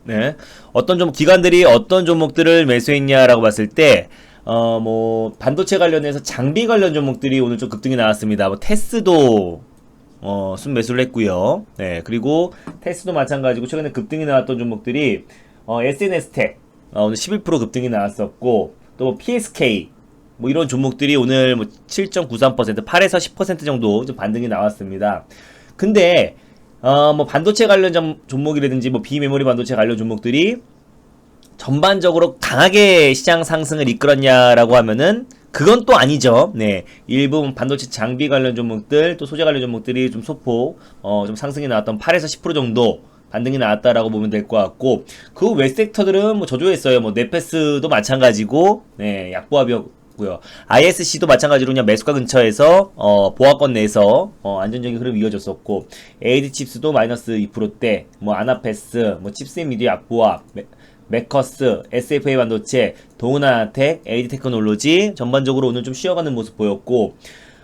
네. 어떤 기관들이 어떤 종목들을 매수했냐라고 봤을 때, 뭐, 반도체 관련해서 장비 관련 종목들이 오늘 좀 급등이 나왔습니다. 뭐, 테스도, 순매수를 했고요. 네. 그리고 테스도 마찬가지고, 최근에 급등이 나왔던 종목들이, SNS텍, 오늘 11% 급등이 나왔었고, 또 PSK, 뭐 이런 종목들이 오늘 뭐 7.93%, 8에서 10% 정도 좀 반등이 나왔습니다. 근데 뭐 반도체 관련 종목이라든지 뭐 비메모리 반도체 관련 종목들이 전반적으로 강하게 시장 상승을 이끌었냐라고 하면은 그건 또 아니죠. 네. 일부 반도체 장비 관련 종목들, 또 소재 관련 종목들이 좀 소폭, 좀 상승이 나왔던 8에서 10% 정도 반등이 나왔다라고 보면 될 것 같고, 그 외 섹터들은 뭐 저조했어요. 뭐, 넷패스도 마찬가지고, 네, 약보합이었고요. ISC도 마찬가지로 그냥 매수가 근처에서, 보합권 내에서, 안전적인 흐름이 이어졌었고, AD칩스도 마이너스 2%대, 뭐, 아나패스, 뭐, 칩셋 미디어 약보합, 메커스, SFA 반도체, 동은하텍, AD테크놀로지 전반적으로 오늘 좀 쉬어가는 모습 보였고,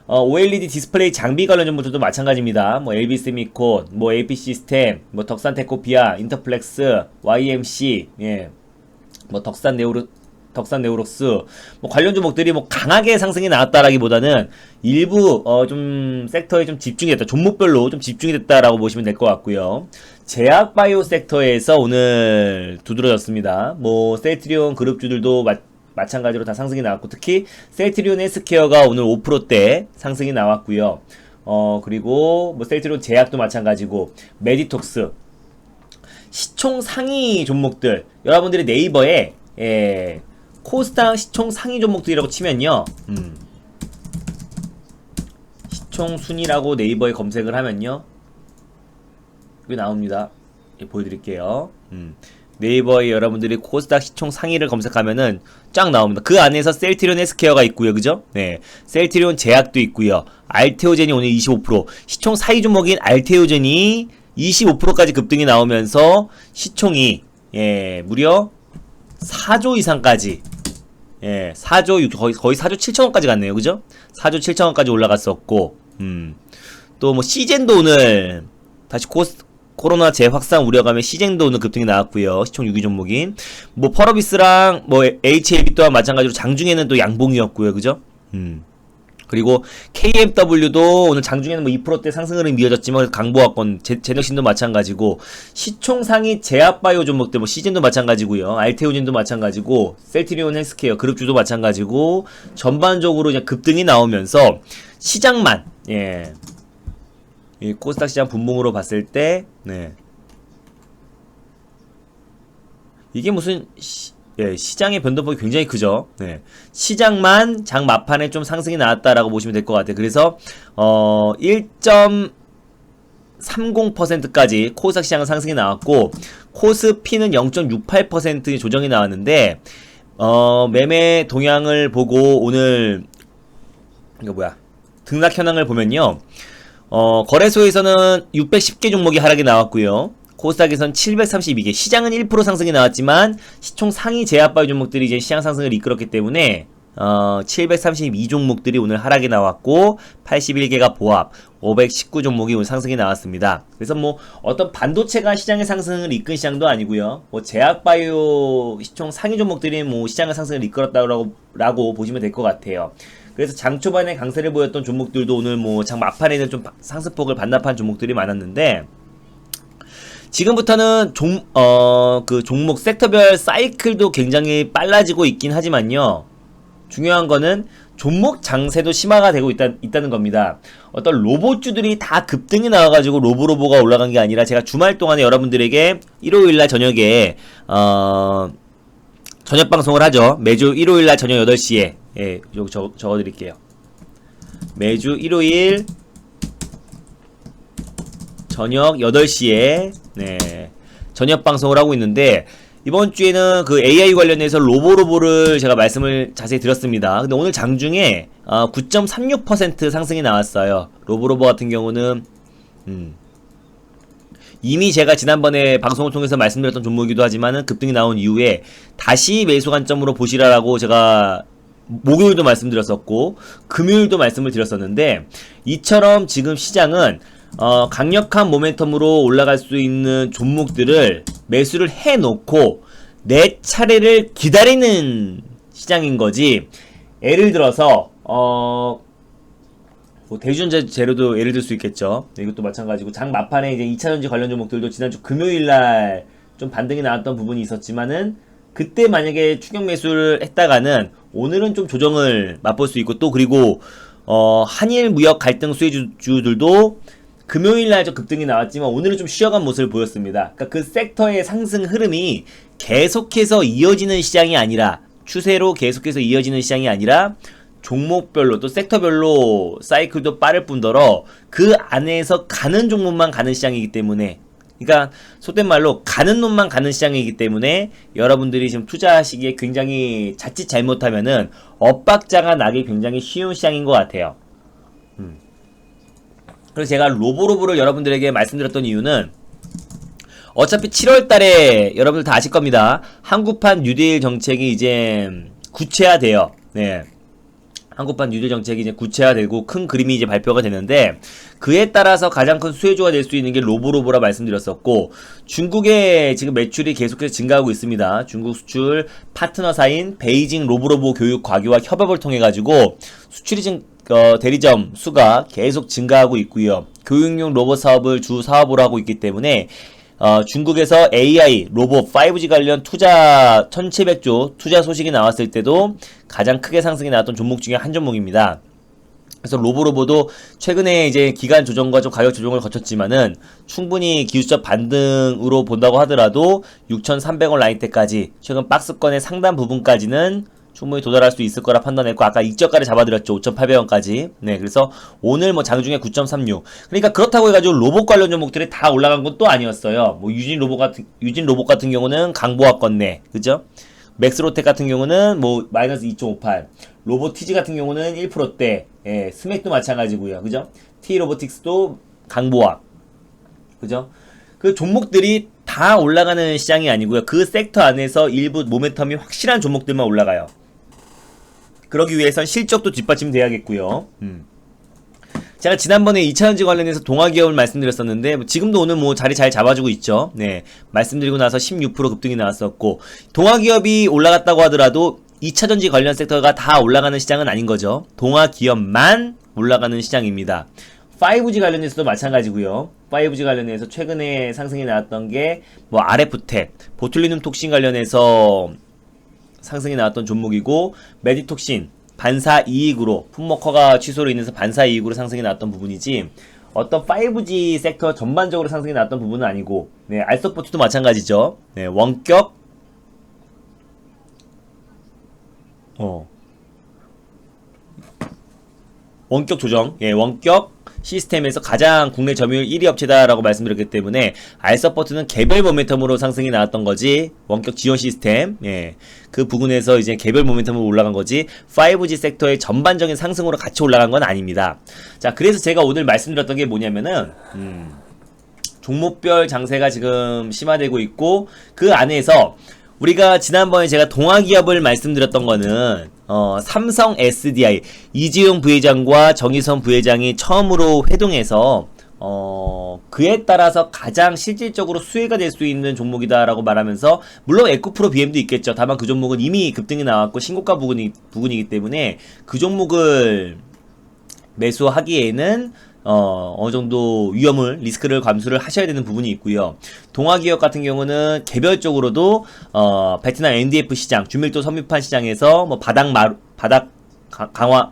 OLED 디스플레이 장비 관련 종목들도 마찬가지입니다. 뭐 LB세미콘, 뭐 AP시스템, 뭐 덕산테코피아, 인터플렉스, YMC, 예, 뭐 덕산네오록스, 뭐 관련 종목들이 뭐 강하게 상승이 나왔다라기보다는 일부 좀 섹터에 좀 집중이 됐다, 종목별로 좀 집중이 됐다라고 보시면 될 것 같고요. 제약바이오 섹터에서 오늘 두드러졌습니다. 뭐 셀트리온 그룹주들도 마찬가지로 다 상승이 나왔고, 특히 셀트리온 헬스케어가 오늘 5%대 상승이 나왔고요. 그리고 뭐 셀트리온 제약도 마찬가지고, 메디톡스, 시총 상위 종목들, 여러분들이 네이버에 코스닥 시총 상위 종목들이라고 치면요, 시총 순위라고 네이버에 검색을 하면요, 이게 나옵니다. 보여드릴게요. 네이버에 여러분들이 코스닥 시총 상위를 검색하면은 쫙 나옵니다. 그 안에서 셀트리온 헬스케어가 있고요. 그죠? 네. 셀트리온 제약도 있고요. 알테오젠이 오늘 25%, 시총 상위 종목인 알테오젠이 25%까지 급등이 나오면서 시총이 무려 4조 이상까지, 4조, 거의 4조 7천원까지 갔네요. 그죠? 4조 7천원까지 올라갔었고, 또 뭐 시젠도 오늘 다시 코로나 재확산 우려감에 시젠도 오늘 급등이 나왔고요. 시총 6위 종목인 뭐 펄어비스랑 뭐 HLB 또한 마찬가지로 장중에는 또 양봉이었고요. 그죠? 그리고 KMW도 오늘 장중에는 뭐 2%대 상승 흐름이 이어졌지만 강보합권, 제너신도 마찬가지고, 시총 상위 제약바이오 종목들 뭐 시젠도 마찬가지고요. 알테오젠도 마찬가지고, 셀트리온 헬스케어 그룹주도 마찬가지고, 전반적으로 이제 급등이 나오면서 시장만, 이 코스닥 시장 분봉으로 봤을 때, 이게 무슨 시장의 변동폭이 굉장히 크죠. 시장만 장 막판에 좀 상승이 나왔다라고 보시면 될 것 같아요. 그래서 1.30%까지 코스닥 시장은 상승이 나왔고, 코스피는 0.68% 조정이 나왔는데, 매매 동향을 보고 오늘 이거 등락 현황을 보면요, 거래소에서는 610개 종목이 하락이 나왔고요. 코스닥에선 732개, 시장은 1% 상승이 나왔지만 시총 상위 제약바이오 종목들이 이제 시장 상승을 이끌었기 때문에 732 종목들이 오늘 하락이 나왔고, 81개가 보합, 519 종목이 오늘 상승이 나왔습니다. 그래서 뭐 어떤 반도체가 시장의 상승을 이끈 시장도 아니고요. 뭐 제약바이오 시총 상위 종목들이 뭐 시장의 상승을 이끌었다고 보시면 될 것 같아요. 그래서 장 초반에 강세를 보였던 종목들도 오늘 뭐 장 막판에는 좀 상승폭을 반납한 종목들이 많았는데, 지금부터는 그 종목 섹터별 사이클도 굉장히 빨라지고 있긴 하지만요, 중요한 거는 종목 장세도 심화가 되고 있다는 겁니다. 어떤 로봇주들이 다 급등이 나와가지고 로보가 올라간 게 아니라, 제가 주말 동안에 여러분들에게 일요일날 저녁에 저녁 방송을 하죠. 매주 일요일날 저녁 8시에 여기 적어드릴게요. 매주 일요일 저녁 8시에 저녁 방송을 하고 있는데, 이번 주에는 그 AI 관련해서 로보를 제가 말씀을 자세히 드렸습니다. 근데 오늘 장중에 9.36% 상승이 나왔어요. 로보 같은 경우는 이미 제가 지난번에 방송을 통해서 말씀드렸던 종목이기도 하지만은 급등이 나온 이후에 다시 매수 관점으로 보시라라고 제가 목요일도 말씀드렸었고 금요일도 말씀을 드렸었는데, 이처럼 지금 시장은 강력한 모멘텀으로 올라갈 수 있는 종목들을 매수를 해놓고 내 차례를 기다리는 시장인 거지. 예를 들어서 뭐 대주전자 재료도 예를 들 수 있겠죠. 네, 이것도 마찬가지고 장 막판에 이제 2차전지 관련 종목들도 지난주 금요일날 좀 반등이 나왔던 부분이 있었지만은 그때 만약에 추격 매수를 했다가는 오늘은 좀 조정을 맛볼 수 있고, 또 그리고 한일 무역 갈등 수혜주들도 금요일날 좀 급등이 나왔지만 오늘은 좀 쉬어간 모습을 보였습니다. 그러니까 그 섹터의 상승 흐름이 계속해서 이어지는 시장이 아니라, 추세로 계속해서 이어지는 시장이 아니라 종목별로 또 섹터별로 사이클도 빠를 뿐더러 그 안에서 가는 종목만 가는 시장이기 때문에, 그러니까 속된 말로 가는 놈만 가는 시장이기 때문에 여러분들이 지금 투자하시기에 굉장히 자칫 잘못하면은 엇박자가 나기 굉장히 쉬운 시장인 것 같아요. 그래서 제가 로보로보를 여러분들에게 말씀드렸던 이유는, 어차피 7월달에 여러분들 다 아실 겁니다. 한국판 뉴딜 정책이 이제 구체화돼요. 네. 한국판 뉴딜 정책이 이제 구체화되고 큰 그림이 이제 발표가 되는데, 그에 따라서 가장 큰 수혜주가 될 수 있는 게 로보로보라 말씀드렸었고, 중국의 지금 매출이 계속해서 증가하고 있습니다. 중국 수출 파트너사인 베이징 로보로보 교육 과기와 협업을 통해 가지고 수출이 대리점 수가 계속 증가하고 있고요. 교육용 로봇 사업을 주 사업으로 하고 있기 때문에 중국에서 AI, 로봇, 5G 관련 투자 1700조 투자 소식이 나왔을 때도 가장 크게 상승이 나왔던 종목 중에 한 종목입니다. 그래서 로보로보도 최근에 이제 기간 조정과 좀 가격 조정을 거쳤지만은 충분히 기술적 반등으로 본다고 하더라도 6,300원 라인대까지 최근 박스권의 상단 부분까지는 충분히 도달할 수 있을 거라 판단했고, 아까 익저가를 잡아드렸죠. 5,800원까지. 네, 그래서 오늘 뭐 장중에 9.36. 그러니까 그렇다고 해가지고 로봇 관련 종목들이 다 올라간 건 또 아니었어요. 뭐 유진 로봇 같은 경우는 강보합건네, 그죠? 맥스로텍 같은 경우는 뭐 마이너스 2.58. 로보티지 같은 경우는 1%대. 예, 스맥도 마찬가지고요, 그죠? T로보틱스도 강보합, 그죠? 그 종목들이 다 올라가는 시장이 아니고요. 그 섹터 안에서 일부 모멘텀이 확실한 종목들만 올라가요. 그러기 위해선 실적도 뒷받침돼야겠고요. 제가 지난번에 2차전지 관련해서 동아기업을 말씀드렸었는데, 지금도 오늘 뭐 자리 잘 잡아주고 있죠. 네, 말씀드리고 나서 16% 급등이 나왔었고, 동아기업이 올라갔다고 하더라도 2차전지 관련 섹터가 다 올라가는 시장은 아닌 거죠. 동아기업만 올라가는 시장입니다. 5G 관련해서도 마찬가지고요. 5G 관련해서 최근에 상승이 나왔던 게 뭐 RF텍, 보툴리눔 톡신 관련해서 상승이 나왔던 종목이고, 메디톡신 반사 이익으로, 품목허가 취소로 인해서 반사 이익으로 상승이 나왔던 부분이지, 어떤 5G 섹터 전반적으로 상승이 나왔던 부분은 아니고, 네, 알서포트도 마찬가지죠. 네, 원격 조정, 예, 원격 시스템에서 가장 국내 점유율 1위 업체다라고 말씀드렸기 때문에 알서포트는 개별 모멘텀으로 상승이 나왔던 거지, 원격 지원 시스템, 예, 그 부분에서 이제 개별 모멘텀으로 올라간 거지 5G 섹터의 전반적인 상승으로 같이 올라간 건 아닙니다. 자, 그래서 제가 오늘 말씀드렸던 게 뭐냐면은 종목별 장세가 지금 심화되고 있고, 그 안에서 우리가 지난번에 제가 동아기업을 말씀드렸던 거는 삼성 SDI 이지용 부회장과 정의선 부회장이 처음으로 회동해서 그에 따라서 가장 실질적으로 수혜가 될 수 있는 종목이다라고 말하면서, 물론 에코프로 BM도 있겠죠. 다만 그 종목은 이미 급등이 나왔고 신고가 부분이기 때문에 그 종목을 매수하기에는 어느 정도 위험을, 리스크를 감수를 하셔야 되는 부분이 있고요. 동아기업 같은 경우는 개별적으로도 베트남 NDF 시장, 주밀도 섬유판 시장에서 뭐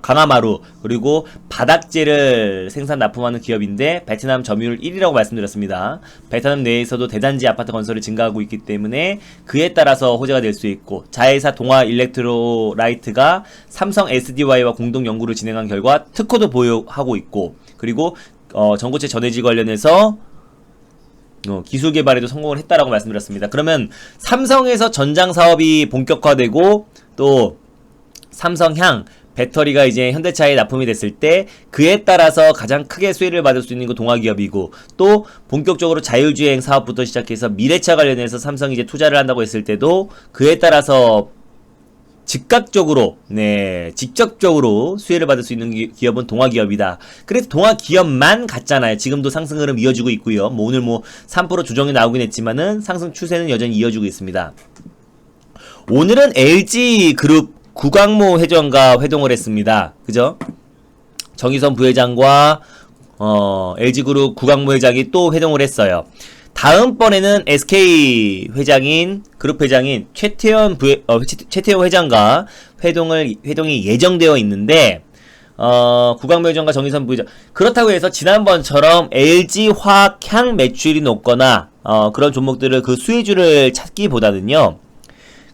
강화마루, 그리고 바닥재를 생산 납품하는 기업인데 베트남 점유율 1위라고 말씀드렸습니다. 베트남 내에서도 대단지 아파트 건설이 증가하고 있기 때문에 그에 따라서 호재가 될 수 있고, 자회사 동아 일렉트로라이트가 삼성 SDI와 공동 연구를 진행한 결과 특허도 보유하고 있고, 그리고 전고체 전해질 관련해서 기술 개발에도 성공을 했다라고 말씀드렸습니다. 그러면 삼성에서 전장 사업이 본격화되고, 또 삼성향 배터리가 이제 현대차에 납품이 됐을 때 그에 따라서 가장 크게 수혜를 받을 수 있는 거 동아기업이고, 또 본격적으로 자율주행 사업부터 시작해서 미래차 관련해서 삼성이 이제 투자를 한다고 했을 때도 그에 따라서 즉각적으로, 네, 직접적으로 수혜를 받을 수 있는 기업은 동아기업이다. 그래서 동아기업만 갔잖아요. 지금도 상승 흐름 이어지고 있고요. 뭐 오늘 뭐 3% 조정이 나오긴 했지만은 상승 추세는 여전히 이어지고 있습니다. 오늘은 LG그룹 구광모 회장과 회동을 했습니다. 그죠? 정의선 부회장과 LG그룹 구광모 회장이 또 회동을 했어요. 다음번에는 SK 회장인 그룹 회장인 최태원 회장과 회동이 예정되어 있는데 구광모 회장과 정의선 부회장 그렇다고 해서 지난번처럼 LG 화학향 매출이 높거나 그런 종목들을 그 수혜주를 찾기보다는요.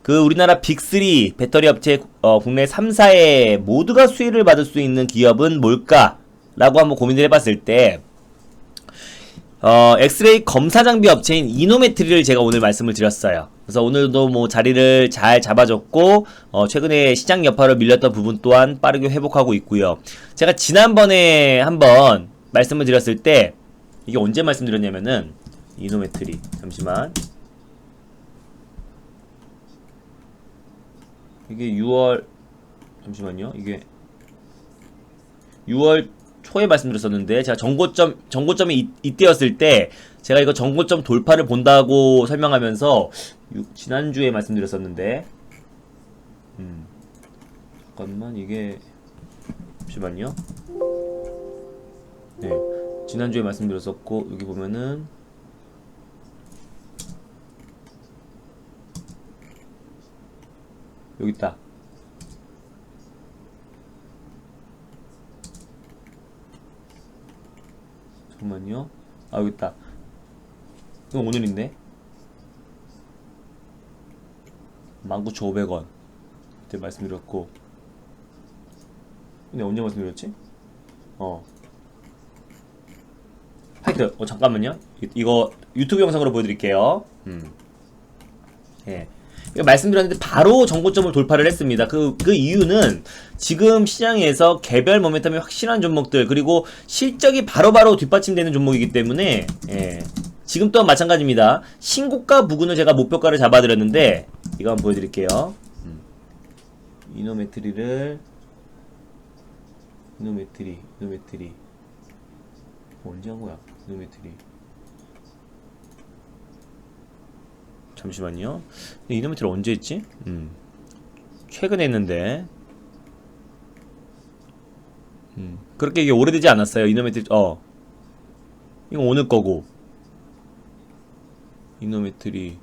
그 우리나라 빅3 배터리 업체 국내 3사의 모두가 수혜를 받을 수 있는 기업은 뭘까? 라고 한번 고민을 해봤을 때 엑스레이 검사 장비 업체인 이노메트리를 제가 오늘 말씀을 드렸어요. 그래서 오늘도 뭐 자리를 잘 잡아줬고 최근에 시장 여파로 밀렸던 부분 또한 빠르게 회복하고 있고요. 제가 지난번에 한번 말씀을 드렸을 때 이게 언제 말씀드렸냐면은 이노메트리 잠시만 이게 6월 잠시만요. 이게 6월 초에 말씀드렸었는데 제가 정고점이 이때였을 때 제가 이거 정고점 돌파를 본다고 설명하면서 지난주에 말씀드렸었는데 잠깐만 이게 잠시만요. 네, 지난주에 말씀드렸었고 여기 보면은 여기 있다. 잠깐만요. 아 여기 있다. 이건 오늘인데 19,500원 그때 말씀드렸고 근데 언제 말씀드렸지? 하여튼 잠깐만요. 이거 유튜브 영상으로 보여드릴게요. 예. 말씀드렸는데 바로 정고점을 돌파를 했습니다. 그 이유는 지금 시장에서 개별 모멘텀이 확실한 종목들 그리고 실적이 바로바로 뒷받침되는 종목이기 때문에 예. 지금 또한 마찬가지입니다. 신고가 부근을 제가 목표가를 잡아드렸는데 이거 한번 보여드릴게요. 이노메트리 언제 한 거야? 이노메트리 잠시만요. 이노메트리 언제 했지? 최근에 했는데 그렇게 이게 오래되지 않았어요. 이노메트리 이거 오늘 거고 이노메트리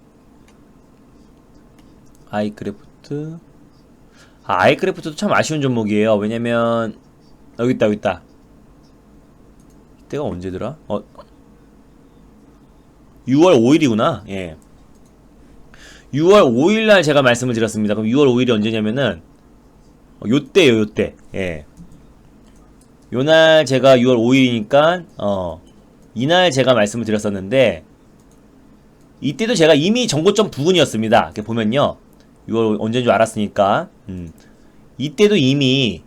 아이크래프트 아이크래프트도 참 아쉬운 종목이에요. 왜냐면 여기 있다 이때가 언제더라? 6월 5일이구나. 예. 6월 5일날 제가 말씀을 드렸습니다. 그럼 6월 5일이 언제냐면은 요때요. 예. 요날 제가 6월 5일이니까 이날 제가 말씀을 드렸었는데 이때도 제가 이미 정고점 부근이었습니다. 이렇게 보면요. 6월 언제인 줄 알았으니까 이때도 이미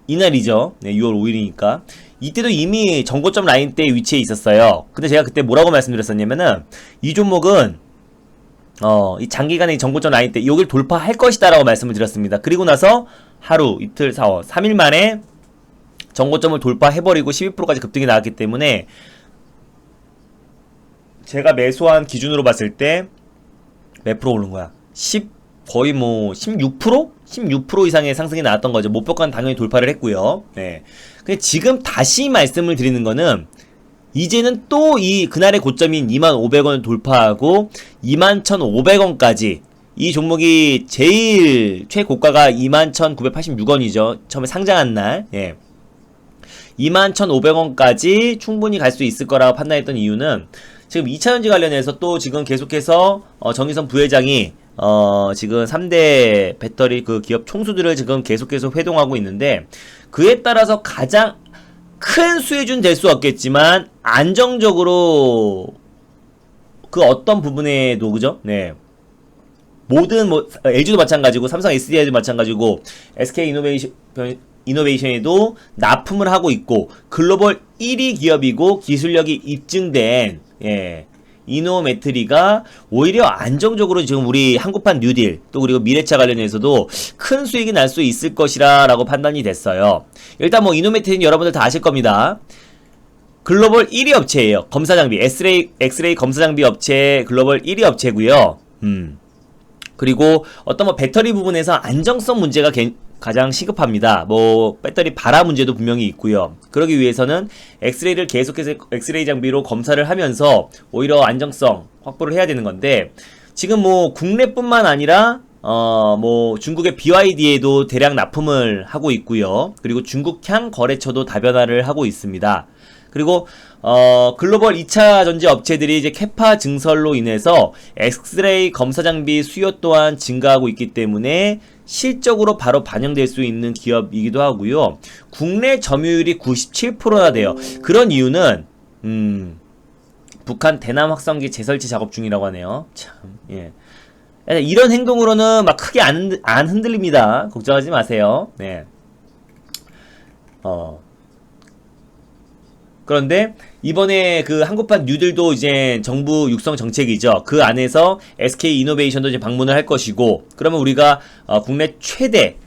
이날이죠. 네, 6월 5일이니까 이때도 이미 정고점 라인 때 위치해 있었어요. 근데 제가 그때 뭐라고 말씀드렸었냐면은 이 종목은 이 장기간의 정고점 라인 때 여길 돌파할 것이다 라고 말씀을 드렸습니다. 그리고 나서 하루 이틀 3일 만에 정고점을 돌파해버리고 12%까지 급등이 나왔기 때문에 제가 매수한 기준으로 봤을 때 몇 프로 오른 거야? 거의 뭐 16%? 16% 이상의 상승이 나왔던 거죠. 목표가는 당연히 돌파를 했고요. 네. 근데 지금 다시 말씀을 드리는 거는 이제는 또 그날의 고점인 25,500원을 돌파하고 21,500원까지 이 종목이 제일 최고가가 21,986원이죠. 처음에 상장한 날. 예. 21,500원까지 충분히 갈 수 있을 거라고 판단했던 이유는 지금 2차전지 관련해서 또 지금 계속해서 정의선 부회장이 지금 3대 배터리 그 기업 총수들을 지금 계속해서 회동하고 있는데 그에 따라서 가장 큰 수혜주는 될 수 없겠지만 안정적으로 그 어떤 부분에도 그죠? 네. 모든 뭐 LG도 마찬가지고 삼성 SDI도 마찬가지고 SK 이노베이션에도 납품을 하고 있고 글로벌 1위 기업이고 기술력이 입증된 이노메트리가 오히려 안정적으로 지금 우리 한국판 뉴딜 또 그리고 미래차 관련해서도 큰 수익이 날 수 있을 것이라 라고 판단이 됐어요. 일단 뭐 이노메트리는 여러분들 다 아실 겁니다. 글로벌 1위 업체예요. 검사장비 엑스레이 검사장비 업체 글로벌 1위 업체고요. 그리고 어떤 뭐 배터리 부분에서 안정성 문제가 가장 시급합니다. 뭐 배터리 발화 문제도 분명히 있고요. 그러기 위해서는 엑스레이를 계속해서 엑스레이 장비로 검사를 하면서 오히려 안정성 확보를 해야 되는 건데, 지금 뭐 국내뿐만 아니라 뭐 중국의 BYD에도 대량 납품을 하고 있고요. 그리고 중국향 거래처도 다변화를 하고 있습니다. 그리고 글로벌 2차 전지 업체들이 이제 캐파 증설로 인해서 엑스레이 검사 장비 수요 또한 증가하고 있기 때문에 실적으로 바로 반영될 수 있는 기업이기도 하고요. 국내 점유율이 97%나 돼요. 그런 이유는 북한 대남 확성기 재설치 작업 중이라고 하네요. 참, 예. 이런 행동으로는 막 크게 안 흔들립니다. 걱정하지 마세요. 네. 그런데 이번에 그 한국판 뉴딜도 이제 정부 육성 정책이죠. 그 안에서 SK 이노베이션도 이제 방문을 할 것이고, 그러면 우리가 국내 최대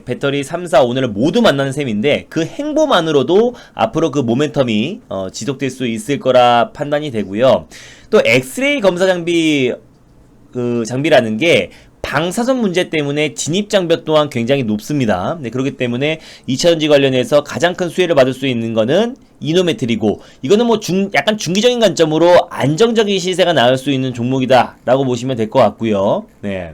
배터리 3사 오늘을 모두 만나는 셈인데, 그 행보만으로도 앞으로 그 모멘텀이 지속될 수 있을 거라 판단이 되고요. 또 엑스레이 검사 장비 그 장비라는 게 방사선 문제 때문에 진입 장벽 또한 굉장히 높습니다. 네, 그렇기 때문에 2차전지 관련해서 가장 큰 수혜를 받을 수 있는 거는 이노메트리고, 이거는 뭐 약간 중기적인 관점으로 안정적인 시세가 나올 수 있는 종목이다 라고 보시면 될 것 같고요. 네.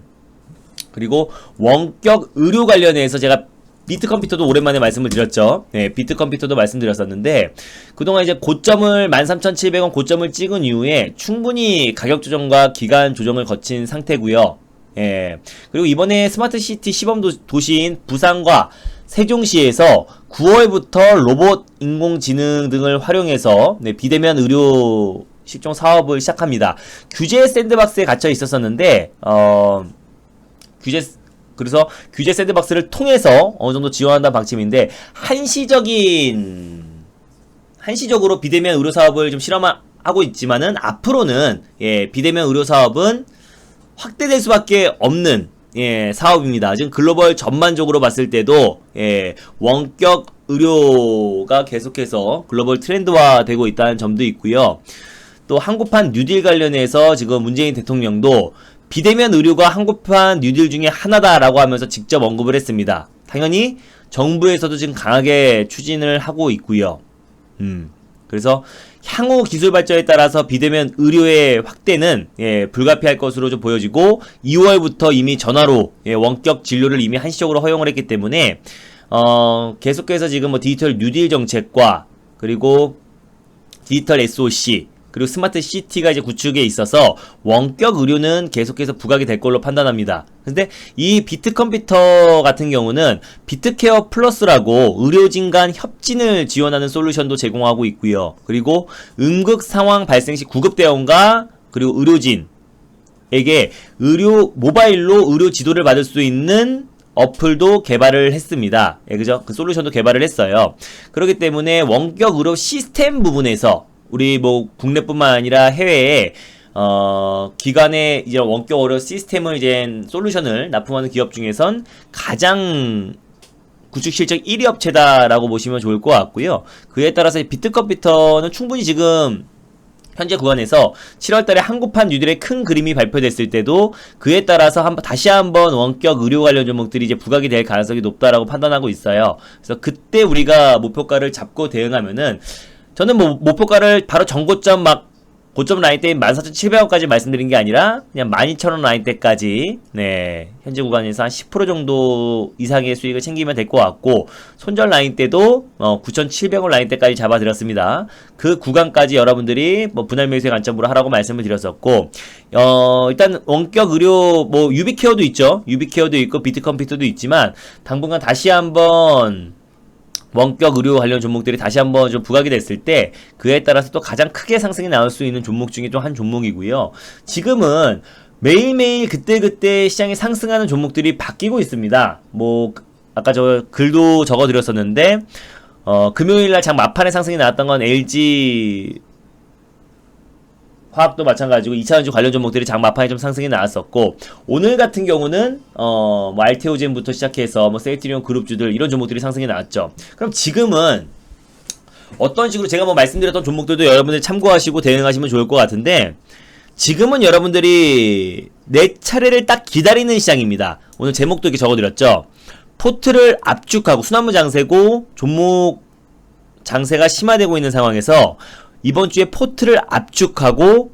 그리고 원격 의료 관련해서 제가 비트컴퓨터도 오랜만에 말씀을 드렸죠. 네, 비트컴퓨터도 말씀드렸었는데, 그동안 이제 고점을 13,700원 고점을 찍은 이후에 충분히 가격 조정과 기간 조정을 거친 상태고요. 예. 그리고 이번에 스마트시티 시범 도시인 부산과 세종시에서 9월부터 로봇 인공지능 등을 활용해서 비대면 의료 실종 사업을 시작합니다. 규제 샌드박스에 gat혀 있었었는데, 그래서 규제 샌드박스를 통해서 어느 정도 지원한다는 방침인데, 한시적으로 비대면 의료 사업을 좀 실험하고 있지만은, 앞으로는 비대면 의료 사업은 확대될 수밖에 없는 사업입니다. 지금 글로벌 전반적으로 봤을 때도 원격 의료가 계속해서 글로벌 트렌드화 되고 있다는 점도 있고요. 또 한국판 뉴딜 관련해서 지금 문재인 대통령도 비대면 의료가 한국판 뉴딜 중에 하나다라고 하면서 직접 언급을 했습니다. 당연히 정부에서도 지금 강하게 추진을 하고 있고요. 그래서 향후 기술 발전에 따라서 비대면 의료의 확대는 불가피할 것으로 좀 보여지고, 2월부터 이미 전화로 원격 진료를 이미 한시적으로 허용을 했기 때문에 계속해서 지금 뭐 디지털 뉴딜 정책과 그리고 디지털 SOC 그리고 스마트 시티가 이제 구축에 있어서 원격 의료는 계속해서 부각이 될 걸로 판단합니다. 근데 이 비트컴퓨터 같은 경우는 비트케어 플러스라고 의료진 간 협진을 지원하는 솔루션도 제공하고 있고요. 그리고 응급 상황 발생 시 구급대원과 그리고 의료진에게 모바일로 의료 지도를 받을 수 있는 어플도 개발을 했습니다. 그죠? 그 솔루션도 개발을 했어요. 그렇기 때문에 원격 의료 시스템 부분에서 우리 뭐 국내뿐만 아니라 해외에 기관의 이제 원격 의료 시스템을 이제 솔루션을 납품하는 기업 중에선 가장 구축 실적 1위 업체다라고 보시면 좋을 것 같고요. 그에 따라서 비트컴퓨터는 충분히 지금 현재 구간에서 7월달에 한국판 뉴딜의 큰 그림이 발표됐을 때도 그에 따라서 다시 한번 원격 의료 관련 종목들이 이제 부각이 될 가능성이 높다라고 판단하고 있어요. 그래서 그때 우리가 목표가를 잡고 대응하면은, 저는 뭐 목표가를 바로 전고점 고점 라인대인 14,700원까지 말씀드린 게 아니라 그냥 12,000원 라인대까지 현재 구간에서 한 10% 정도 이상의 수익을 챙기면 될 것 같고, 손절 라인대도 9,700원 라인대까지 잡아드렸습니다. 그 구간까지 여러분들이 뭐 분할 매수의 관점으로 하라고 말씀을 드렸었고, 일단 원격 의료 뭐 유비케어도 있죠. 유비케어도 있고 비트컴퓨터도 있지만, 당분간 다시 한번 원격 의료 관련 종목들이 다시 한번 좀 부각이 됐을 때 그에 따라서 또 가장 크게 상승이 나올 수 있는 종목 중에 또 한 종목이고요. 지금은 매일매일 그때그때 시장이 상승하는 종목들이 바뀌고 있습니다. 뭐 아까 저 글도 적어드렸었는데 금요일날 장 막판에 상승이 나왔던 건 LG 화학도 마찬가지고 2차전지 관련 종목들이 장 막판에 좀 상승이 나왔었고, 오늘 같은 경우는 뭐 알테오젠부터 시작해서 뭐 셀트리온 그룹주들 이런 종목들이 상승이 나왔죠. 그럼 지금은 어떤 식으로 제가 뭐 말씀드렸던 종목들도 여러분들이 참고하시고 대응하시면 좋을 것 같은데, 지금은 여러분들이 내 차례를 딱 기다리는 시장입니다. 오늘 제목도 이렇게 적어드렸죠. 포트를 압축하고 순환무 장세고 종목 장세가 심화되고 있는 상황에서 이번 주에 포트를 압축하고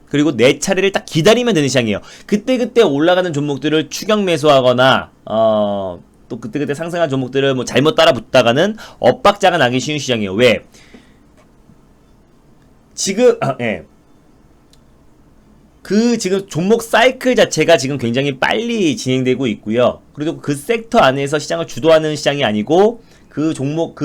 그리고 내 차례를 딱 기다리면 되는 시장이에요. 그때그때 올라가는 종목들을 추격 매수하거나 또 그때그때 상승한 종목들을 뭐 잘못 따라 붙다가는 엇박자가 나기 쉬운 시장이에요. 왜? 지금 지금 종목 사이클 자체가 지금 굉장히 빨리 진행되고 있고요. 그리고 그 섹터 안에서 시장을 주도하는 시장이 아니고 그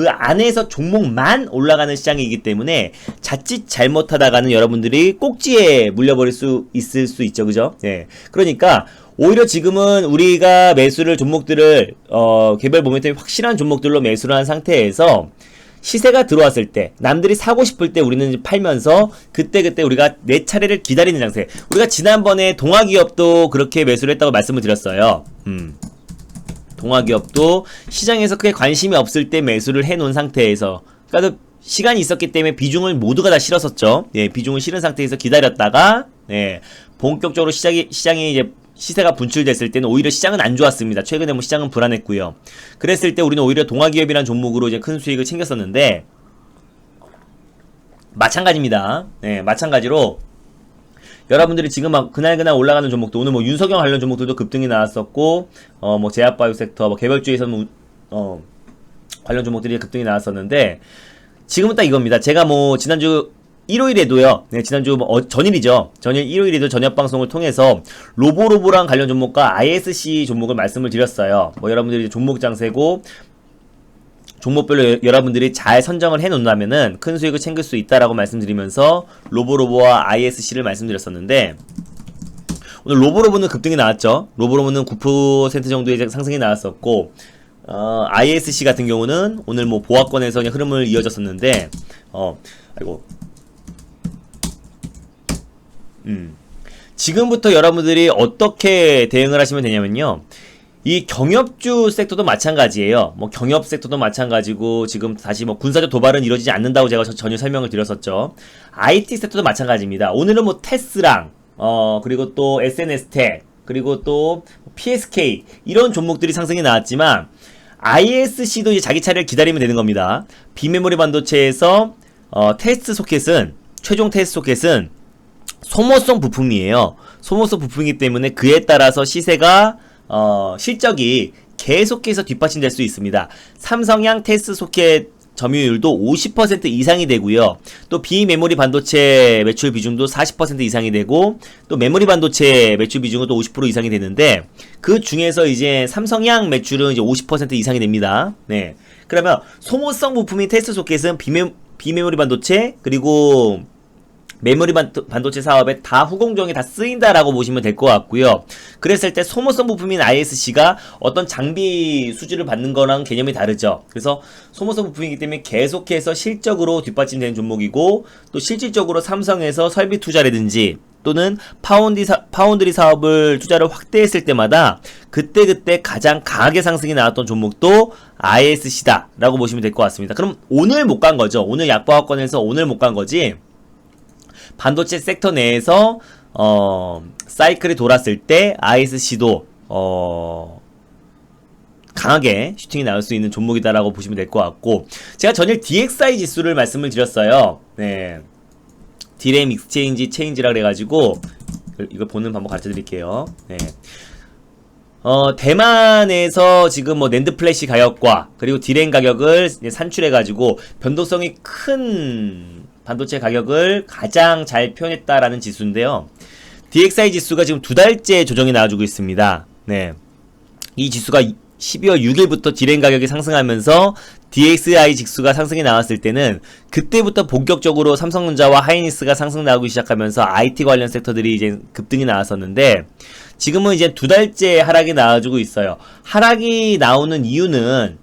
안에서 종목만 올라가는 시장이기 때문에 자칫 잘못하다가는 여러분들이 꼭지에 물려버릴 수 있을 수 있죠. 그죠? 예. 그러니까 오히려 지금은 우리가 매수를 종목들을 개별 모멘텀이 확실한 종목들로 매수를 한 상태에서 시세가 들어왔을 때 남들이 사고 싶을 때 우리는 팔면서 그때그때 우리가 내 차례를 기다리는 장세. 우리가 지난번에 동아기업도 그렇게 매수를 했다고 말씀을 드렸어요. 동아기업도 시장에서 크게 관심이 없을 때 매수를 해놓은 상태에서, 그러니까 시간이 있었기 때문에 비중을 모두가 다 실었었죠. 예, 비중을 실은 상태에서 기다렸다가 본격적으로 시장이 이제 시세가 분출됐을 때는 오히려 시장은 안 좋았습니다. 최근에 뭐 시장은 불안했고요. 그랬을 때 우리는 오히려 동아기업이라는 종목으로 이제 큰 수익을 챙겼었는데, 마찬가지입니다. 마찬가지로 여러분들이 지금 막 그날 올라가는 종목도, 오늘 뭐 윤석영 관련 종목들도 급등이 나왔었고, 뭐 제약바이오 섹터, 뭐 개별주에서는 관련 종목들이 급등이 나왔었는데, 지금은 딱 이겁니다. 제가 뭐 지난주 일요일에도요, 지난주 전일이죠. 전일 일요일에도 저녁 방송을 통해서 로보로보랑 관련 종목과 ISC 종목을 말씀을 드렸어요. 뭐 여러분들이 종목 장세고 종목별로 여러분들이 잘 선정을 해놓는다면은 큰 수익을 챙길 수 있다라고 말씀드리면서 로보로보와 ISC를 말씀드렸었는데, 오늘 로보로보는 급등이 나왔죠. 로보로보는 9% 정도의 상승이 나왔었고, ISC 같은 경우는 오늘 뭐 보합권에서 그냥 흐름을 이어졌었는데, 지금부터 여러분들이 어떻게 대응을 하시면 되냐면요, 이 경협주 섹터도 마찬가지예요. 뭐 경협 섹터도 마찬가지고, 지금 다시 뭐 군사적 도발은 이루어지지 않는다고 제가 전혀 설명을 드렸었죠. IT 섹터도 마찬가지입니다. 오늘은 뭐 테스랑 그리고 또 SNS텍, 그리고 또 PSK 이런 종목들이 상승이 나왔지만, ISC도 이제 자기 차례를 기다리면 되는 겁니다. 비메모리 반도체에서 테스트 소켓은, 최종 테스트 소켓은 소모성 부품이에요. 소모성 부품이기 때문에 그에 따라서 시세가 실적이 계속해서 뒷받침될 수 있습니다. 삼성양 테스트 소켓 점유율도 50% 이상이 되고요. 또 비메모리 반도체 매출 비중도 40% 이상이 되고, 또 메모리 반도체 매출 비중은 또 50% 이상이 되는데, 그 중에서 이제 삼성양 매출은 이제 50% 이상이 됩니다. 네. 그러면 소모성 부품인 테스트 소켓은 비메모리 반도체 그리고 메모리 반도체 사업에 다 후공정에 다 쓰인다라고 보시면 될 것 같고요. 그랬을 때 소모성 부품인 ISC가 어떤 장비 수주를 받는 거랑 개념이 다르죠. 그래서 소모성 부품이기 때문에 계속해서 실적으로 뒷받침되는 종목이고, 또 실질적으로 삼성에서 설비 투자라든지 또는 파운드리 사업을 투자를 확대했을 때마다 그때그때 가장 강하게 상승이 나왔던 종목도 ISC다 라고 보시면 될 것 같습니다. 그럼 오늘 못 간 거죠. 오늘 약보합권에서 오늘 못 간 거지, 반도체 섹터 내에서 사이클이 돌았을 때 ISC도 강하게 슈팅이 나올 수 있는 종목이다라고 보시면 될 것 같고, 제가 전일 DXI 지수를 말씀을 드렸어요. 네, 디램 익스체인지 체인지라 그래가지고 이걸 보는 방법 가르쳐 드릴게요. 네. 대만에서 지금 뭐 낸드 플래시 가격과 그리고 디램 가격을 산출해가지고 변동성이 큰 반도체 가격을 가장 잘 표현했다라는 지수인데요. DXI 지수가 지금 2달째 조정이 나와주고 있습니다. 네. 이 지수가 12월 6일부터 디램 가격이 상승하면서 DXI 지수가 상승이 나왔을 때는 그때부터 본격적으로 삼성전자와 하이닉스가 상승 나오기 시작하면서 IT 관련 섹터들이 이제 급등이 나왔었는데, 지금은 이제 2달째 하락이 나와주고 있어요. 하락이 나오는 이유는,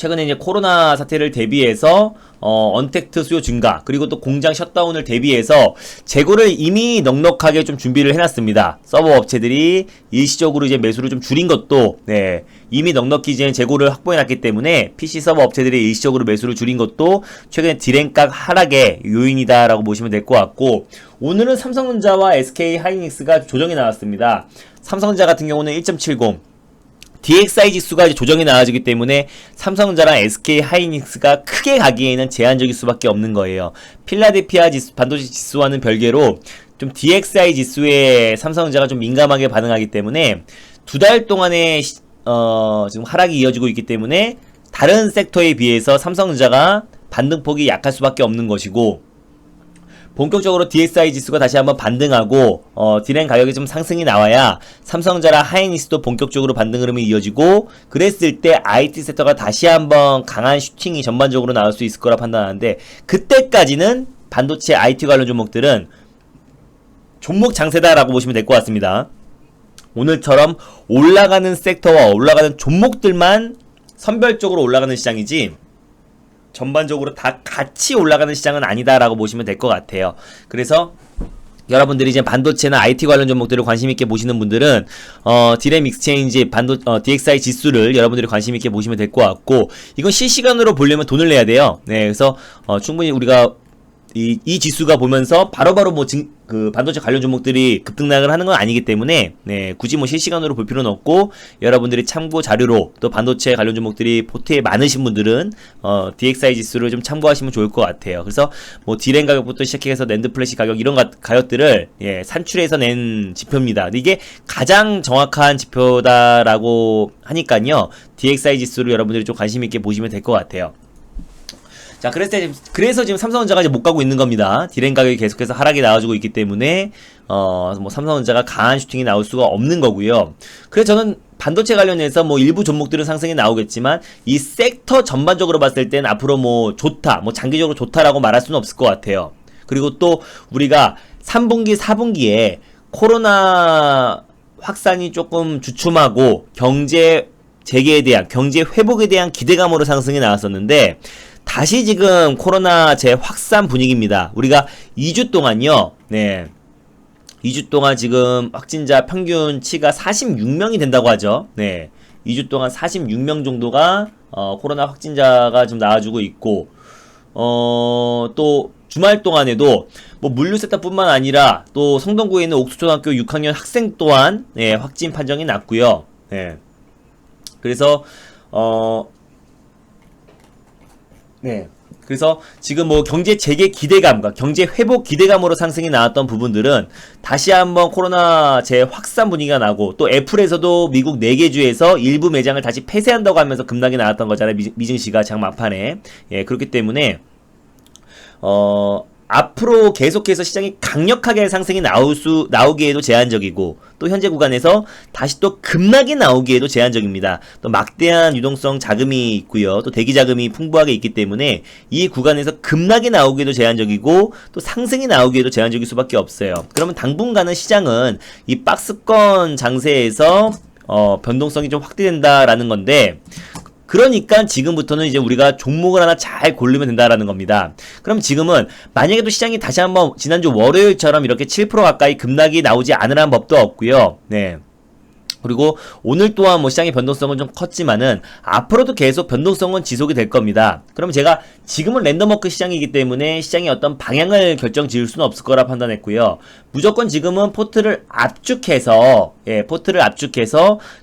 최근에 이제 코로나 사태를 대비해서 언택트 수요 증가, 그리고 또 공장 셧다운을 대비해서 재고를 이미 넉넉하게 좀 준비를 해놨습니다. 서버 업체들이 일시적으로 이제 매수를 좀 줄인 것도, 네, 이미 넉넉히 이제 재고를 확보해놨기 때문에 PC 서버 업체들이 일시적으로 매수를 줄인 것도 최근에 디램값 하락의 요인이다라고 보시면 될 것 같고, 오늘은 삼성전자와 SK 하이닉스가 조정이 나왔습니다. 삼성전자 같은 경우는 1.70, DXI 지수가 이제 조정이 나와지기 때문에 삼성전자랑 SK 하이닉스가 크게 가기에는 제한적일 수밖에 없는 거예요. 필라델피아 지수, 반도체 지수와는 별개로 좀 DXI 지수에 삼성전자가 좀 민감하게 반응하기 때문에 두 달 동안의 지금 하락이 이어지고 있기 때문에 다른 섹터에 비해서 삼성전자가 반등폭이 약할 수밖에 없는 것이고, 본격적으로 DXI 지수가 다시 한번 반등하고 디램 가격이 좀 상승이 나와야 삼성전자랑 하이닉스도 본격적으로 반등 흐름이 이어지고, 그랬을 때 IT 섹터가 다시 한번 강한 슈팅이 전반적으로 나올 수 있을 거라 판단하는데, 그때까지는 반도체 IT 관련 종목들은 종목 장세다라고 보시면 될 것 같습니다. 오늘처럼 올라가는 섹터와 올라가는 종목들만 선별적으로 올라가는 시장이지 전반적으로 다 같이 올라가는 시장은 아니다라고 보시면 될 것 같아요. 그래서 여러분들이 이제 반도체나 IT 관련 종목들을 관심있게 보시는 분들은 디램 익스체인지 DXI 지수를 여러분들이 관심있게 보시면 될 것 같고, 이건 실시간으로 보려면 돈을 내야 돼요. 네, 그래서 충분히 우리가 이 지수가 보면서 바로바로 그 반도체 관련 종목들이 급등락을 하는 건 아니기 때문에, 네, 굳이 뭐 실시간으로 볼 필요는 없고, 여러분들이 참고 자료로 또 반도체 관련 종목들이 포트에 많으신 분들은 DXI 지수를 좀 참고하시면 좋을 것 같아요. 그래서 뭐 디램 가격부터 시작해서 낸드 플래시 가격 이런 가격들을 산출해서 낸 지표입니다. 근데 이게 가장 정확한 지표다라고 하니까요, DXI 지수를 여러분들이 좀 관심 있게 보시면 될 것 같아요. 자, 그래서 지금 삼성전자가 이제 못 가고 있는 겁니다. 디램 가격이 계속해서 하락이 나와주고 있기 때문에, 뭐 삼성전자가 강한 슈팅이 나올 수가 없는 거고요. 그래서 저는 반도체 관련해서 뭐 일부 종목들은 상승이 나오겠지만, 이 섹터 전반적으로 봤을 때는 앞으로 뭐 좋다, 뭐 장기적으로 좋다라고 말할 수는 없을 것 같아요. 그리고 또 우리가 3분기, 4분기에 코로나 확산이 조금 주춤하고 경제 재개에 대한, 경제 회복에 대한 기대감으로 상승이 나왔었는데, 다시 지금 코로나 재확산 분위기입니다. 우리가 2주 동안요, 네, 2주 동안 지금 확진자 평균치가 46명이 된다고 하죠. 네, 2주 동안 46명 정도가 코로나 확진자가 좀 나와주고 있고, 또 주말 동안에도 뭐 물류센터뿐만 아니라 또 성동구에 있는 옥수초등학교 6학년 학생 또한 확진 판정이 났고요. 네, 그래서 그래서 지금 뭐 경제 재개 기대감과 경제 회복 기대감으로 상승이 나왔던 부분들은 다시 한번 코로나 재확산 분위기가 나고, 또 애플에서도 미국 4개 주에서 일부 매장을 다시 폐쇄한다고 하면서 급락이 나왔던 거잖아요. 미증시가 장 막판에. 그렇기 때문에 앞으로 계속해서 시장이 강력하게 상승이 나오기에도 제한적이고, 또 현재 구간에서 다시 또 급락이 나오기에도 제한적입니다. 또 막대한 유동성 자금이 있고요. 또 대기 자금이 풍부하게 있기 때문에 이 구간에서 급락이 나오기에도 제한적이고, 또 상승이 나오기에도 제한적일 수밖에 없어요. 그러면 당분간은 시장은 이 박스권 장세에서 변동성이 좀 확대된다라는 건데, 그러니까 지금부터는 이제 우리가 종목을 하나 잘 고르면 된다라는 겁니다. 그럼 지금은 만약에도 시장이 다시 한번 지난주 월요일처럼 이렇게 7% 가까이 급락이 나오지 않으라는 법도 없고요. 네. 그리고 오늘 또한 뭐 시장의 변동성은 좀 컸지만은 앞으로도 계속 변동성은 지속이 될 겁니다. 그럼 제가 지금은 랜덤워크 시장이기 때문에 시장의 어떤 방향을 결정 지을 수는 없을 거라 판단했고요. 무조건 지금은 포트를 압축해서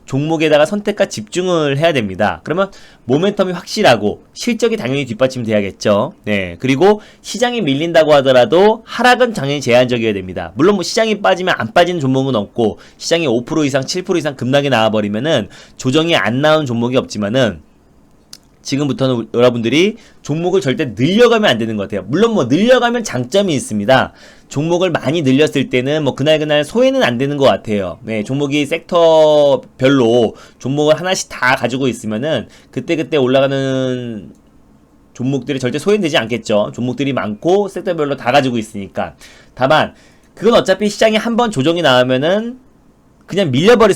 종목에다가 선택과 집중을 해야 됩니다. 그러면 모멘텀이 확실하고 실적이 당연히 뒷받침돼야겠죠. 네. 그리고 시장이 밀린다고 하더라도 하락은 당연히 제한적이어야 됩니다. 물론 뭐 시장이 빠지면 안 빠지는 종목은 없고, 시장이 5% 이상, 7% 이상 급락이 나와버리면은 조정이 안 나온 종목이 없지만은, 지금부터는 여러분들이 종목을 절대 늘려가면 안 되는 것 같아요. 물론 뭐 늘려가면 장점이 있습니다. 종목을 많이 늘렸을 때는 뭐 그날 소외는 안 되는 것 같아요. 네, 종목이 섹터별로 종목을 하나씩 다 가지고 있으면은 그때 올라가는 종목들이 절대 소외되지 않겠죠. 종목들이 많고 섹터별로 다 가지고 있으니까. 다만 그건 어차피 시장에 한번 조정이 나오면은 그냥 밀려버릴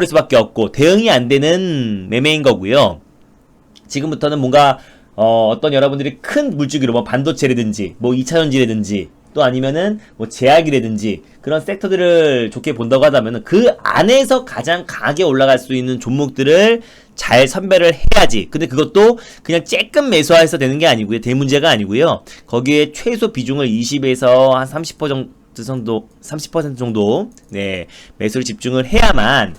수밖에 없고 대응이 안 되는 매매인 거고요. 지금부터는 뭔가 어떤 여러분들이 큰 물주기로 뭐 반도체라든지 뭐 2차전지라든지 또 아니면은 뭐 제약이라든지 그런 섹터들을 좋게 본다고 하다면은 그 안에서 가장 강하게 올라갈 수 있는 종목들을 잘 선별을 해야지. 근데 그것도 그냥 쬐끔 매수해서 되는 게 아니고요. 대문제가 아니고요. 거기에 최소 비중을 20에서 한 30% 정도 네, 매수를 집중을 해야만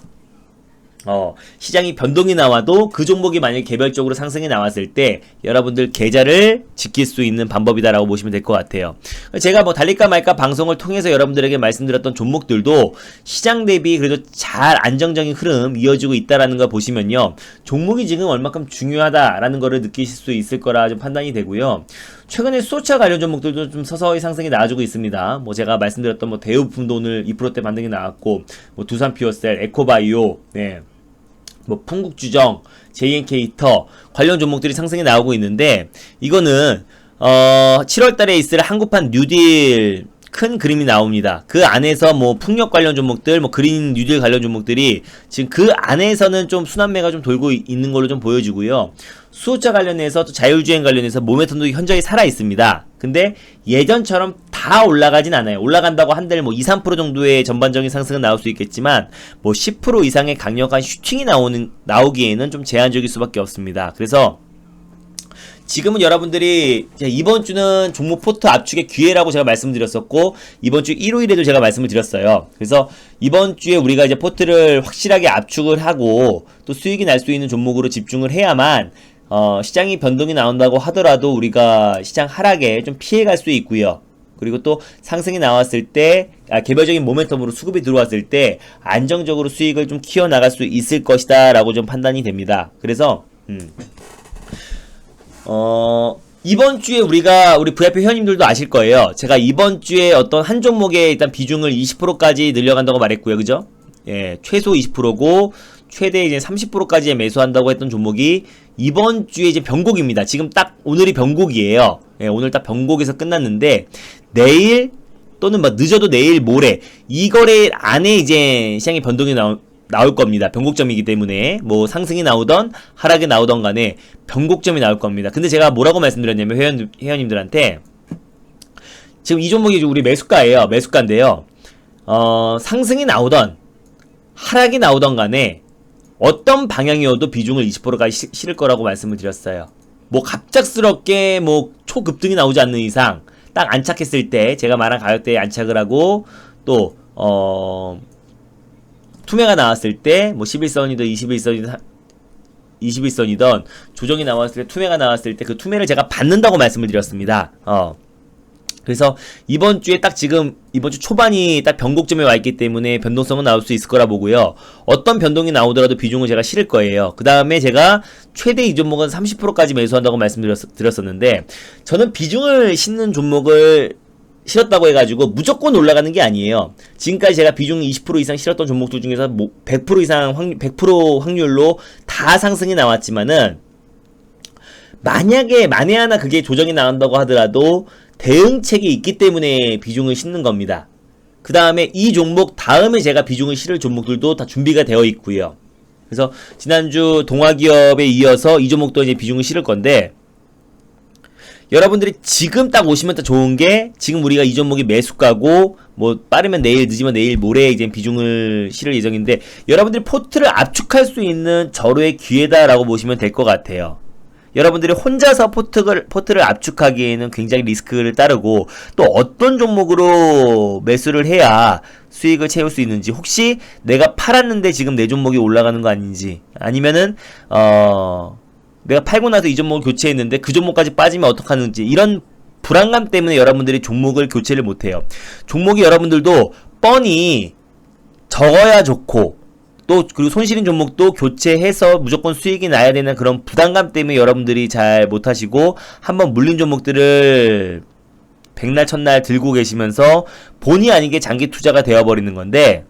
시장이 변동이 나와도 그 종목이 만약에 개별적으로 상승이 나왔을 때 여러분들 계좌를 지킬 수 있는 방법이다라고 보시면 될 것 같아요. 제가 뭐 달릴까 말까 방송을 통해서 여러분들에게 말씀드렸던 종목들도 시장 대비 그래도 잘 안정적인 흐름 이어지고 있다라는 거 보시면요. 종목이 지금 얼마큼 중요하다라는 거를 느끼실 수 있을 거라 좀 판단이 되고요. 최근에 수소차 관련 종목들도 좀 서서히 상승이 나와주고 있습니다. 뭐 제가 말씀드렸던 뭐 대우품도 오늘 2%대 반등이 나왔고, 뭐 두산 피어셀, 에코바이오, 네. 뭐 풍국주정, JNK히터 관련 종목들이 상승이 나오고 있는데 이거는 7월달에 있을 한국판 뉴딜 큰 그림이 나옵니다. 그 안에서 뭐 풍력 관련 종목들, 뭐 그린 뉴딜 관련 종목들이 지금 그 안에서는 좀 순환매가 좀 돌고 있는 걸로 좀 보여지고요. 수소차 관련해서 또 자율주행 관련해서 모멘텀도 현저히 살아 있습니다. 근데 예전처럼 다 올라가진 않아요. 올라간다고 한들 뭐 2, 3% 정도의 전반적인 상승은 나올 수 있겠지만 뭐 10% 이상의 강력한 슈팅이 나오기에는 좀 제한적일 수밖에 없습니다. 그래서 지금은 여러분들이 이번 주는 종목 포트 압축의 기회라고 제가 말씀드렸었고 이번 주 일요일에도 제가 말씀을 드렸어요. 그래서 이번 주에 우리가 이제 포트를 확실하게 압축을 하고 또 수익이 날 수 있는 종목으로 집중을 해야만 시장이 변동이 나온다고 하더라도 우리가 시장 하락에 좀 피해갈 수 있고요. 그리고 또 상승이 나왔을 때 개별적인 모멘텀으로 수급이 들어왔을 때 안정적으로 수익을 좀 키워나갈 수 있을 것이다 라고 좀 판단이 됩니다. 그래서 이번 주에 우리 VIP 회원님들도 아실 거예요. 제가 이번 주에 어떤 한 종목에 일단 비중을 20%까지 늘려간다고 말했고요. 그죠? 예, 최소 20%고, 최대 이제 30%까지 매수한다고 했던 종목이 이번 주에 이제 변곡입니다. 지금 딱 오늘이 변곡이에요. 예, 오늘 딱 변곡에서 끝났는데, 내일 또는 뭐 늦어도 내일 모레, 이 거래 안에 이제 시장의 변동이 나올 겁니다. 변곡점이기 때문에 뭐 상승이 나오던 하락이 나오던 간에 변곡점이 나올 겁니다. 근데 제가 뭐라고 말씀드렸냐면 회원님들한테 지금 이 종목이 우리 매수가예요. 매수가인데요. 상승이 나오던 하락이 나오던 간에 어떤 방향이어도 비중을 20%까지 실을 거라고 말씀을 드렸어요. 뭐 갑작스럽게 뭐 초급등이 나오지 않는 이상 딱 안착했을 때 제가 말한 가격대에 안착을 하고 또 투매가 나왔을 때, 뭐, 11선이든 21선이든 조정이 나왔을 때, 투매가 나왔을 때, 그 투매를 제가 받는다고 말씀을 드렸습니다. 그래서, 이번 주에 딱 지금, 이번 주 초반이 딱 변곡점에 와 있기 때문에 변동성은 나올 수 있을 거라 보고요. 어떤 변동이 나오더라도 비중을 제가 실을 거예요. 그 다음에 제가 최대 이 종목은 30%까지 매수한다고 말씀드렸었는데, 저는 비중을 싣는 종목을 실었다고 해가지고 무조건 올라가는 게 아니에요. 지금까지 제가 비중 20% 이상 실었던 종목들 중에서 100% 이상 100% 확률로 다 상승이 나왔지만은 만약에 만에 하나 그게 조정이 나온다고 하더라도 대응책이 있기 때문에 비중을 싣는 겁니다. 그 다음에 이 종목 다음에 제가 비중을 실을 종목들도 다 준비가 되어 있고요. 그래서 지난주 동아기업에 이어서 이 종목도 이제 비중을 실을 건데 여러분들이 지금 딱 오시면 딱 좋은 게 지금 우리가 이 종목이 매수가고 뭐 빠르면 내일 늦으면 내일 모레 이제 비중을 실을 예정인데 여러분들이 포트를 압축할 수 있는 절호의 기회다라고 보시면 될 것 같아요. 여러분들이 혼자서 포트를 압축하기에는 굉장히 리스크를 따르고 또 어떤 종목으로 매수를 해야 수익을 채울 수 있는지 혹시 내가 팔았는데 지금 내 종목이 올라가는 거 아닌지 아니면은 내가 팔고 나서 이 종목을 교체했는데 그 종목까지 빠지면 어떡하는지 이런 불안감 때문에 여러분들이 종목을 교체를 못해요. 종목이 여러분들도 뻔히 적어야 좋고 또 그리고 손실인 종목도 교체해서 무조건 수익이 나야 되는 그런 부담감 때문에 여러분들이 잘 못하시고 한번 물린 종목들을 백날 첫날 들고 계시면서 본의 아니게 장기 투자가 되어버리는 건데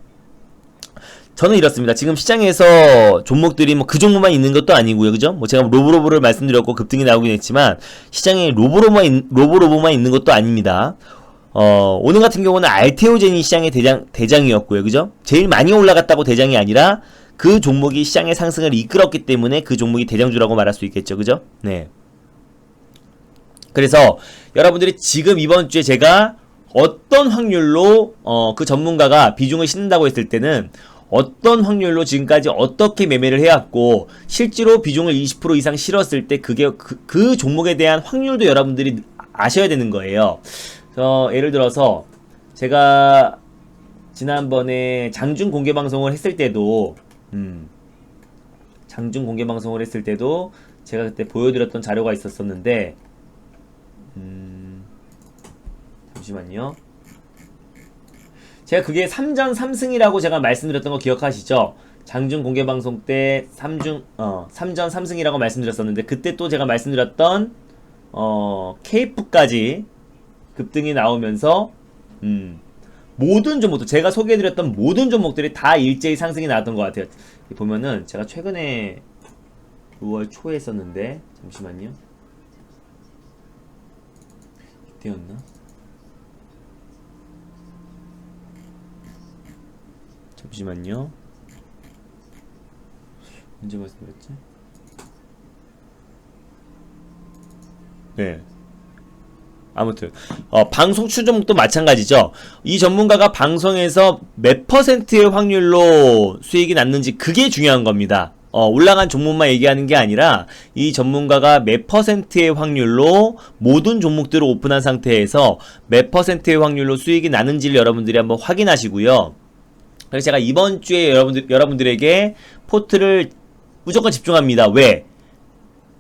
저는 이렇습니다. 지금 시장에서 종목들이 뭐 그 종목만 있는 것도 아니고요. 그죠? 뭐 제가 로보로보를 말씀드렸고 급등이 나오긴 했지만 시장에 로보로보만 있는 것도 아닙니다. 오늘 같은 경우는 알테오젠이 시장의 대장이었고요. 그죠? 제일 많이 올라갔다고 대장이 아니라 그 종목이 시장의 상승을 이끌었기 때문에 그 종목이 대장주라고 말할 수 있겠죠. 그죠? 네. 그래서 여러분들이 지금 이번 주에 제가 어떤 확률로 그 전문가가 비중을 싣는다고 했을 때는 어떤 확률로 지금까지 어떻게 매매를 해왔고 실제로 비중을 20% 이상 실었을 때 그게 그 종목에 대한 확률도 여러분들이 아셔야 되는 거예요. 예를 들어서 제가 지난번에 장중 공개 방송을 했을 때도 제가 그때 보여드렸던 자료가 있었었는데 잠시만요. 제가 그게 3전 3승이라고 제가 말씀드렸던 거 기억하시죠? 장중 공개 방송 때 3전 3승이라고 말씀드렸었는데 그때 또 제가 말씀드렸던 케이프까지 급등이 나오면서 모든 종목도 제가 소개해드렸던 모든 종목들이 다 일제히 상승이 나왔던 것 같아요. 보면은 제가 최근에 6월 초에 했었는데 잠시만요. 이때였나? 잠시만요. 언제 말씀드렸지? 네. 아무튼 방송 추종도 마찬가지죠. 이 전문가가 방송에서 몇 퍼센트의 확률로 수익이 났는지 그게 중요한 겁니다. 올라간 종목만 얘기하는 게 아니라 이 전문가가 몇 퍼센트의 확률로 모든 종목들을 오픈한 상태에서 몇 퍼센트의 확률로 수익이 나는지를 여러분들이 한번 확인하시고요. 그래서 제가 이번 주에 여러분들에게 포트를 무조건 집중합니다. 왜?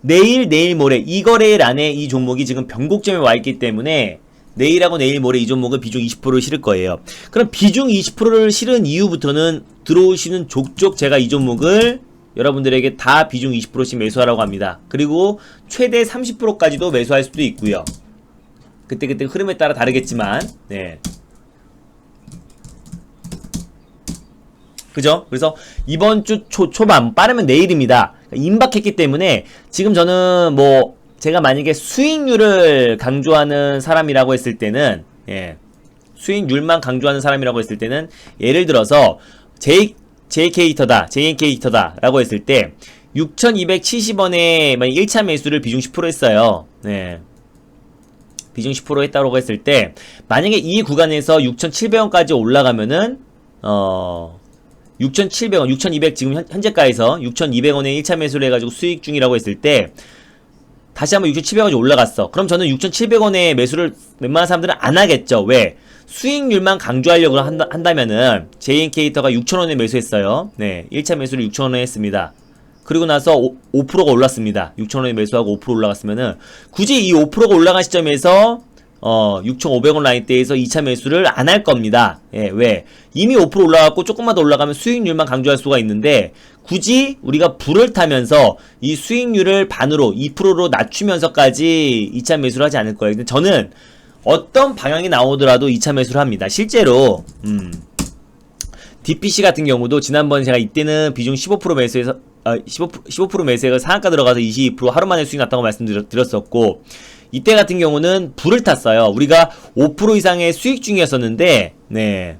내일 모레 이 거래일 안에 이 종목이 지금 변곡점에 와 있기 때문에 내일하고 내일 모레 이 종목은 비중 20%를 실을 거예요. 그럼 비중 20%를 실은 이후부터는 들어오시는 족족 제가 이 종목을 여러분들에게 다 비중 20%씩 매수하라고 합니다. 그리고 최대 30%까지도 매수할 수도 있고요. 그때 흐름에 따라 다르겠지만 네. 그죠? 그래서 이번 주 초반 빠르면 내일입니다. 임박했기 때문에 지금 저는 뭐 제가 만약에 수익률을 강조하는 사람이라고 했을 때는 수익률만 강조하는 사람이라고 했을 때는 예를 들어서 JK히터다 라고 했을 때 6270원에 1차 매수를 비중 10% 했어요. 네. 비중 10% 했다고 했을 때 만약에 이 구간에서 6700원까지 올라가면은 6,700원, 6,200 지금 현재가에서 6,200원에 1차 매수를 해가지고 수익 중이라고 했을 때 다시 한번 6,700원이 올라갔어. 그럼 저는 6,700원에 매수를 웬만한 사람들은 안 하겠죠. 왜? 수익률만 강조하려고 한다면은 JNK히터가 6,000원에 매수했어요. 네, 1차 매수를 6,000원에 했습니다. 그리고 나서 5%가 올랐습니다. 6,000원에 매수하고 5% 올라갔으면은 굳이 이 5%가 올라간 시점에서 6,500원 라인대에서 2차 매수를 안 할 겁니다. 예, 왜? 이미 5% 올라갔고 조금만 더 올라가면 수익률만 강조할 수가 있는데 굳이 우리가 불을 타면서 이 수익률을 반으로 2%로 낮추면서까지 2차 매수를 하지 않을 거예요. 근데 저는 어떤 방향이 나오더라도 2차 매수를 합니다. 실제로 DPC 같은 경우도 지난번에 제가 이때는 비중 15% 매수해서 15% 매수해서 상한가 들어가서 22% 하루 만에 수익 났다고 말씀드렸었고 이때 같은 경우는 불을 탔어요. 우리가 5% 이상의 수익 중이었었는데 네.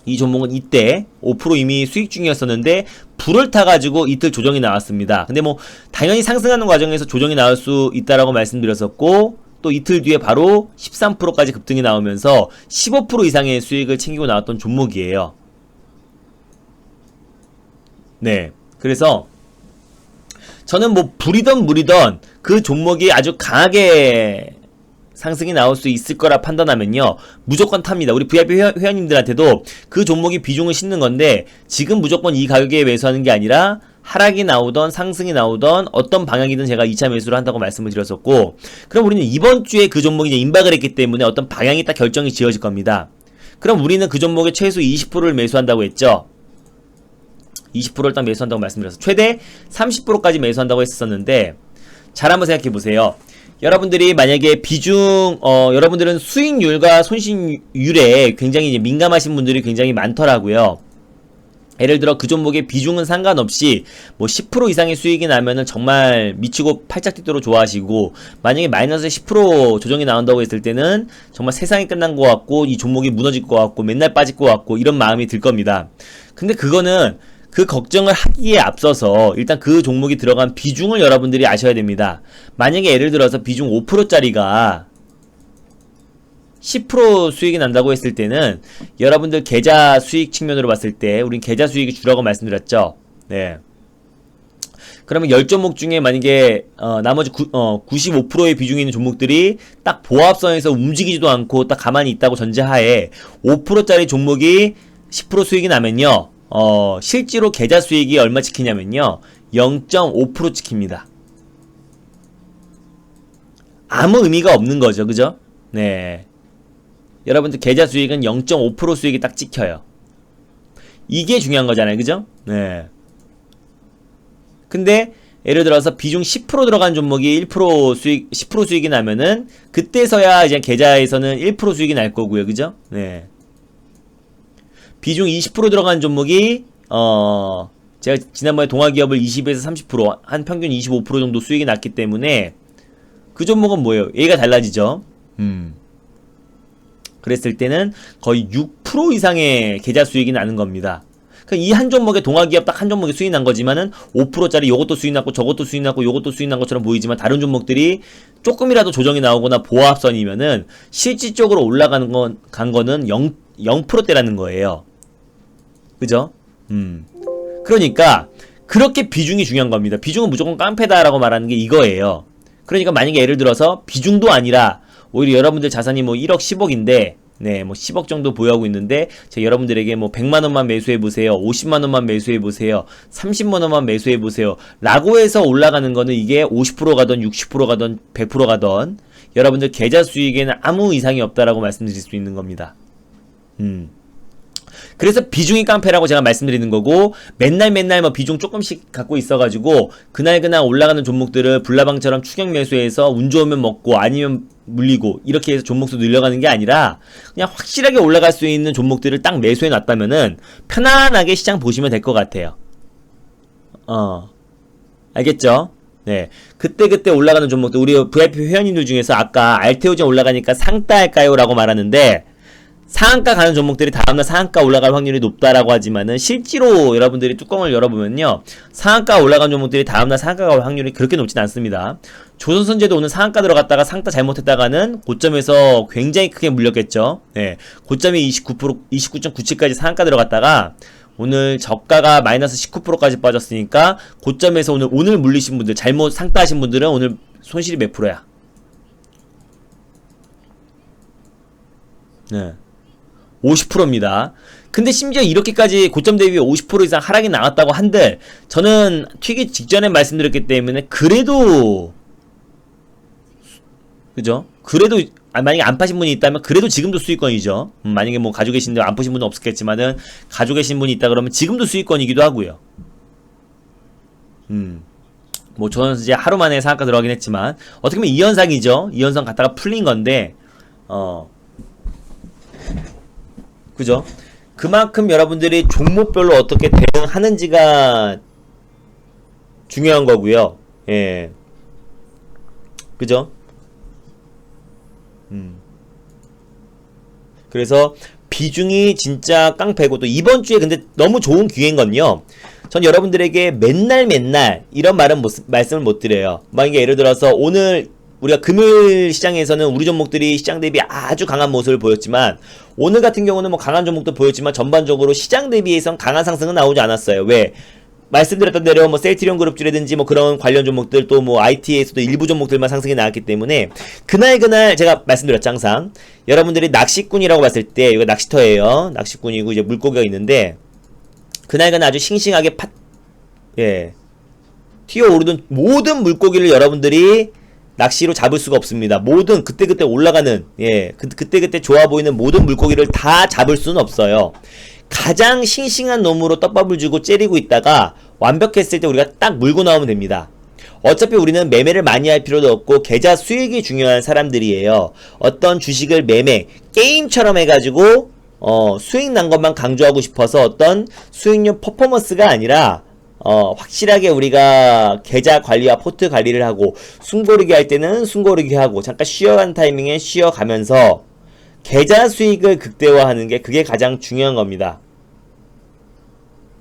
이 종목은 이때 5% 이미 수익 중이었었는데 불을 타가지고 이틀 조정이 나왔습니다. 근데 뭐 당연히 상승하는 과정에서 조정이 나올 수 있다라고 말씀드렸었고 또 이틀 뒤에 바로 13%까지 급등이 나오면서 15% 이상의 수익을 챙기고 나왔던 종목이에요. 네. 그래서 저는 뭐 불이던 물이던 그 종목이 아주 강하게 상승이 나올 수 있을 거라 판단하면요 무조건 탑니다. 우리 VIP 회원님들한테도 그 종목이 비중을 싣는 건데 지금 무조건 이 가격에 매수하는 게 아니라 하락이 나오던 상승이 나오던 어떤 방향이든 제가 2차 매수를 한다고 말씀을 드렸었고 그럼 우리는 이번 주에 그 종목이 이제 임박을 했기 때문에 어떤 방향이 딱 결정이 지어질 겁니다. 그럼 우리는 그 종목의 최소 20%를 매수한다고 했죠. 20%를 딱 매수한다고 말씀드렸어요. 최대 30%까지 매수한다고 했었는데 잘 한번 생각해 보세요. 여러분들이 만약에 비중 여러분들은 수익률과 손실률에 굉장히 이제 민감하신 분들이 굉장히 많더라고요. 예를 들어 그 종목의 비중은 상관없이 뭐 10% 이상의 수익이 나면은 정말 미치고 팔짝 뛰도록 좋아하시고 만약에 마이너스 10% 조정이 나온다고 했을 때는 정말 세상이 끝난 것 같고 이 종목이 무너질 것 같고 맨날 빠질 것 같고 이런 마음이 들 겁니다. 근데 그거는 그 걱정을 하기에 앞서서 일단 그 종목이 들어간 비중을 여러분들이 아셔야 됩니다. 만약에 예를 들어서 비중 5%짜리가 10% 수익이 난다고 했을 때는 여러분들 계좌 수익 측면으로 봤을 때 우린 계좌 수익이 주라고 말씀드렸죠. 네. 그러면 10종목 중에 만약에 나머지 95%의 비중이 있는 종목들이 딱 보합선에서 움직이지도 않고 딱 가만히 있다고 전제하에 5%짜리 종목이 10% 수익이 나면요. 실제로 계좌 수익이 얼마 찍히냐면요. 0.5% 찍힙니다. 아무 의미가 없는 거죠. 그죠? 네. 여러분들 계좌 수익은 0.5% 수익이 딱 찍혀요. 이게 중요한 거잖아요. 그죠? 네. 근데 예를 들어서 비중 10% 들어간 종목이 1% 수익, 10% 수익이 나면은 그때서야 이제 계좌에서는 1% 수익이 날 거고요. 그죠? 네. 비중 20% 들어간 종목이 제가 지난번에 동아기업을 20에서 30%, 한 평균 25% 정도 수익이 났기 때문에 그 종목은 뭐예요? 얘가 달라지죠. 그랬을 때는 거의 6% 이상의 계좌 수익이 나는 겁니다. 이 한 종목의 동아기업 딱 한 종목의 수익 난 거지만은 5%짜리 요것도 수익 났고 저것도 수익 났고 요것도 수익 난 것처럼 보이지만 다른 종목들이 조금이라도 조정이 나오거나 보합선이면은 실질적으로 올라가는 간 거는 0%대라는 거예요. 그죠? 그러니까 그렇게 비중이 중요한 겁니다. 비중은 무조건 깡패다라고 말하는 게 이거예요. 그러니까 만약에 예를 들어서 비중도 아니라 오히려 여러분들 자산이 뭐 1억 10억인데 네, 뭐 10억 정도 보유하고 있는데 제가 여러분들에게 뭐 100만 원만 매수해 보세요. 50만 원만 매수해 보세요. 30만 원만 매수해 보세요. 라고 해서 올라가는 거는 이게 50% 가던 60% 가던 100% 가던 여러분들 계좌 수익에는 아무 이상이 없다라고 말씀드릴 수 있는 겁니다. 그래서 비중이 깡패라고 제가 말씀드리는 거고 맨날 뭐 비중 조금씩 갖고 있어가지고 그날 올라가는 종목들을 불나방처럼 추격 매수해서 운 좋으면 먹고 아니면 물리고 이렇게 해서 종목수 늘려가는 게 아니라 그냥 확실하게 올라갈 수 있는 종목들을 딱 매수해 놨다면은 편안하게 시장 보시면 될 것 같아요. 알겠죠? 네. 그때 올라가는 종목들 우리 VIP 회원님들 중에서 아까 알테오젠 올라가니까 상따 할까요? 라고 말하는데 상한가 가는 종목들이 다음날 상한가 올라갈 확률이 높다라고 하지만은 실제로 여러분들이 뚜껑을 열어보면요 상한가 올라간 종목들이 다음날 상한가 갈 확률이 그렇게 높진 않습니다. 조선선제도 오늘 상한가 들어갔다가 상따 잘못했다가는 고점에서 굉장히 크게 물렸겠죠. 네, 고점이 29.97까지 상한가 들어갔다가 오늘 저가가 마이너스 19%까지 빠졌으니까 고점에서 오늘 물리신 분들 잘못 상따하신 분들은 오늘 손실이 몇 프로야? 네. 50%입니다. 근데 심지어 이렇게까지 고점 대비 50% 이상 하락이 나왔다고 한들 저는 튀기 직전에 말씀드렸기 때문에 그래도 그죠? 그래도 만약에 안 파신 분이 있다면 그래도 지금도 수익권이죠. 만약에 뭐 가지고 계신데 안 파신 분은 없었겠지만은 가지고 계신 분이 있다 그러면 지금도 수익권이기도 하고요. 뭐 저는 이제 하루 만에 상한가 들어가긴 했지만 어떻게 보면 이현상이죠. 이현상 갔다가 풀린 건데 그죠? 그만큼 여러분들이 종목별로 어떻게 대응하는지가 중요한 거고요. 예. 그죠? 그래서 비중이 진짜 깡패고 또 이번 주에 근데 너무 좋은 기회인 건요. 전 여러분들에게 맨날 이런 말씀을 못 드려요. 만약에 예를 들어서 오늘 우리가 금요일 시장에서는 우리 종목들이 시장 대비 아주 강한 모습을 보였지만 오늘 같은 경우는 뭐 강한 종목도 보였지만 전반적으로 시장 대비해선 강한 상승은 나오지 않았어요. 왜? 말씀드렸던 대로 뭐 셀트리온 그룹주라든지 뭐 그런 관련 종목들 또 뭐 IT에서도 일부 종목들만 상승이 나왔기 때문에 그날 제가 말씀드렸죠. 항상 여러분들이 낚시꾼이라고 봤을 때 이거 낚시터예요. 낚시꾼이고 이제 물고기가 있는데 그날 아주 싱싱하게 튀어오르던 모든 물고기를 여러분들이 낚시로 잡을 수가 없습니다. 모든 그때 올라가는 그때 좋아 보이는 모든 물고기를 다 잡을 수는 없어요. 가장 싱싱한 놈으로 떡밥을 주고 째리고 있다가 완벽했을 때 우리가 딱 물고 나오면 됩니다. 어차피 우리는 매매를 많이 할 필요도 없고 계좌 수익이 중요한 사람들이에요. 어떤 주식을 게임처럼 해가지고 수익 난 것만 강조하고 싶어서 어떤 수익률 퍼포먼스가 아니라 확실하게 우리가 계좌 관리와 포트 관리를 하고 숨고르기 할 때는 숨고르기 하고 잠깐 쉬어가는 타이밍에 쉬어가면서 계좌 수익을 극대화하는 게 그게 가장 중요한 겁니다.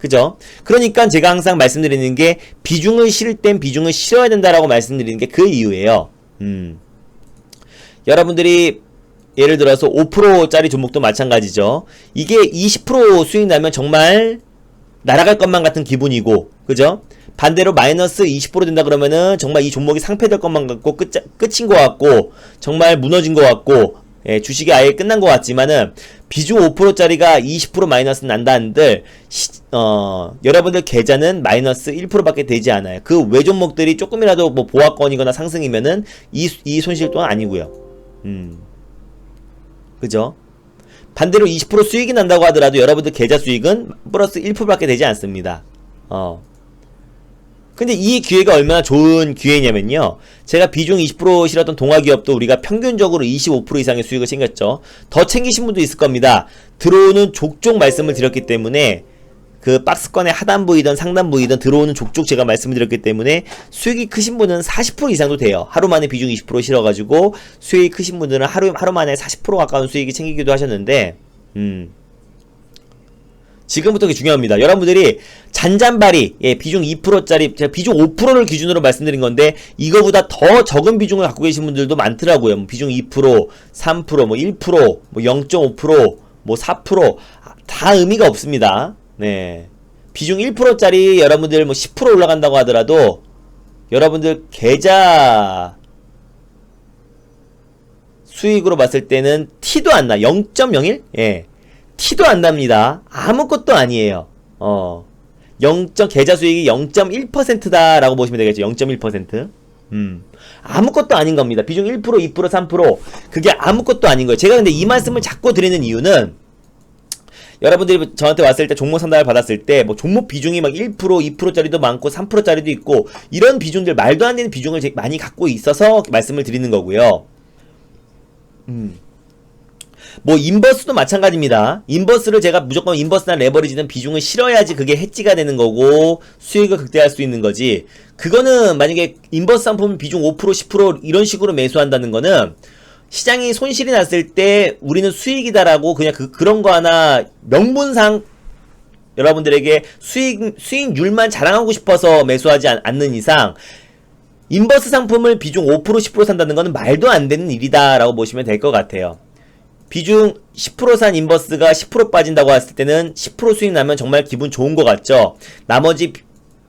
그죠? 그러니까 제가 항상 말씀드리는 게 비중을 실을 땐 비중을 실어야 된다라고 말씀드리는 게 그 이유예요. 여러분들이 예를 들어서 5%짜리 종목도 마찬가지죠. 이게 20% 수익 나면 정말 날아갈 것만 같은 기분이고, 그죠? 반대로 마이너스 20% 된다 그러면은 정말 이 종목이 상폐될 것만 같고 끝인 것 같고 정말 무너진 것 같고, 예, 주식이 아예 끝난 것 같지만은 비중 5%짜리가 20% 마이너스 난다는들 여러분들 계좌는 마이너스 1%밖에 되지 않아요. 그 외 종목들이 조금이라도 뭐 보합권이거나 상승이면은 이 손실 또한 아니고요. 그죠? 반대로 20% 수익이 난다고 하더라도 여러분들 계좌 수익은 플러스 1%밖에 되지 않습니다. 근데 이 기회가 얼마나 좋은 기회냐면요. 제가 비중 20% 실었던 동아기업도 우리가 평균적으로 25% 이상의 수익을 챙겼죠. 더 챙기신 분도 있을 겁니다. 들어오는 족족 말씀을 드렸기 때문에 그 박스권의 하단부이든 상단부이든 들어오는 족족 제가 말씀을 드렸기 때문에 수익이 크신 분은 40% 이상도 돼요. 하루 만에 비중 20% 실어가지고 수익이 크신 분들은 하루 만에 40% 가까운 수익이 챙기기도 하셨는데 지금부터 그게 중요합니다. 여러분들이 잔잔바리, 예, 비중 2%짜리, 제가 비중 5%를 기준으로 말씀드린 건데, 이거보다 더 적은 비중을 갖고 계신 분들도 많더라고요. 뭐 비중 2%, 3%, 뭐 1%, 뭐 0.5%, 뭐 4%, 다 의미가 없습니다. 네. 비중 1%짜리 여러분들 뭐 10% 올라간다고 하더라도, 여러분들 계좌 수익으로 봤을 때는 티도 안 나. 0.01? 예. 티도 안 납니다. 아무것도 아니에요. 계좌 수익이 0.1%다라고 보시면 되겠죠. 0.1%. 아무것도 아닌 겁니다. 비중 1%, 2%, 3%. 그게 아무것도 아닌 거예요. 제가 근데 이 말씀을 자꾸 드리는 이유는 여러분들이 저한테 왔을 때 종목 상담을 받았을 때 뭐 종목 비중이 막 1%, 2%짜리도 많고 3%짜리도 있고 이런 비중들 말도 안 되는 비중을 많이 갖고 있어서 말씀을 드리는 거고요. 뭐 인버스도 마찬가지입니다. 인버스를 제가 무조건 인버스나 레버리지는 비중을 실어야지 그게 해지가 되는 거고 수익을 극대화할 수 있는 거지. 그거는 만약에 인버스 상품 비중 5%, 10% 이런 식으로 매수한다는 거는 시장이 손실이 났을 때 우리는 수익이다라고 그냥 그런 거 하나 명분상 여러분들에게 수익률만 자랑하고 싶어서 매수하지 않는 이상 인버스 상품을 비중 5%, 10% 산다는 거는 말도 안 되는 일이다라고 보시면 될 것 같아요. 비중 10% 산 인버스가 10% 빠진다고 했을 때는 10% 수익 나면 정말 기분 좋은 것 같죠. 나머지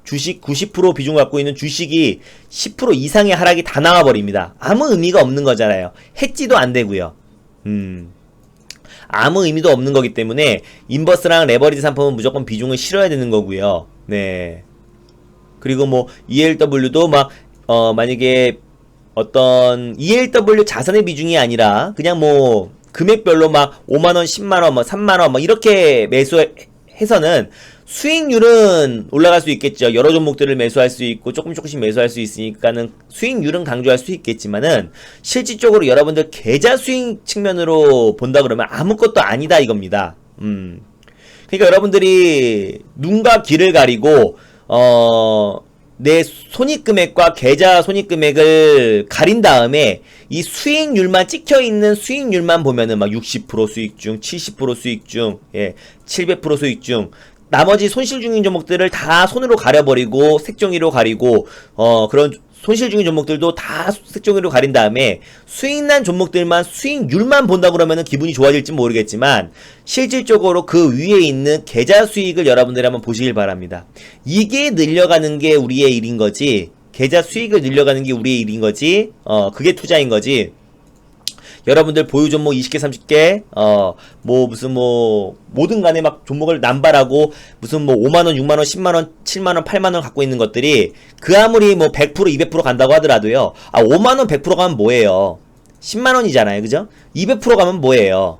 주식 90% 비중 갖고 있는 주식이 10% 이상의 하락이 다 나와버립니다. 아무 의미가 없는 거잖아요. 해지도 안 되고요. 아무 의미도 없는 거기 때문에 인버스랑 레버리지 상품은 무조건 비중을 실어야 되는 거고요. 네. 그리고 뭐 ELW도 막 만약에 어떤 ELW 자산의 비중이 아니라 그냥 뭐 금액별로 막 5만원, 10만원, 뭐 3만원 뭐 이렇게 매수해서는 수익률은 올라갈 수 있겠죠. 여러 종목들을 매수할 수 있고 조금씩 매수할 수 있으니까는 수익률은 강조할 수 있겠지만은 실질적으로 여러분들 계좌 수익 측면으로 본다 그러면 아무것도 아니다 이겁니다. 그러니까 여러분들이 눈과 귀를 가리고 내 손익금액과 계좌 손익금액을 가린 다음에 이 수익률만 찍혀있는 수익률만 보면은 막 60% 수익 중, 70% 수익 중, 예, 700% 수익 중, 나머지 손실 중인 종목들을 다 손으로 가려버리고 색종이로 가리고 그런 손실 중인 종목들도 다 색종이로 가린 다음에 수익난 종목들만 수익률만 본다 그러면은 기분이 좋아질지 모르겠지만 실질적으로 그 위에 있는 계좌 수익을 여러분들이 한번 보시길 바랍니다. 이게 늘려가는 게 우리의 일인 거지, 계좌 수익을 늘려가는 게 우리의 일인 거지, 그게 투자인 거지. 여러분들 보유 종목 20개, 30개, 뭐, 무슨 뭐, 뭐든 간에 막 종목을 남발하고, 무슨 뭐, 5만원, 6만원, 10만원, 7만원, 8만원 갖고 있는 것들이, 그 아무리 뭐, 100%, 200% 간다고 하더라도요, 5만원 100% 가면 뭐예요? 10만원이잖아요. 그죠? 200% 가면 뭐예요?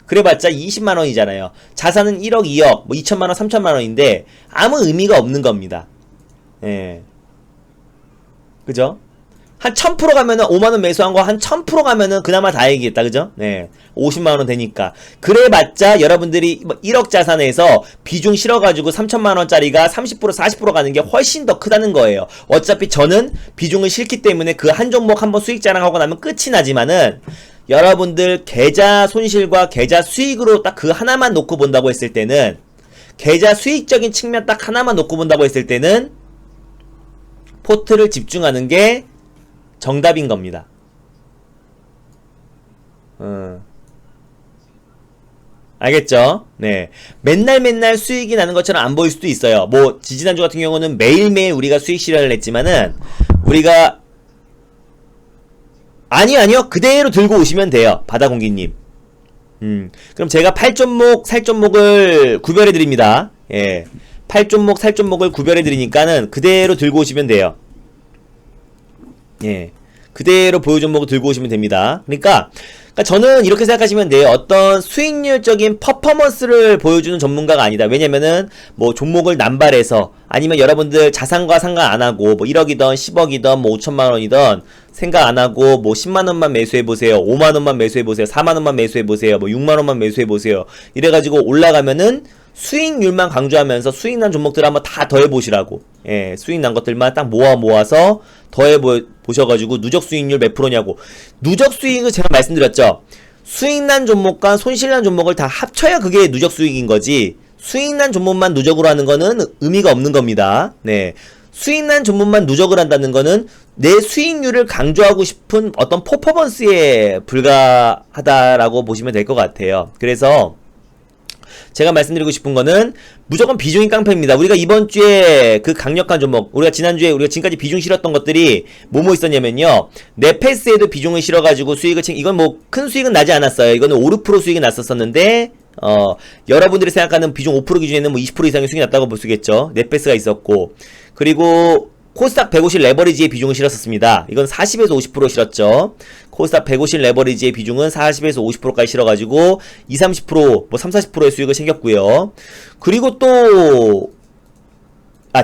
그래봤자 20만원이잖아요. 자산은 1억, 2억, 뭐, 2천만원, 3천만원인데, 아무 의미가 없는 겁니다. 예. 그죠? 한 1000% 가면은 5만원 매수한 거 한 1000% 가면은 그나마 다행이겠다. 그죠? 네. 50만원 되니까. 그래봤자 여러분들이 1억 자산에서 비중 실어가지고 3천만원짜리가 30%, 40% 가는 게 훨씬 더 크다는 거예요. 어차피 저는 비중을 실기 때문에 그 한 종목 한번 수익 자랑하고 나면 끝이 나지만은 여러분들 계좌 손실과 계좌 수익으로 딱 그 하나만 놓고 본다고 했을 때는 계좌 수익적인 측면 딱 하나만 놓고 본다고 했을 때는 포트를 집중하는 게 정답인 겁니다. 알겠죠? 네. 맨날 수익이 나는 것처럼 안 보일 수도 있어요. 뭐, 지지난주 같은 경우는 매일매일 우리가 수익 실현을 했지만은, 우리가, 아니요. 그대로 들고 오시면 돼요. 바다공기님. 그럼 제가 팔종목, 살종목을 구별해 드립니다. 예. 팔종목, 살종목을 구별해 드리니까는 그대로 들고 오시면 돼요. 예. 그대로 보유 종목을 들고 오시면 됩니다. 그러니까 저는 이렇게 생각하시면 돼요. 어떤 수익률적인 퍼포먼스를 보여주는 전문가가 아니다. 왜냐면은 뭐 종목을 남발해서 아니면 여러분들 자산과 상관 안 하고 뭐 1억이던 10억이던 뭐 5천만 원이던 생각 안 하고 뭐 10만 원만 매수해 보세요. 5만 원만 매수해 보세요. 4만 원만 매수해 보세요. 뭐 6만 원만 매수해 보세요. 이래 가지고 올라가면은 수익률만 강조하면서 수익난 종목들 한번 다 더해 보시라고. 예, 수익난 것들만 딱 모아서 더해 보셔가지고 누적 수익률 몇 프로냐고. 누적 수익을 제가 말씀드렸죠. 수익난 종목과 손실난 종목을 다 합쳐야 그게 누적 수익인 거지. 수익난 종목만 누적으로 하는 거는 의미가 없는 겁니다. 네. 수익난 종목만 누적을 한다는 거는 내 수익률을 강조하고 싶은 어떤 퍼포먼스에 불과하다라고 보시면 될 것 같아요. 그래서 제가 말씀드리고 싶은 거는 무조건 비중이 깡패입니다. 우리가 이번 주에 그 강력한 종목, 우리가 지난주에 우리가 지금까지 비중 실었던 것들이 뭐뭐 있었냐면요. 네페스에도 비중을 실어가지고 수익을 이건 뭐 큰 수익은 나지 않았어요. 이거는 5% 수익이 났었었는데 여러분들이 생각하는 비중 5% 기준에는 뭐 20% 이상의 수익이 났다고 볼 수 있겠죠. 네페스가 있었고, 그리고 코스닥 150 레버리지의 비중을 실었었습니다. 이건 40에서 50% 실었죠. 코스닥 150 레버리지의 비중은 40에서 50%까지 실어가지고 20, 30%, 뭐 30, 40%의 수익을 챙겼고요. 그리고 또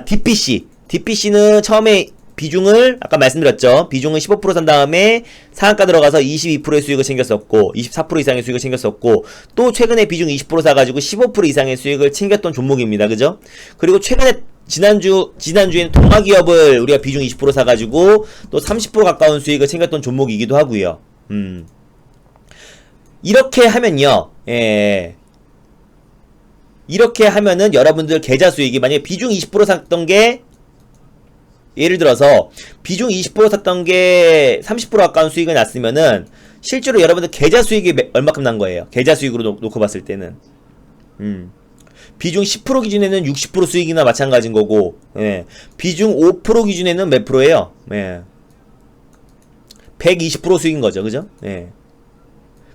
DPC. DPC는 처음에 비중을 아까 말씀드렸죠. 비중은 15% 산 다음에 상한가 들어가서 22%의 수익을 챙겼었고 24% 이상의 수익을 챙겼었고 또 최근에 비중 20% 사가지고 15% 이상의 수익을 챙겼던 종목입니다. 그죠? 그리고 최근에 지난주에는 동아기업을 우리가 비중 20% 사가지고 또 30% 가까운 수익을 챙겼던 종목이기도 하고요. 이렇게 하면요. 예. 이렇게 하면은 여러분들 계좌 수익이 만약에 비중 20% 샀던 게 예를 들어서 비중 20% 샀던 게 30% 가까운 수익이 났으면은 실제로 여러분들 계좌 수익이 얼마큼 난 거예요. 계좌 수익으로 놓고 봤을 때는. 비중 10% 기준에는 60% 수익이나 마찬가지인 거고, 예. 비중 5% 기준에는 몇 프로예요? 예. 120% 수익인 거죠. 그죠? 예.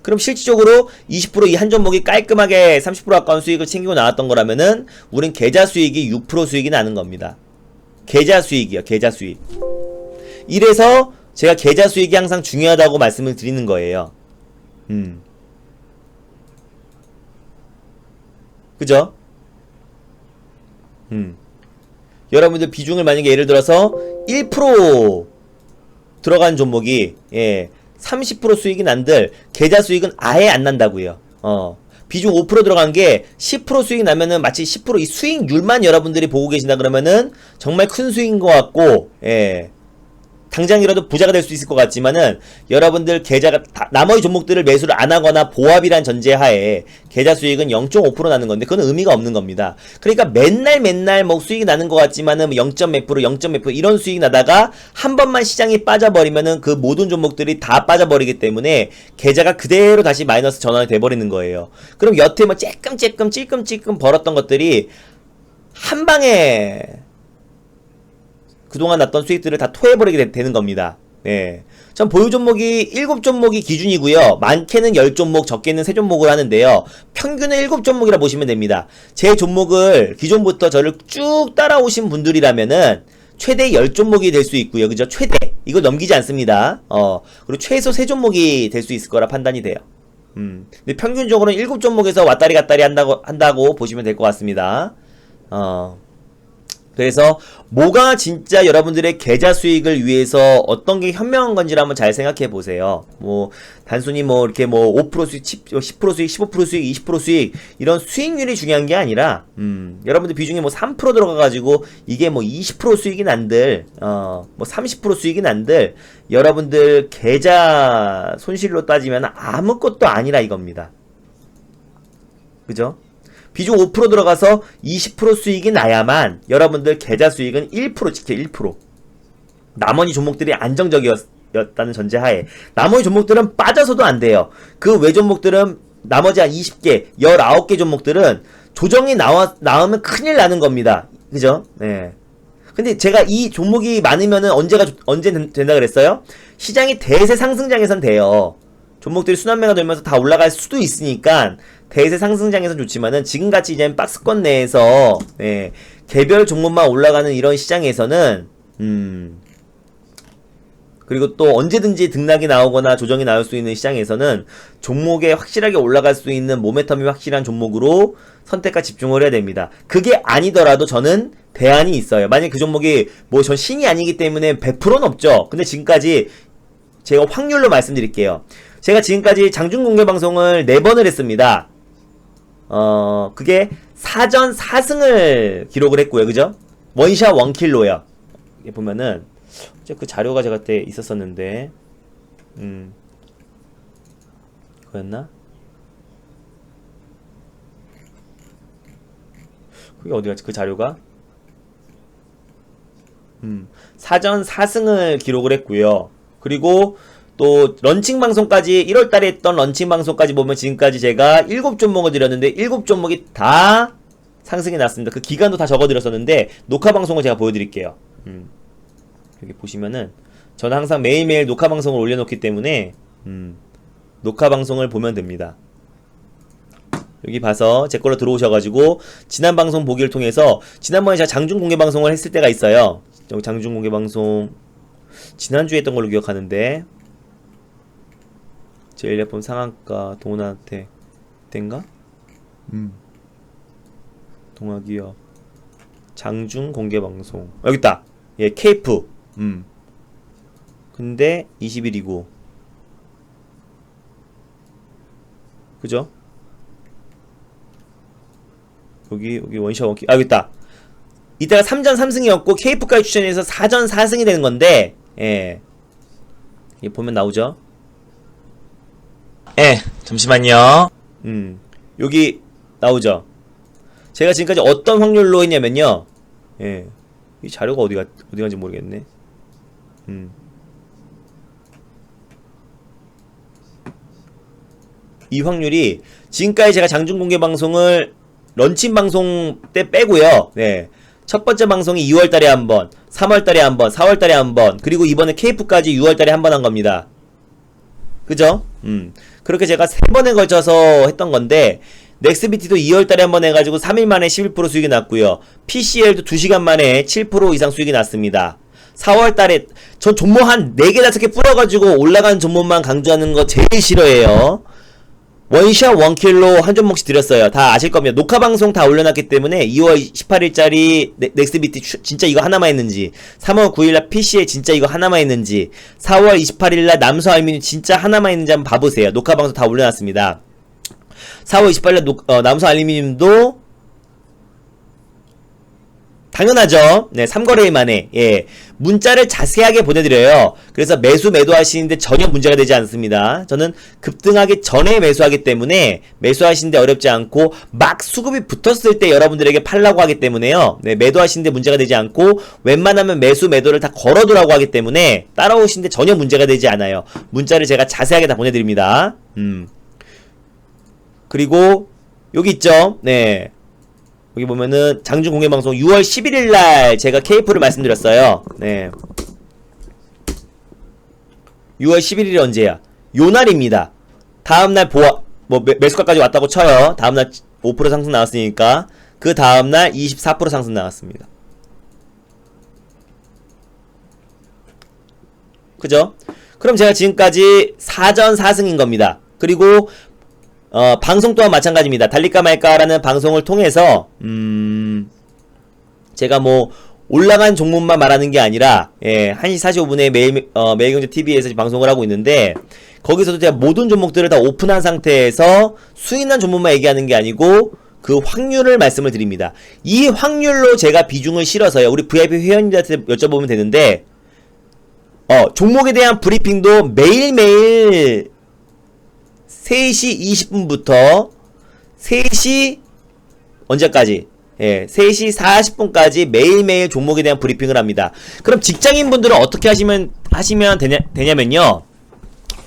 그럼 실질적으로 20% 이 한 종목이 깔끔하게 30% 가까운 수익을 챙기고 나왔던 거라면은 우린 계좌 수익이 6% 수익이 나는 겁니다. 계좌 수익이요. 계좌 수익. 이래서 제가 계좌 수익이 항상 중요하다고 말씀을 드리는 거예요. 그죠? 여러분들 비중을 만약에 예를 들어서 1% 들어간 종목이 30% 수익이 난들 계좌 수익은 아예 안 난다고요. 비중 5% 들어간 게 10% 수익이 나면은 마치 10% 이 수익률만 여러분들이 보고 계신다 그러면은 정말 큰 수익인 것 같고, 당장이라도 부자가 될 수 있을 것 같지만은 여러분들 계좌가 나머지 종목들을 매수를 안 하거나 보합이란 전제하에 계좌 수익은 0.5% 나는 건데 그건 의미가 없는 겁니다. 그러니까 맨날 뭐 수익이 나는 것 같지만은 0.몇%, 0.몇 % 이런 수익이 나다가 한 번만 시장이 빠져버리면은 그 모든 종목들이 다 빠져버리기 때문에 계좌가 그대로 다시 마이너스 전환이 돼버리는 거예요. 그럼 여태 뭐 찔끔 벌었던 것들이 한 방에 그동안 났던 수익들을 다 토해버리게 되는 겁니다. 네. 전 보유 종목이 7종목이 기준이고요. 많게는 10종목, 적게는 3종목을 하는데요. 평균은 7종목이라 보시면 됩니다. 제 종목을 기존부터 저를 쭉 따라오신 분들이라면은 최대 10종목이 될 수 있고요. 그죠? 최대. 이거 넘기지 않습니다. 그리고 최소 3종목이 될 수 있을 거라 판단이 돼요. 근데 평균적으로는 7종목에서 왔다리 갔다리 한다고 보시면 될 것 같습니다. 그래서 뭐가 진짜 여러분들의 계좌 수익을 위해서 어떤 게 현명한 건지를 한번 잘 생각해 보세요. 뭐 단순히 뭐 이렇게 뭐 5% 수익, 10% 수익, 15% 수익, 20% 수익 이런 수익률이 중요한 게 아니라 여러분들 비중이 뭐 3% 들어가 가지고 이게 뭐 20% 수익이 난들 뭐 30% 수익이 난들 여러분들 계좌 손실로 따지면 아무것도 아니라 이겁니다. 그죠? 비중 5% 들어가서 20% 수익이 나야만 여러분들 계좌 수익은 1% 지켜요. 1%. 나머지 종목들이 안정적이었다는 전제하에 나머지 종목들은 빠져서도 안 돼요. 그 외 종목들은 나머지 한 20개, 19개 종목들은 조정이 나오면 큰일 나는 겁니다. 그죠? 네. 근데 제가 이 종목이 많으면은 언제 된다 그랬어요? 시장이 대세 상승장에선 돼요. 종목들이 순환매가 돌면서 다 올라갈 수도 있으니까 대세 상승장에선 좋지만은 지금같이 이제 박스권 내에서 네, 개별 종목만 올라가는 이런 시장에서는 그리고 또 언제든지 등락이 나오거나 조정이 나올 수 있는 시장에서는 종목에 확실하게 올라갈 수 있는 모멘텀이 확실한 종목으로 선택과 집중을 해야 됩니다. 그게 아니더라도 저는 대안이 있어요. 만약 그 종목이 뭐 전 신이 아니기 때문에 100%는 없죠. 근데 지금까지 제가 확률로 말씀드릴게요. 제가 지금까지 장중 공개 방송을 4번을 했습니다. 그게 사전 4승을 기록을 했고요. 그죠? 원샷 원킬로요. 이게 보면은 그 자료가 제가 그때 있었었는데 그거였나? 그게 어디 갔지? 그 자료가? 사전 4승을 기록을 했고요. 그리고 또 런칭 방송까지 1월달에 했던 런칭 방송까지 보면 지금까지 제가 7종목을 드렸는데 7종목이 다 상승이 났습니다. 그 기간도 다 적어드렸었는데 녹화 방송을 제가 보여드릴게요. 여기 보시면은 저는 항상 매일매일 녹화 방송을 올려놓기 때문에 녹화 방송을 보면 됩니다. 여기 봐서 제 걸로 들어오셔가지고 지난 방송 보기를 통해서 지난번에 제가 장중 공개 방송을 했을 때가 있어요. 여기 장중 공개 방송 지난주에 했던 걸로 기억하는데 제일제품 상한가 동원한테 땐가? 동아기업 장중 공개 방송 여기 있다. 예, 케이프. 근데 20일이고 그죠? 여기 원샷 원키 여기 있다. 이때가 3전 3승이었고 케이프까지 추천해서 4전 4승이 되는 건데 예. 이게 보면 나오죠? 예, 잠시만요. 여기 나오죠? 제가 지금까지 어떤 확률로 했냐면요. 예. 이 자료가 어디 간지 모르겠네. 이 확률이 지금까지 제가 장중 공개 방송을 런칭 방송 때 빼고요. 네. 첫 번째 방송이 2월달에 한 번, 3월달에 한 번, 4월달에 한 번, 그리고 이번에 케이프까지 6월달에 한 번 한 겁니다. 그죠? 그렇게 제가 3번에 걸쳐서 했던 건데 넥스비티도 2월달에 한 번 해가지고 3일 만에 11% 수익이 났고요. PCL도 2시간 만에 7% 이상 수익이 났습니다. 4월달에 전 종목 한 4개 5개 뿌려가지고 올라간 종목만 강조하는 거 제일 싫어해요. 원샷 원킬로 한 종목씩 드렸어요. 다 아실 겁니다. 녹화 방송 다 올려놨기 때문에 2월 18일짜리 넥스비티 진짜 이거 하나만 했는지, 3월 9일날 PC에 진짜 이거 하나만 했는지, 4월 28일날 남서알미늄 진짜 하나만 했는지 한번 봐보세요. 녹화 방송 다 올려놨습니다. 4월 28일날 남서알미늄도 당연하죠. 네, 3거래일 만에, 예. 문자를 자세하게 보내드려요. 그래서 매수, 매도하시는데 전혀 문제가 되지 않습니다. 저는 급등하기 전에 매수하기 때문에 매수하시는데 어렵지 않고 막 수급이 붙었을 때 여러분들에게 팔라고 하기 때문에요. 네, 매도하시는데 문제가 되지 않고 웬만하면 매수, 매도를 다 걸어두라고 하기 때문에 따라오시는데 전혀 문제가 되지 않아요. 문자를 제가 자세하게 다 보내드립니다. 그리고 여기 있죠. 네. 여기 보면은 장중 공개 방송 6월 11일날 제가 케이프를 말씀드렸어요. 네. 6월 11일이 언제야? 요날입니다. 다음날 매수가까지 왔다고 쳐요. 다음날 5% 상승 나왔으니까 그 다음날 24% 상승 나왔습니다. 그죠? 그럼 제가 지금까지 4전 4승인 겁니다. 그리고 방송 또한 마찬가지입니다. 달릴까 말까라는 방송을 통해서 제가 뭐 올라간 종목만 말하는 게 아니라 1시 45분에 매일경제TV에서 방송을 하고 있는데 거기서도 제가 모든 종목들을 다 오픈한 상태에서 수익난 종목만 얘기하는 게 아니고 그 확률을 말씀을 드립니다. 이 확률로 제가 비중을 실어서요. 우리 VIP 회원님들한테 여쭤보면 되는데 종목에 대한 브리핑도 매일매일 3시 20분부터 3시 언제까지? 예, 3시 40분까지 매일매일 종목에 대한 브리핑을 합니다. 그럼 직장인분들은 어떻게 하시면 되냐면요.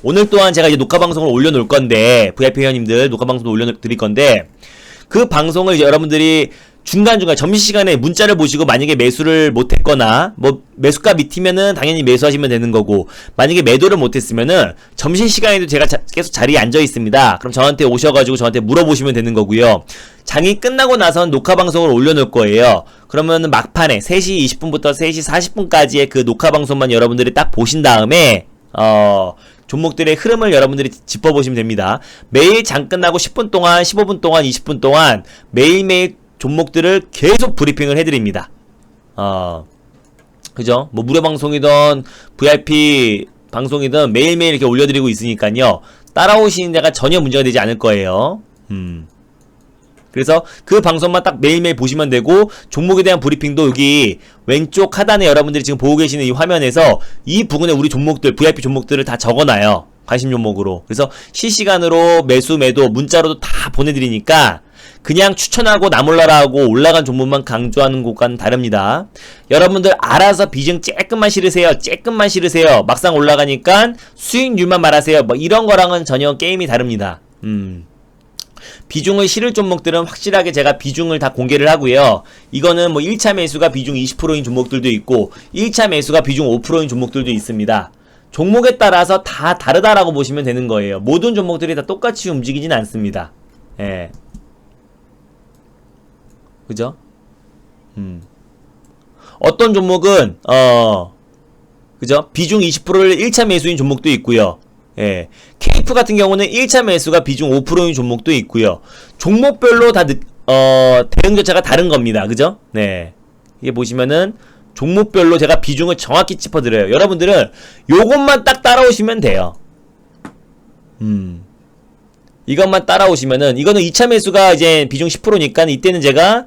오늘 또한 제가 이제 녹화방송을 올려놓을 건데, VIP 회원님들 녹화방송도 올려드릴 건데, 그 방송을 이제 여러분들이 중간중간 점심시간에 문자를 보시고 만약에 매수를 못했거나 뭐 매수가 밑이면은 당연히 매수하시면 되는 거고, 만약에 매도를 못했으면은 점심시간에도 제가 계속 자리에 앉아 있습니다. 그럼 저한테 오셔가지고 저한테 물어보시면 되는 거고요. 장이 끝나고 나선 녹화방송을 올려놓을 거예요. 그러면은 막판에 3시 20분부터 3시 40분까지의 그 녹화방송만 여러분들이 딱 보신 다음에 종목들의 흐름을 여러분들이 짚어보시면 됩니다. 매일 장 끝나고 10분 동안, 15분 동안, 20분 동안 매일매일 종목들을 계속 브리핑을 해드립니다. 그죠? 뭐 무료 방송이든 VIP 방송이든 매일매일 이렇게 올려드리고 있으니까요. 따라오시는 데가 전혀 문제가 되지 않을 거예요. 그래서 그 방송만 딱 매일매일 보시면 되고, 종목에 대한 브리핑도 여기 왼쪽 하단에 여러분들이 지금 보고 계시는 이 화면에서 이 부분에 우리 종목들, VIP 종목들을 다 적어놔요. 관심 종목으로. 그래서 실시간으로 매수, 매도, 문자로도 다 보내드리니까 그냥 추천하고 나몰라라하고 올라간 종목만 강조하는 것과는 다릅니다. 여러분들 알아서 비중 쬐끔만 실으세요. 쬐끔만 실으세요. 막상 올라가니까 수익률만 말하세요. 뭐 이런 거랑은 전혀 게임이 다릅니다. 비중을 실을 종목들은 확실하게 제가 비중을 다 공개를 하고요. 이거는 뭐 1차 매수가 비중 20%인 종목들도 있고 1차 매수가 비중 5%인 종목들도 있습니다. 종목에 따라서 다 다르다라고 보시면 되는 거예요. 모든 종목들이 다 똑같이 움직이진 않습니다. 예. 그죠? 어떤 종목은 그죠? 비중 20%를 1차 매수인 종목도 있고요. 예. 케이프 같은 경우는 1차 매수가 비중 5%인 종목도 있고요. 종목별로 다 대응 절차가 다른 겁니다. 그죠? 네. 이게 보시면은 종목별로 제가 비중을 정확히 짚어드려요. 여러분들은 요것만 딱 따라오시면 돼요. 이것만 따라오시면은, 이거는 2차 매수가 이제 비중 10%니까 이때는 제가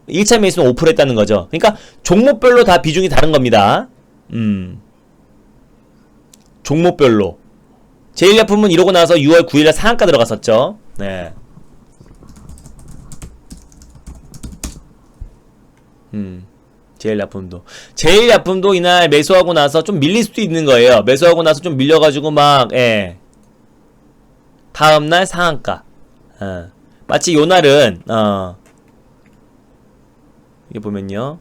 1차 매수는 5% 했다는 거죠. 그러니까 종목별로 다 비중이 다른 겁니다. 종목별로. 제일약품은 이러고 나서 6월 9일에 상한가 들어갔었죠. 네. 제일약품도 이날 매수하고 나서 좀 밀릴 수도 있는 거예요. 매수하고 나서 좀 밀려가지고 막, 예. 다음날 상한가. 마치 요날은, 이게 보면요.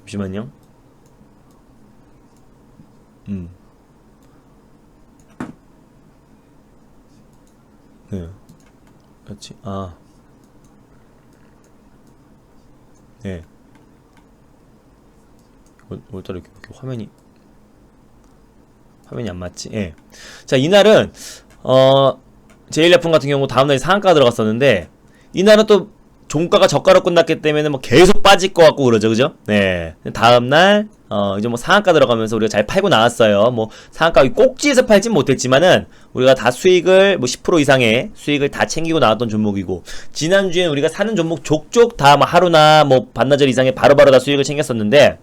잠시만요. 네. 그렇지. 네. 오늘따라 이렇게 화면이 안 맞지? 예. 자, 이날은 제일약품 같은 경우 다음날에 상한가가 들어갔었는데, 이날은 또 종가가 저가로 끝났기 때문에 뭐 계속 빠질 것 같고 그러죠, 그죠? 네. 다음날 이제 뭐 상한가 들어가면서 우리가 잘 팔고 나왔어요. 뭐 상한가 꼭지에서 팔진 못했지만은 우리가 다 수익을 뭐 10% 이상의 수익을 다 챙기고 나왔던 종목이고, 지난주엔 우리가 사는 종목 족족 다 뭐 하루나 뭐 반나절 이상의 바로바로 다 수익을 챙겼었는데,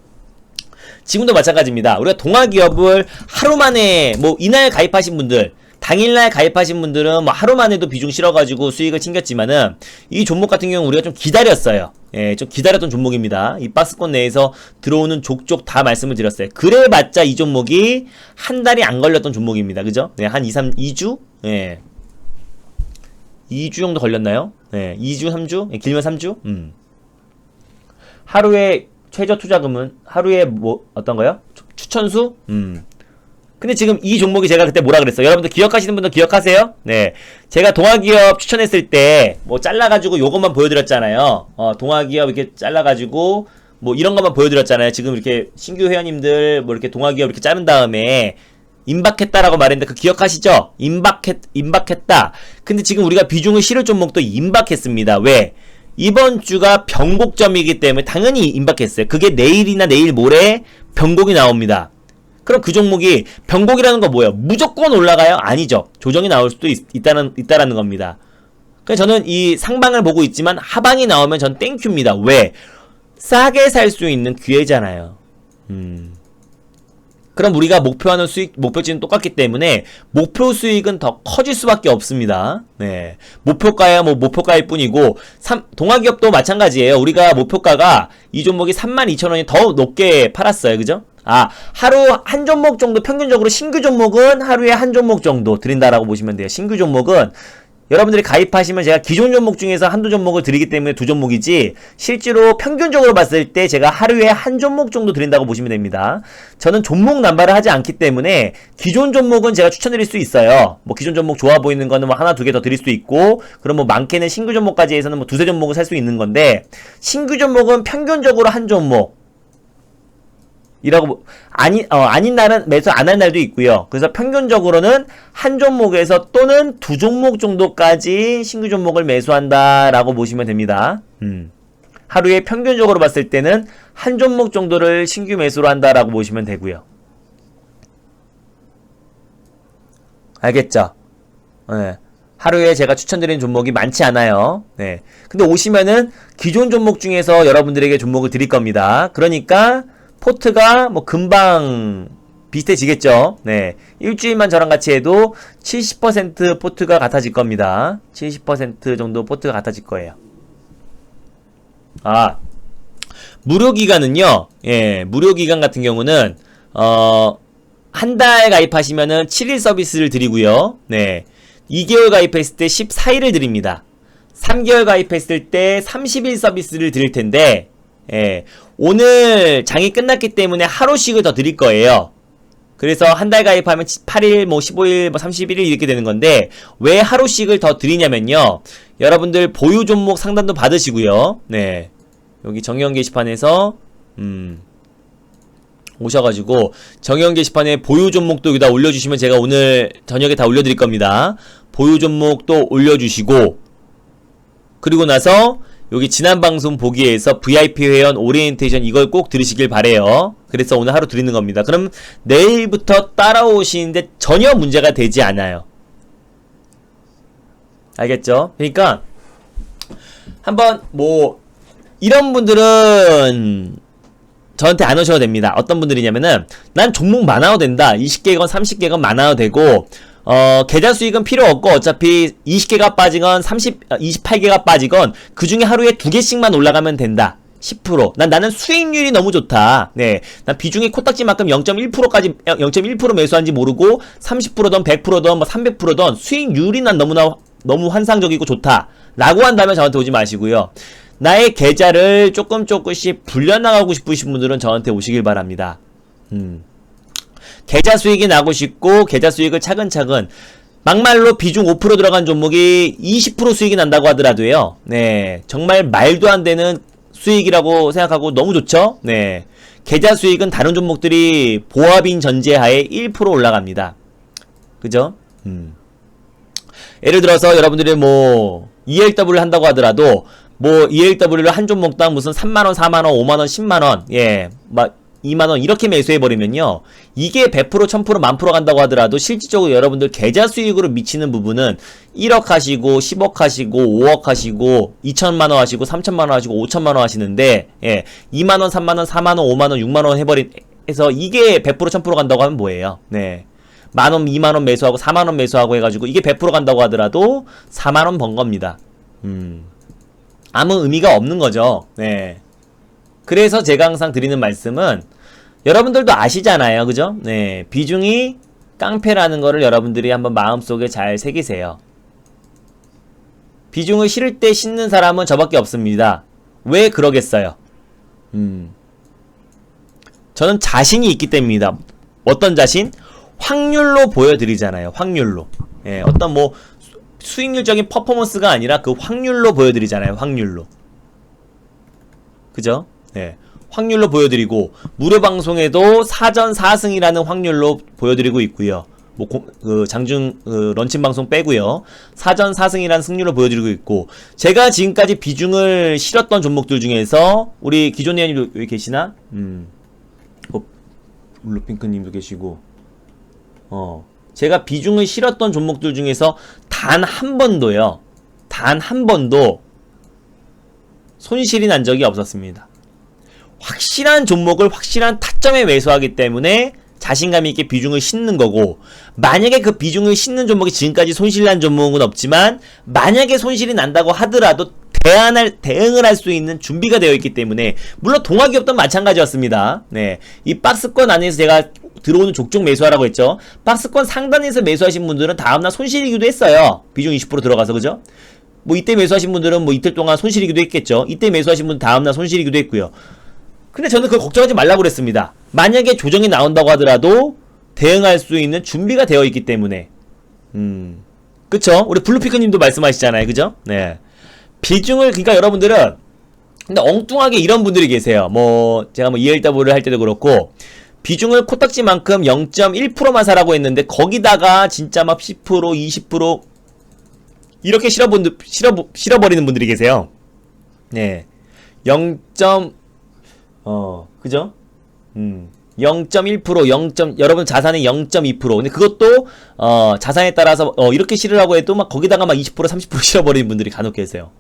지금도 마찬가지입니다. 우리가 동아기업을 하루 만에 뭐 이날 가입하신 분들, 당일날 가입하신 분들은 뭐 하루 만에도 비중 실어가지고 수익을 챙겼지만은, 이 종목 같은 경우는 우리가 좀 기다렸어요. 예, 좀 기다렸던 종목입니다. 이 박스권 내에서 들어오는 족족 다 말씀을 드렸어요. 그래봤자 이 종목이 한 달이 안 걸렸던 종목입니다. 그죠? 네, 한 2주? 예. 2주 정도 걸렸나요? 네, 2주, 3주? 예, 길면 3주? 하루에 최저 투자금은 하루에 뭐 어떤 거요? 추천수? 근데 지금 이 종목이 제가 그때 뭐라 그랬어요? 여러분들 기억하시는 분들 기억하세요? 네. 제가 동아기업 추천했을 때 뭐 잘라가지고 요것만 보여드렸잖아요. 동아기업 이렇게 잘라가지고 뭐 이런 것만 보여드렸잖아요. 지금 이렇게 신규 회원님들 뭐 이렇게 동아기업 이렇게 자른 다음에 임박했다라고 말했는데, 그 기억하시죠? 임박했다. 근데 지금 우리가 비중을 실을 종목도 임박했습니다. 왜? 이번 주가 변곡점이기 때문에 당연히 임박했어요. 그게 내일이나 내일 모레 변곡이 나옵니다. 그럼 그 종목이 변곡이라는 거 뭐예요? 무조건 올라가요? 아니죠. 조정이 나올 수도 있다라는 겁니다. 그래서 저는 이 상방을 보고 있지만 하방이 나오면 전 땡큐입니다. 왜? 싸게 살 수 있는 기회잖아요. 그럼 우리가 목표하는 수익, 목표치는 똑같기 때문에 목표 수익은 더 커질 수밖에 없습니다. 네. 목표가야 뭐 목표가일 뿐이고, 동아기업도 마찬가지예요. 우리가 목표가가 이 종목이 32,000원이 더 높게 팔았어요. 그죠? 하루 한 종목 정도, 평균적으로 신규 종목은 하루에 한 종목 정도 드린다라고 보시면 돼요. 신규 종목은 여러분들이 가입하시면 제가 기존 종목 중에서 한두 종목을 드리기 때문에 두 종목이지, 실제로 평균적으로 봤을 때 제가 하루에 한 종목 정도 드린다고 보시면 됩니다. 저는 종목 남발을 하지 않기 때문에 기존 종목은 제가 추천드릴 수 있어요. 뭐 기존 종목 좋아 보이는 거는 뭐 하나 두 개 더 드릴 수 있고, 그럼 뭐 많게는 신규 종목까지 해서는 뭐 두세 종목을 살 수 있는 건데, 신규 종목은 평균적으로 한 종목 이라고, 아닌 날은 매수 안 할 날도 있고요. 그래서 평균적으로는 한 종목에서 또는 두 종목 정도까지 신규 종목을 매수한다라고 보시면 됩니다. 하루에 평균적으로 봤을 때는 한 종목 정도를 신규 매수로 한다라고 보시면 되고요. 알겠죠? 네. 하루에 제가 추천드리는 종목이 많지 않아요. 네. 근데 오시면은 기존 종목 중에서 여러분들에게 종목을 드릴 겁니다. 그러니까 포트가 뭐 금방 비슷해지겠죠. 네. 일주일만 저랑 같이 해도 70% 포트가 같아질 겁니다. 70% 정도 포트가 같아질 거예요. 무료 기간은요. 예, 무료 기간 같은 경우는 한 달 가입하시면은 7일 서비스를 드리고요. 네. 2개월 가입했을 때 14일을 드립니다. 3개월 가입했을 때 30일 서비스를 드릴 텐데, 예, 오늘 장이 끝났기 때문에 하루씩을 더 드릴 거예요. 그래서 한 달 가입하면 8일, 뭐 15일, 뭐 31일 이렇게 되는 건데, 왜 하루씩을 더 드리냐면요, 여러분들 보유 종목 상담도 받으시고요. 네, 여기 정의원 게시판에서 오셔가지고 정의원 게시판에 보유 종목도 여기다 올려주시면 제가 오늘 저녁에 다 올려드릴 겁니다. 보유 종목도 올려주시고, 그리고 나서 여기 지난 방송 보기에서 VIP 회원 오리엔테이션 이걸 꼭 들으시길 바래요. 그래서 오늘 하루 드리는 겁니다. 그럼 내일부터 따라오시는데 전혀 문제가 되지 않아요. 알겠죠? 그러니까 한번 뭐 이런 분들은 저한테 안 오셔도 됩니다. 어떤 분들이냐면은 난 종목 많아도 된다. 20개건 30개건 많아도 되고, 계좌 수익은 필요 없고 어차피 20개가 빠지건 28개가 빠지건 그 중에 하루에 2개씩만 올라가면 된다. 10%. 나는 수익률이 너무 좋다. 네. 난 비중이 코딱지만큼 0.1%까지, 0.1% 매수한지 모르고 30%든 100%든 뭐 300%든 수익률이 난 너무 환상적이고 좋다. 라고 한다면 저한테 오지 마시고요. 나의 계좌를 조금씩 불려나가고 싶으신 분들은 저한테 오시길 바랍니다. 계좌 수익이 나고 싶고, 계좌 수익을 차근차근, 막말로 비중 5% 들어간 종목이 20% 수익이 난다고 하더라도요, 네, 정말 말도 안 되는 수익이라고 생각하고 너무 좋죠? 네. 계좌 수익은 다른 종목들이 보합인 전제하에 1% 올라갑니다. 그죠? 예를 들어서 여러분들이 뭐, ELW를 한다고 하더라도, 뭐, ELW를 한 종목당 무슨 3만원, 4만원, 5만원, 10만원, 예, 막, 2만원, 이렇게 매수해버리면요, 이게 100%, 1000%, 10,000% 간다고 하더라도 실질적으로 여러분들 계좌 수익으로 미치는 부분은 1억 하시고, 10억 하시고, 5억 하시고, 2천만원 하시고, 3천만원 하시고, 5천만원 하시는데, 예, 2만원, 3만원, 4만원, 5만원, 6만원 해서 이게 100%, 1000% 간다고 하면 뭐예요? 네. 만원, 2만원 매수하고, 4만원 매수하고 해가지고, 이게 100% 간다고 하더라도 4만원 번 겁니다. 아무 의미가 없는 거죠. 네. 그래서 제가 항상 드리는 말씀은 여러분들도 아시잖아요. 그죠? 네. 비중이 깡패라는 거를 여러분들이 한번 마음속에 잘 새기세요. 비중을 실을 때 싣는 사람은 저밖에 없습니다. 왜 그러겠어요? 저는 자신이 있기 때문입니다. 어떤 자신? 확률로 보여드리잖아요. 확률로. 예, 어떤 뭐 수익률적인 퍼포먼스가 아니라 그 확률로 보여드리잖아요. 확률로. 그죠? 네. 확률로 보여드리고, 무료 방송에도 사전 4승이라는 확률로 보여드리고 있고요. 뭐, 런칭 방송 빼고요. 사전 4승이라는 승률로 보여드리고 있고, 제가 지금까지 비중을 실었던 종목들 중에서, 우리 기존 회원님도 여기 계시나? 블루핑크님도 계시고, 제가 비중을 실었던 종목들 중에서 단 한 번도요, 단 한 번도 손실이 난 적이 없었습니다. 확실한 종목을 확실한 타점에 매수하기 때문에 자신감 있게 비중을 싣는 거고, 만약에 그 비중을 싣는 종목이 지금까지 손실 난 종목은 없지만 만약에 손실이 난다고 하더라도 대응을 할 수 있는 준비가 되어 있기 때문에, 물론 동아기업도 마찬가지였습니다. 네, 이 박스권 안에서 제가 들어오는 족족 매수하라고 했죠. 박스권 상단에서 매수하신 분들은 다음날 손실이기도 했어요. 비중 20% 들어가서, 그죠? 뭐 이때 매수하신 분들은 뭐 이틀 동안 손실이기도 했겠죠. 이때 매수하신 분은 다음날 손실이기도 했고요. 근데 저는 그걸 걱정하지 말라고 그랬습니다. 만약에 조정이 나온다고 하더라도 대응할 수 있는 준비가 되어 있기 때문에. 그쵸? 우리 블루피크님도 말씀하시잖아요. 그죠? 네. 비중을, 그러니까 여러분들은, 근데 엉뚱하게 이런 분들이 계세요. 뭐 제가 뭐 ELW를 할 때도 그렇고, 비중을 코딱지만큼 0.1%만 사라고 했는데 거기다가 진짜 막 10%, 20% 이렇게 실어버리는 분들이 계세요. 네. 0. 그죠? 0.1%, 여러분 자산의 0.2%. 근데 그것도, 자산에 따라서, 이렇게 실으라고 해도 막 거기다가 막 20%, 30% 실어버리는 분들이 간혹 계세요.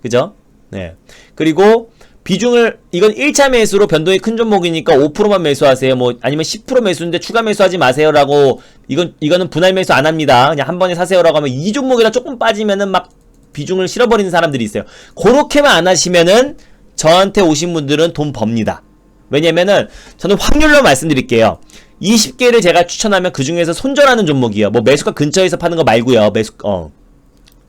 그죠? 네. 그리고, 비중을, 이건 1차 매수로 변동이 큰 종목이니까 5%만 매수하세요. 뭐, 아니면 10% 매수인데 추가 매수하지 마세요라고, 이거는 분할 매수 안 합니다. 그냥 한 번에 사세요라고 하면 이 종목이라 조금 빠지면은 막 비중을 실어버리는 사람들이 있어요. 그렇게만 안 하시면은, 저한테 오신 분들은 돈 법니다. 왜냐면은 저는 확률로 말씀드릴게요. 20개를 제가 추천하면 그 중에서 손절하는 종목이요. 뭐 매수가 근처에서 파는 거 말고요.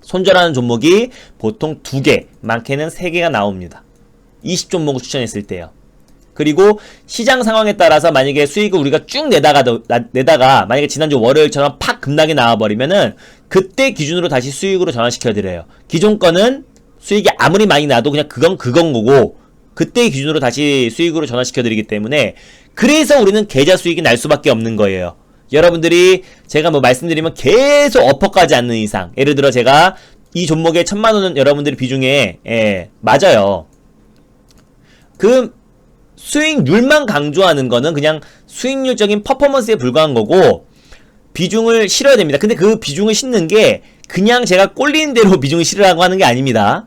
손절하는 종목이 보통 2개, 많게는 3개가 나옵니다. 20종목을 추천했을 때요. 그리고 시장 상황에 따라서 만약에 수익을 우리가 쭉 내다가 만약에 지난주 월요일처럼 팍 급락이 나와버리면은 그때 기준으로 다시 수익으로 전환시켜드려요. 기존 거는 수익이 아무리 많이 나도 그냥 그건 거고, 그때의 기준으로 다시 수익으로 전환시켜드리기 때문에, 그래서 우리는 계좌 수익이 날 수밖에 없는 거예요. 여러분들이 제가 뭐 말씀드리면 계속 엎어가지 않는 이상, 예를 들어 제가 이 종목에 1000만원은 여러분들이 비중에, 맞아요. 그 수익률만 강조하는 거는 그냥 수익률적인 퍼포먼스에 불과한 거고, 비중을 실어야 됩니다. 근데 그 비중을 싣는 게 그냥 제가 꼴리는 대로 비중을 실으라고 하는 게 아닙니다.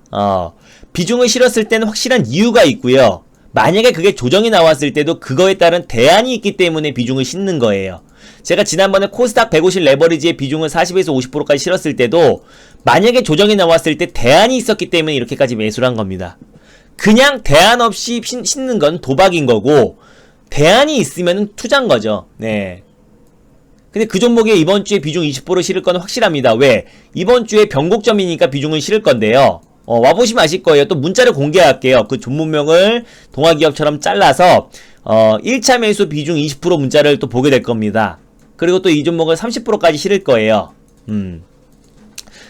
비중을 실었을 때는 확실한 이유가 있고요. 만약에 그게 조정이 나왔을 때도 그거에 따른 대안이 있기 때문에 비중을 싣는 거예요. 제가 지난번에 코스닥 150 레버리지의 비중을 40에서 50%까지 실었을 때도 만약에 조정이 나왔을 때 대안이 있었기 때문에 이렇게까지 매수를 한 겁니다. 그냥 대안 없이 싣는 건 도박인 거고, 대안이 있으면 투자인 거죠. 네. 근데 그 종목에 이번 주에 비중 20% 실을 건 확실합니다. 왜? 이번 주에 변곡점이니까 비중을 실을 건데요. 와보시면 아실 거예요. 또 문자를 공개할게요. 그 종목명을 동아기업처럼 잘라서 1차 매수 비중 20% 문자를 또 보게 될 겁니다. 그리고 또 이 종목을 30%까지 실을 거예요.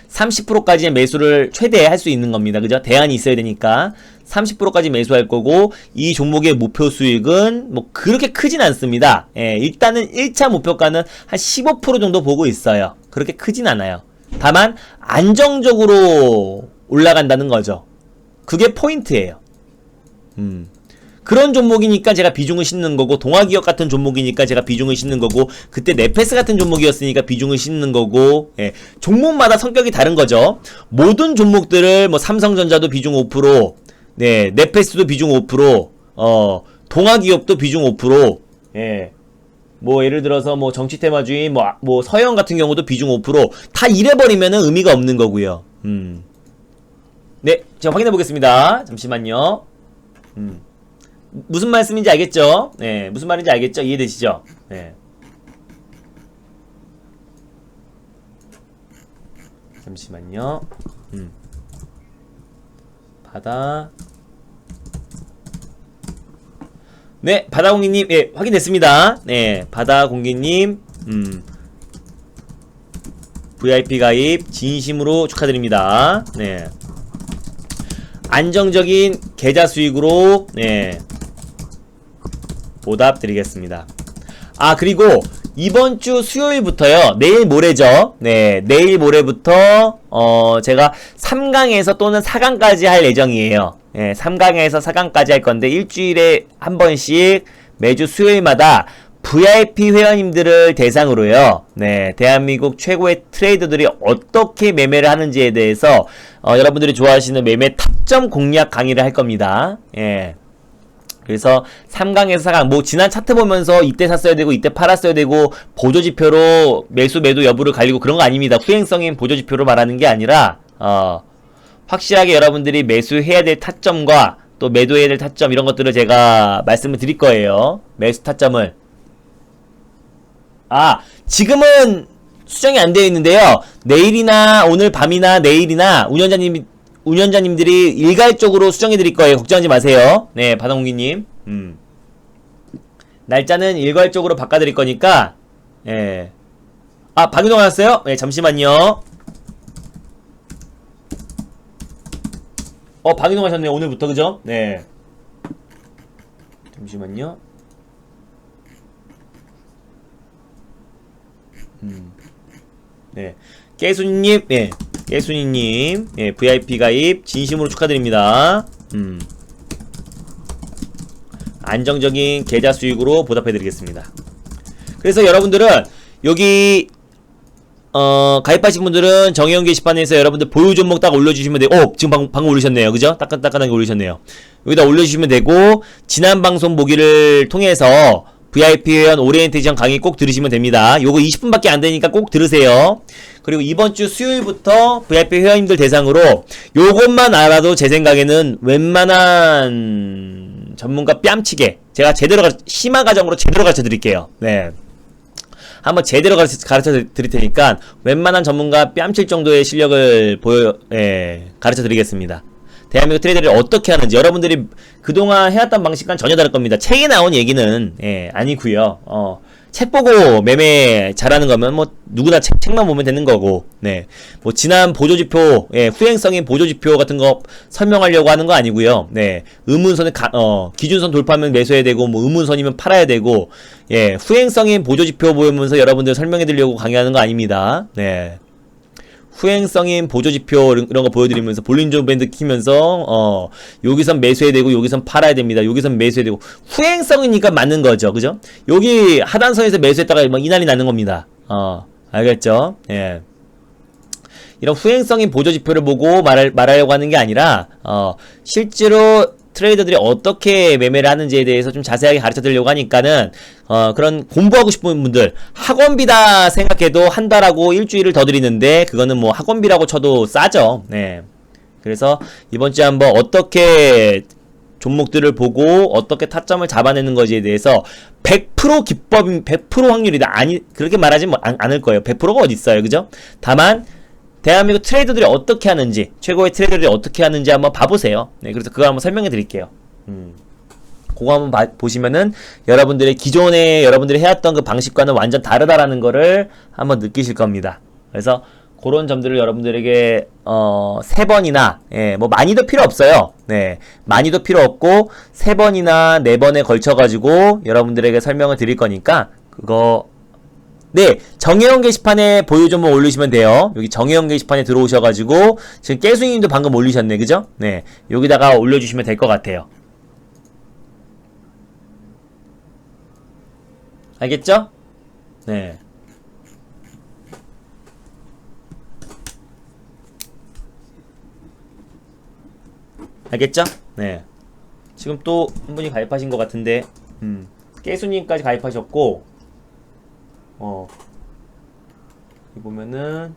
30%까지의 매수를 최대 할 수 있는 겁니다. 그죠? 대안이 있어야 되니까 30%까지 매수할 거고, 이 종목의 목표 수익은 뭐 그렇게 크진 않습니다. 일단은 1차 목표가는 한 15% 정도 보고 있어요. 그렇게 크진 않아요. 다만 안정적으로 올라간다는 거죠. 그게 포인트예요. 그런 종목이니까 제가 비중을 싣는 거고, 동아기업 같은 종목이니까 제가 비중을 싣는 거고, 그때 네페스 같은 종목이었으니까 비중을 싣는 거고, 종목마다 성격이 다른 거죠. 모든 종목들을 뭐 삼성전자도 비중 5%, 네, 네페스도 비중 5%, 동아기업도 비중 5%, 뭐 예를 들어서 뭐 정치테마주의, 뭐 서영 같은 경우도 비중 5%, 다 이래버리면은 의미가 없는 거고요. 네, 제가 확인해 보겠습니다. 잠시만요. 무슨 말씀인지 알겠죠? 네, 무슨 말인지 알겠죠? 이해되시죠? 네. 잠시만요. 네, 바다공기님, 예, 확인됐습니다. 네, 바다공기님, VIP 가입 진심으로 축하드립니다. 네. 안정적인 계좌 수익으로, 네, 보답 드리겠습니다. 그리고 이번 주 수요일부터요, 내일 모레죠. 네, 내일 모레부터 제가 3강에서 또는 4강까지 할 예정이에요. 네, 3강에서 4강까지 할 건데 일주일에 한 번씩 매주 수요일마다 VIP 회원님들을 대상으로요, 네, 대한민국 최고의 트레이더들이 어떻게 매매를 하는지에 대해서 여러분들이 좋아하시는 매매 타점 공략 강의를 할 겁니다. 예. 그래서 3강에서 4강 뭐 지난 차트 보면서 이때 샀어야 되고 이때 팔았어야 되고 보조지표로 매수 매도 여부를 갈리고 그런 거 아닙니다. 후행성인 보조지표로 말하는 게 아니라 확실하게 여러분들이 매수해야 될 타점과 또 매도해야 될 타점 이런 것들을 제가 말씀을 드릴 거예요. 매수 타점을 지금은 수정이 안 되어 있는데요. 내일이나 오늘 밤이나 내일이나 운영자님들이 일괄적으로 수정해 드릴 거예요. 걱정하지 마세요. 네, 바다공기님. 날짜는 일괄적으로 바꿔 드릴 거니까. 예. 박윤동 왔어요? 네, 잠시만요. 박윤동 하셨네요. 오늘부터, 그죠? 네. 잠시만요. 네. 깨순이님, 예. 깨순이님, 예. VIP 가입, 진심으로 축하드립니다. 안정적인 계좌 수익으로 보답해드리겠습니다. 그래서 여러분들은, 여기, 가입하신 분들은 정혜영 게시판에서 여러분들 보유 종목 딱 올려주시면 돼요. 지금 방금 올리셨네요. 그죠? 따끈따끈하게 올리셨네요. 여기다 올려주시면 되고, 지난 방송 보기를 통해서 VIP 회원 오리엔테이션 강의 꼭 들으시면 됩니다. 요거 20분밖에 안 되니까 꼭 들으세요. 그리고 이번 주 수요일부터 VIP 회원님들 대상으로 요것만 알아도 제 생각에는 웬만한 전문가 뺨치게 제가 심화 과정으로 제대로 가르쳐 드릴게요. 네. 한번 제대로 가르쳐 드릴 테니까 웬만한 전문가 뺨칠 정도의 실력을 가르쳐 드리겠습니다. 대한민국 트레이더를 어떻게 하는지 여러분들이 그동안 해왔던 방식과는 전혀 다를 겁니다. 책에 나온 얘기는 아니고요. 책 보고 매매 잘하는 거면 뭐 누구나 책만 보면 되는 거고, 네. 뭐 지난 보조지표, 후행성인 보조지표 같은 거 설명하려고 하는 거 아니고요. 네. 의문선은 기준선 돌파하면 매수해야 되고, 뭐 의문선이면 팔아야 되고, 후행성인 보조지표 보면서 여러분들 설명해드리려고 강의하는 거 아닙니다. 네. 후행성인 보조지표 이런 거 보여드리면서 볼린존 밴드 키면서 여기선 매수해야 되고 여기선 팔아야 됩니다. 여기선 매수해야 되고 후행성이니까 맞는 거죠. 그죠? 여기 하단선에서 매수했다가 막 이난이 나는 겁니다. 알겠죠? 예. 이런 후행성인 보조지표를 보고 말하려고 하는 게 아니라 실제로 트레이더들이 어떻게 매매를 하는지에 대해서 좀 자세하게 가르쳐 드리려고 하니까는 그런 공부하고 싶은 분들 학원비다 생각해도 한 달하고 일주일을 더 드리는데 그거는 뭐 학원비라고 쳐도 싸죠. 네. 그래서 이번 주에 한번 어떻게 종목들을 보고 어떻게 타점을 잡아내는 것에 대해서 100% 기법인 100% 확률이다. 그렇게 말하지 않을 거예요. 100%가 어디 있어요. 그죠? 다만 대한민국 트레이더들이 어떻게 하는지, 최고의 트레이더들이 어떻게 하는지 한번 봐보세요. 네, 그래서 그거 한번 설명해 드릴게요. 그거 한번 보시면은 여러분들의 기존에 여러분들이 해왔던 그 방식과는 완전 다르다라는 거를 한번 느끼실 겁니다. 그래서 그런 점들을 여러분들에게 3번이나 뭐 많이도 필요 없어요. 네, 많이도 필요 없고 3번이나 4번에 걸쳐 가지고 여러분들에게 설명을 드릴 거니까 그거 네, 정혜영 게시판에 보유 종목 올리시면 돼요. 여기 정혜영 게시판에 들어오셔가지고 지금 깨수님도 방금 올리셨네, 그죠? 네, 여기다가 올려주시면 될 것 같아요. 알겠죠? 네. 알겠죠? 네. 지금 또 한 분이 가입하신 것 같은데, 깨수님까지 가입하셨고, 여기 보면은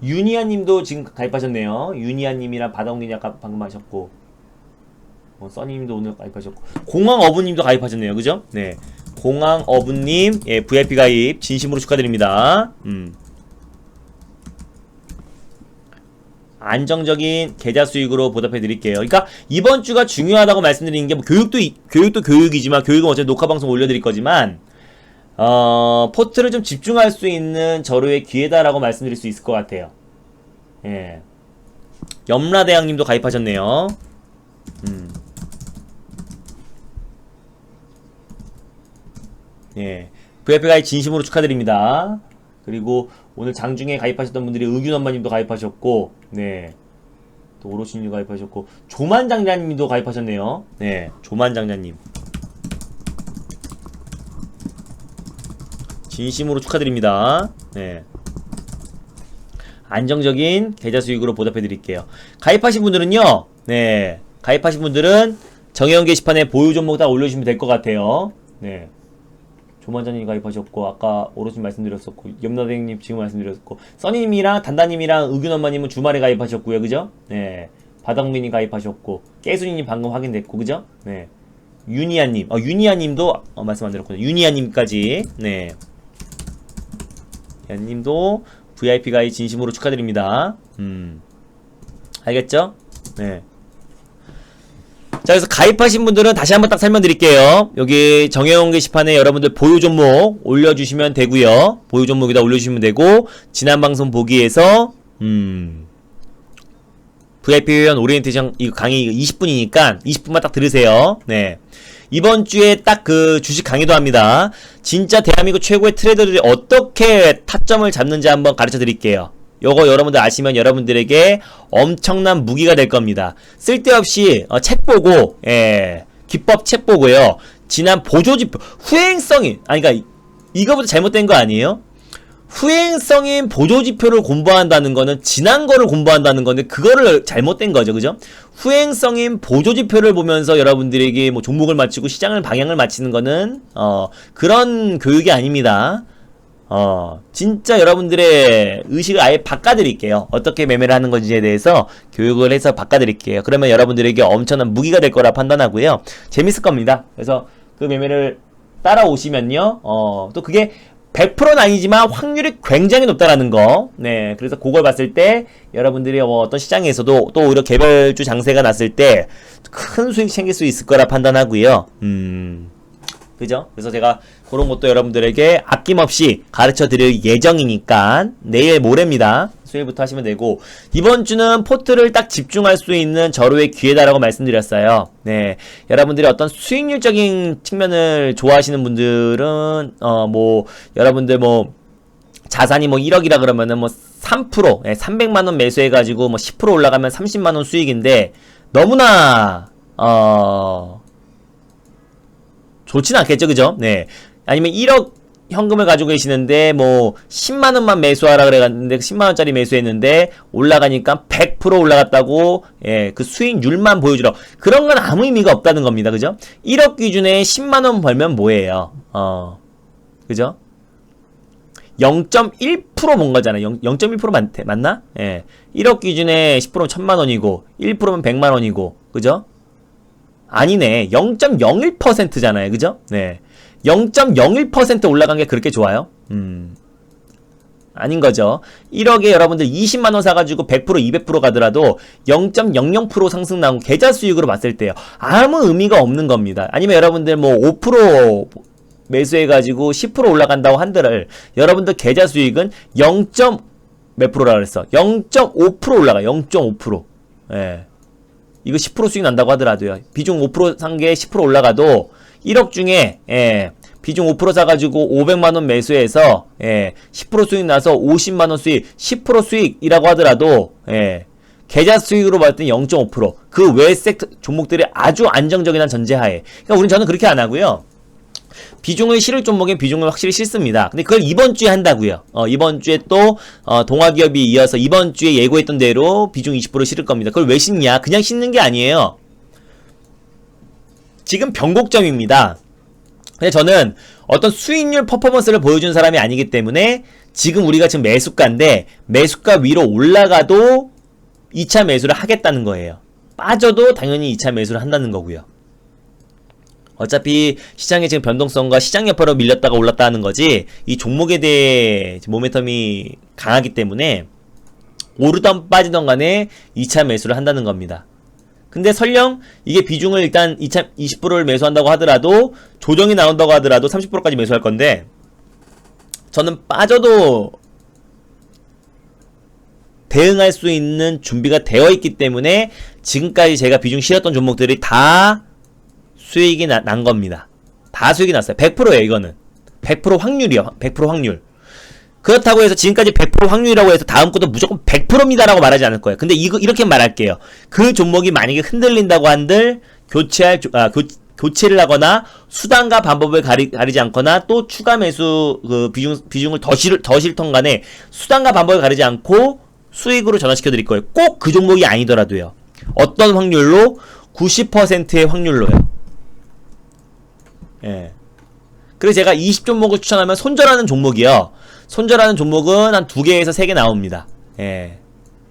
유니아님도 지금 가입하셨네요. 유니아님이랑 바다홍님이 아까 방금 하셨고, 써니님도 오늘 가입하셨고, 공항어부님도 가입하셨네요. 그죠? 네, 공항어부님, VIP 가입 진심으로 축하드립니다. 안정적인 계좌 수익으로 보답해 드릴게요. 그러니까 이번 주가 중요하다고 말씀드리는 게 뭐 교육도 교육이지만 교육은 어차피 녹화 방송 올려드릴 거지만 포트를 좀 집중할 수 있는 저로의 기회다라고 말씀드릴 수 있을 것 같아요. 예. 염라대왕님도 가입하셨네요. 예. VIP 가입 진심으로 축하드립니다. 그리고 오늘 장중에 가입하셨던 분들이 의균엄마님도 가입하셨고, 네. 또 오로신님 가입하셨고, 조만장자님도 가입하셨네요. 네. 조만장자님. 진심으로 축하드립니다. 네. 안정적인 계좌 수익으로 보답해 드릴게요. 가입하신 분들은요, 네. 가입하신 분들은 정혜원 게시판에 보유 종목 다 올려주시면 될 것 같아요. 네. 조만자님 가입하셨고, 아까 오로지 말씀드렸었고, 염라대님 지금 말씀드렸고, 써니님이랑 단다님이랑 의균엄마님은 주말에 가입하셨고요, 그죠? 네. 바닥민님 가입하셨고, 깨순이님 방금 확인됐고, 그죠? 네. 유니아님, 유니아님도 말씀 안 드렸거든요. 유니아님까지, 네. 유니아님도 VIP 가입 진심으로 축하드립니다. 알겠죠? 네. 자, 그래서 가입하신 분들은 다시 한번 딱 설명드릴게요. 여기 정혜원 게시판에 여러분들 보유 종목 올려주시면 되고요. 보유 종목에다 올려주시면 되고, 지난 방송 보기에서 VIP 회원 오리엔테이션 이거 강의 20분이니까 20분만 딱 들으세요. 네. 이번 주에 딱 그 주식 강의도 합니다. 진짜 대한민국 최고의 트레이더들이 어떻게 타점을 잡는지 한번 가르쳐 드릴게요. 요거 여러분들 아시면 여러분들에게 엄청난 무기가 될 겁니다. 쓸데없이 책 보고, 기법 책 보고요. 지난 보조지표, 후행성이, 그러니까 이거부터 잘못된 거 아니에요? 후행성인 보조지표를 공부한다는 거는 지난 거를 공부한다는 건데 그거를 잘못된 거죠. 그죠? 후행성인 보조지표를 보면서 여러분들에게 뭐 종목을 맞추고 시장을 방향을 맞추는 거는 그런 교육이 아닙니다. 진짜 여러분들의 의식을 아예 바꿔드릴게요. 어떻게 매매를 하는 건지에 대해서 교육을 해서 바꿔드릴게요. 그러면 여러분들에게 엄청난 무기가 될 거라 판단하고요. 재밌을 겁니다. 그래서 그 매매를 따라오시면요. 또 그게 100%는 아니지만 확률이 굉장히 높다라는 거. 네. 그래서 그걸 봤을 때 여러분들이 어떤 시장에서도 또 오히려 개별주 장세가 났을 때 큰 수익 챙길 수 있을 거라 판단하고요. 그죠? 그래서 제가 그런 것도 여러분들에게 아낌없이 가르쳐 드릴 예정이니까 내일 모레입니다. 수요일부터 하시면 되고, 이번 주는 포트를 딱 집중할 수 있는 절호의 기회다라고 말씀드렸어요. 네. 여러분들이 어떤 수익률적인 측면을 좋아하시는 분들은 여러분들 자산이 1억이라 그러면은 3%, 300만원 매수해가지고 10% 올라가면 30만원 수익인데 너무나 좋진 않겠죠, 그죠? 네. 아니면 1억 현금을 가지고 계시는데 10만원만 매수하라 그래갔는데 10만원짜리 매수했는데 올라가니까 100% 올라갔다고 그 수익률만 보여주라. 그런 건 아무 의미가 없다는 겁니다. 그죠? 1억 기준에 10만원 벌면 뭐예요? 그죠? 0.1% 본 거잖아요. 0.1% 맞나? 1억 기준에 10%면 1000만원이고 1%면 100만원이고 그죠? 아니네. 0.01%잖아요. 그죠? 네. 0.01% 올라간 게 그렇게 좋아요? 아닌 거죠. 1억에 여러분들 20만원 사가지고 100%, 200% 가더라도 0.00% 상승 나온 계좌 수익으로 봤을 때요. 아무 의미가 없는 겁니다. 아니면 여러분들 5% 매수해가지고 10% 올라간다고 한들 여러분들 계좌 수익은 0. 몇 프로라 그랬어? 0.5% 올라가. 0.5%. 예. 이거 10% 수익 난다고 하더라도요. 비중 5% 산 게 10% 올라가도 1억 중에 비중 5% 사가지고 500만원 매수해서 10% 수익 나서 50만원 수익, 10% 수익이라고 하더라도 계좌 수익으로 봤을 때 0.5%. 그 외 섹터 종목들이 아주 안정적인 전제하에. 그러니까 저는 그렇게 안 하고요. 비중을 실을 종목에 비중을 확실히 실습니다. 근데 그걸 이번 주에 한다고요. 이번 주에 또 동아기업이 이어서 이번 주에 예고했던 대로 비중 20% 실을 겁니다. 그걸 왜 싣냐? 그냥 싣는 게 아니에요. 지금 변곡점입니다. 근데 저는 어떤 수익률 퍼포먼스를 보여준 사람이 아니기 때문에 지금 우리가 지금 매수가인데 매수가 위로 올라가도 2차 매수를 하겠다는 거예요. 빠져도 당연히 2차 매수를 한다는 거고요. 어차피 시장의 지금 변동성과 시장 여파로 밀렸다가 올랐다 하는 거지 이 종목에 대해 모멘텀이 강하기 때문에 오르던 빠지던 간에 2차 매수를 한다는 겁니다. 근데 설령 이게 비중을 일단 2차 20%를 매수한다고 하더라도 조정이 나온다고 하더라도 30%까지 매수할 건데 저는 빠져도 대응할 수 있는 준비가 되어 있기 때문에 지금까지 제가 비중 실었던 종목들이 다 수익이 난 겁니다. 다 수익이 났어요. 100%예요, 이거는. 100% 확률이요. 100% 확률. 그렇다고 해서 지금까지 100% 확률이라고 해서 다음 것도 무조건 100%입니다라고 말하지 않을 거예요. 근데 이렇게 말할게요. 그 종목이 만약에 흔들린다고 한들 교체를 하거나 수단과 방법을 가리지 않거나 또 추가 매수 비중을 더 실던 간에 수단과 방법을 가리지 않고 수익으로 전환시켜 드릴 거예요. 꼭 그 종목이 아니더라도요. 어떤 확률로 90%의 확률로요. 예. 그래서 제가 20종목을 추천하면 손절하는 종목이요. 손절하는 종목은 한 2개에서 3개 나옵니다. 예.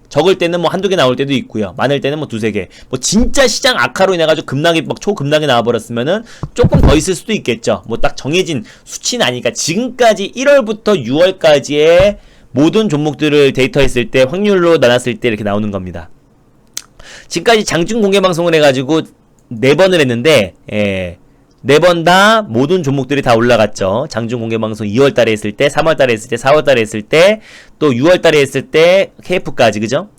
적을 때는 뭐 한두 개 나올 때도 있고요. 많을 때는 뭐 2-3개. 뭐 진짜 시장 악화로 인해가지고 급락이 막 초급락이 나와버렸으면은 조금 더 있을 수도 있겠죠. 뭐 딱 정해진 수치는 아니니까. 지금까지 1월부터 6월까지의 모든 종목들을 데이터했을 때 확률로 나눴을 때 이렇게 나오는 겁니다. 지금까지 장중 공개 방송을 해가지고 4번을 했는데, 예. 4번 다 모든 종목들이 다 올라갔죠. 장중 공개 방송 2월달에 했을 때, 3월달에 했을 때, 4월달에 했을 때, 또 6월달에 했을 때 KF까지, 그죠?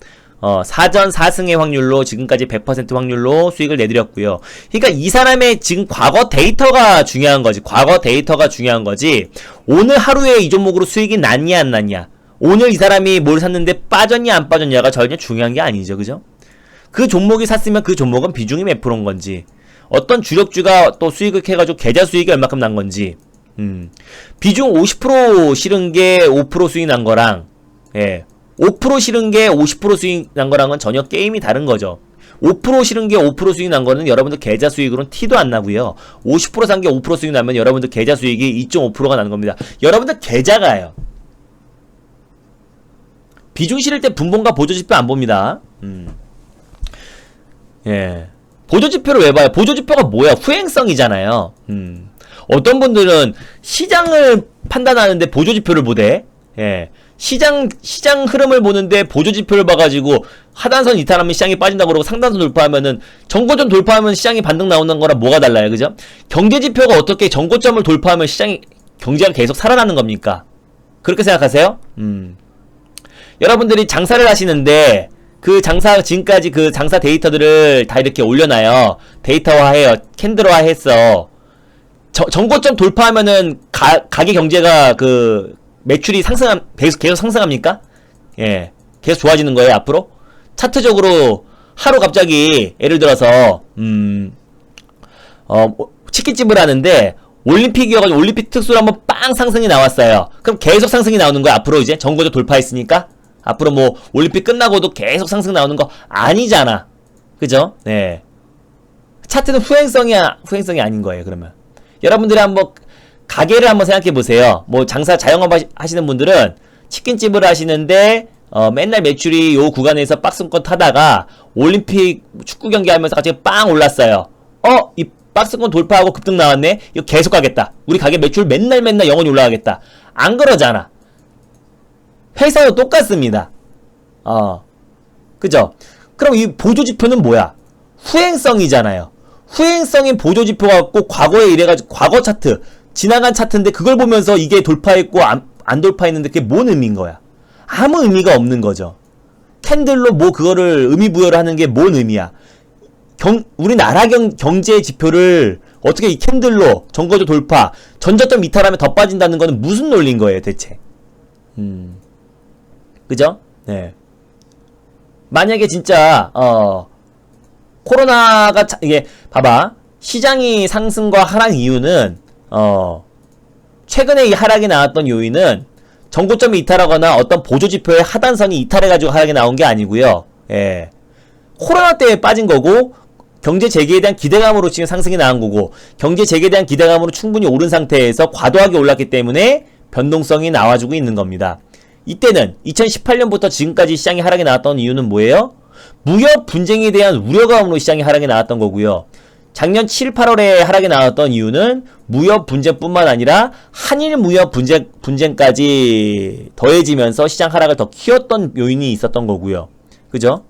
사전 4승의 확률로 지금까지 100% 확률로 수익을 내드렸고요. 그러니까 이 사람의 지금 과거 데이터가 중요한 거지. 과거 데이터가 중요한 거지. 오늘 하루에 이 종목으로 수익이 났냐 안 났냐. 오늘 이 사람이 뭘 샀는데 빠졌냐 안 빠졌냐가 전혀 중요한 게 아니죠. 그죠? 그 종목이 샀으면 그 종목은 비중이 몇 프로인 건지, 어떤 주력주가 또 수익을 해가지고 계좌 수익이 얼마큼 난 건지, 비중 50% 실은 게 5% 수익 난 거랑, 예, 5% 실은 게 50% 수익 난 거랑은 전혀 게임이 다른 거죠. 5% 실은 게 5% 수익 난 거는 여러분들 계좌 수익으로는 티도 안 나고요. 50% 산 게 5% 수익 나면 여러분들 계좌 수익이 2.5%가 나는 겁니다. 여러분들 계좌가요. 비중 실을 때 분봉과 보조지표 안 봅니다. 예. 보조지표를 왜 봐요? 보조지표가 뭐야? 후행성이잖아요. 어떤 분들은 시장을 판단하는데 보조지표를 보대. 예. 시장 흐름을 보는데 보조지표를 봐가지고 하단선 이탈하면 시장이 빠진다고 그러고 상단선 돌파하면은 정고점 돌파하면 시장이 반등 나오는 거랑 뭐가 달라요? 그죠? 경제지표가 어떻게 정고점을 돌파하면 시장이, 경제가 계속 살아나는 겁니까? 그렇게 생각하세요? 여러분들이 장사를 하시는데 그 장사, 지금까지 그 장사 데이터들을 다 이렇게 올려놔요. 데이터화해요. 캔들화했어. 정고점 돌파하면은 가게 경제가 그 매출이 계속 상승합니까? 예. 계속 좋아지는 거예요, 앞으로? 차트적으로 하루 갑자기 예를 들어서 치킨집을 하는데 올림픽이어가지고 올림픽 특수로 한번 빵 상승이 나왔어요. 그럼 계속 상승이 나오는 거야, 앞으로 이제? 정고점 돌파했으니까? 앞으로 뭐 올림픽 끝나고도 계속 상승 나오는 거 아니잖아. 그죠? 네. 차트는 후행성이 아닌 거예요, 그러면. 여러분들이 한번 가게를 한번 생각해 보세요. 뭐 장사 자영업 하시는 분들은 치킨집을 하시는데 맨날 매출이 요 구간에서 박스권 타다가 올림픽 축구 경기 하면서 갑자기 빵 올랐어요. 이 박스권 돌파하고 급등 나왔네. 이거 계속 가겠다. 우리 가게 매출 맨날 영원히 올라가겠다. 안 그러잖아. 회사도 똑같습니다. 그죠? 그럼 이 보조지표는 뭐야? 후행성이잖아요. 후행성인 보조지표 갖고 과거에 이래가지고 과거 차트, 지나간 차트인데 그걸 보면서 이게 돌파했고 안 돌파했는데 그게 뭔 의미인 거야? 아무 의미가 없는 거죠. 캔들로 뭐 그거를 의미 부여를 하는 게 뭔 의미야? 우리나라 경제 지표를 어떻게 이 캔들로 정거조 돌파, 전저점 이탈하면 더 빠진다는 거는 무슨 논리인 거예요, 대체? 그죠? 네. 만약에 진짜 코로나가 이게 봐봐, 시장이 상승과 하락 이유는 최근에 이 하락이 나왔던 요인은 정고점이 이탈하거나 어떤 보조지표의 하단선이 이탈해가지고 하락이 나온 게 아니고요. 예. 코로나 때에 빠진 거고, 경제 재개에 대한 기대감으로 지금 상승이 나온 거고, 경제 재개에 대한 기대감으로 충분히 오른 상태에서 과도하게 올랐기 때문에 변동성이 나와주고 있는 겁니다. 이때는 2018년부터 지금까지 시장이 하락이 나왔던 이유는 뭐예요? 무역 분쟁에 대한 우려감으로 시장이 하락이 나왔던 거고요. 작년 7, 8월에 하락이 나왔던 이유는 무역 분쟁뿐만 아니라 한일 무역 분쟁까지 더해지면서 시장 하락을 더 키웠던 요인이 있었던 거고요. 그죠?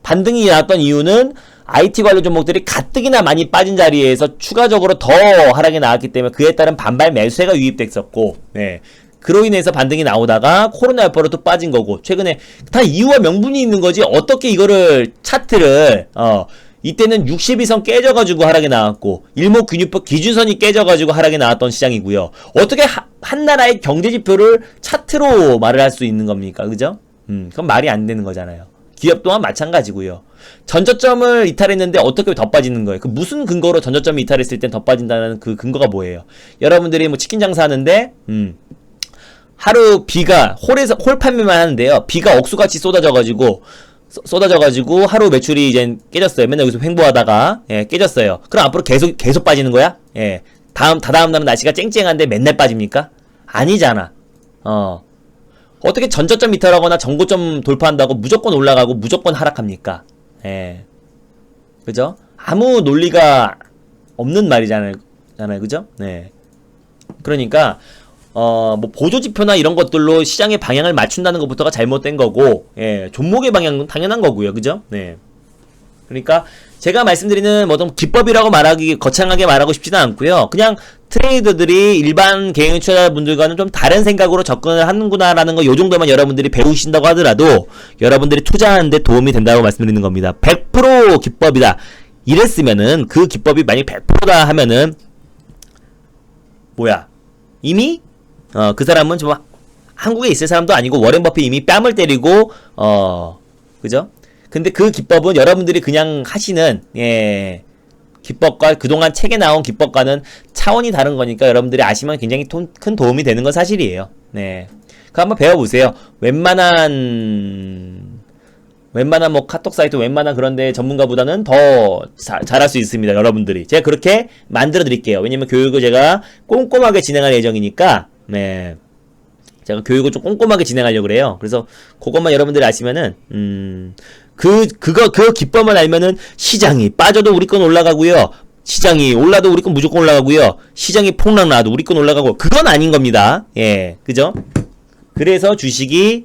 반등이 나왔던 이유는 IT 관련 종목들이 가뜩이나 많이 빠진 자리에서 추가적으로 더 하락이 나왔기 때문에 그에 따른 반발 매수세가 유입됐었고, 네. 그로 인해서 반등이 나오다가 코로나 여파로 또 빠진 거고, 최근에 다 이유와 명분이 있는 거지. 어떻게 이거를 차트를 이때는 62선 깨져가지고 하락이 나왔고, 일목균유법 기준선이 깨져가지고 하락이 나왔던 시장이고요. 어떻게 한 나라의 경제지표를 차트로 말을 할 수 있는 겁니까? 그죠? 그건 말이 안 되는 거잖아요. 기업 또한 마찬가지고요. 전저점을 이탈했는데 어떻게 더 빠지는 거예요? 그 무슨 근거로 전저점이 이탈했을 땐 더 빠진다는 그 근거가 뭐예요? 여러분들이 뭐 치킨 장사하는데 하루 비가 홀 판매만 하는데요. 비가 억수같이 쏟아져가지고 쏟아져가지고 하루 매출이 이제 깨졌어요. 맨날 여기서 횡보하다가 예, 깨졌어요. 그럼 앞으로 계속 빠지는 거야? 예, 다다음 날은 날씨가 쨍쨍한데 맨날 빠집니까? 아니잖아. 어떻게 전저점 이탈하거나 전고점 돌파한다고 무조건 올라가고 무조건 하락합니까? 예, 그죠? 아무 논리가 없는 말이잖아요, 그죠? 네. 그러니까 뭐 보조지표나 이런 것들로 시장의 방향을 맞춘다는 것부터가 잘못된 거고, 예, 종목의 방향은 당연한 거고요, 그죠? 네. 그러니까 제가 말씀드리는 뭐 어떤 기법이라고 말하기 거창하게 말하고 싶지는 않고요. 그냥 트레이더들이 일반 개인 투자자분들과는 좀 다른 생각으로 접근을 하는구나라는 거 요 정도만 여러분들이 배우신다고 하더라도 여러분들이 투자하는데 도움이 된다고 말씀드리는 겁니다. 100% 기법이다 이랬으면은, 그 기법이 만약 100%다 하면은 뭐야, 이미 그 사람은 좀 한국에 있을 사람도 아니고 워렌 버핏 이미 뺨을 때리고 그죠? 근데 그 기법은 여러분들이 그냥 하시는, 예, 기법과 그동안 책에 나온 기법과는 차원이 다른 거니까 여러분들이 아시면 굉장히 큰 도움이 되는 건 사실이에요. 네, 그거 한번 배워보세요. 웬만한 뭐 카톡 사이트 웬만한 그런데 전문가보다는 더 잘할 수 있습니다. 여러분들이 제가 그렇게 만들어 드릴게요. 왜냐면 교육을 제가 꼼꼼하게 진행할 예정이니까. 네, 제가 교육을 좀 꼼꼼하게 진행하려고 그래요. 그래서 그것만 여러분들이 아시면은 그 기법만 알면은 시장이 빠져도 우리 건 올라가고요, 시장이 올라도 우리 건 무조건 올라가고요, 시장이 폭락 나도 우리 건 올라가고, 그건 아닌 겁니다. 예, 그죠? 그래서 주식이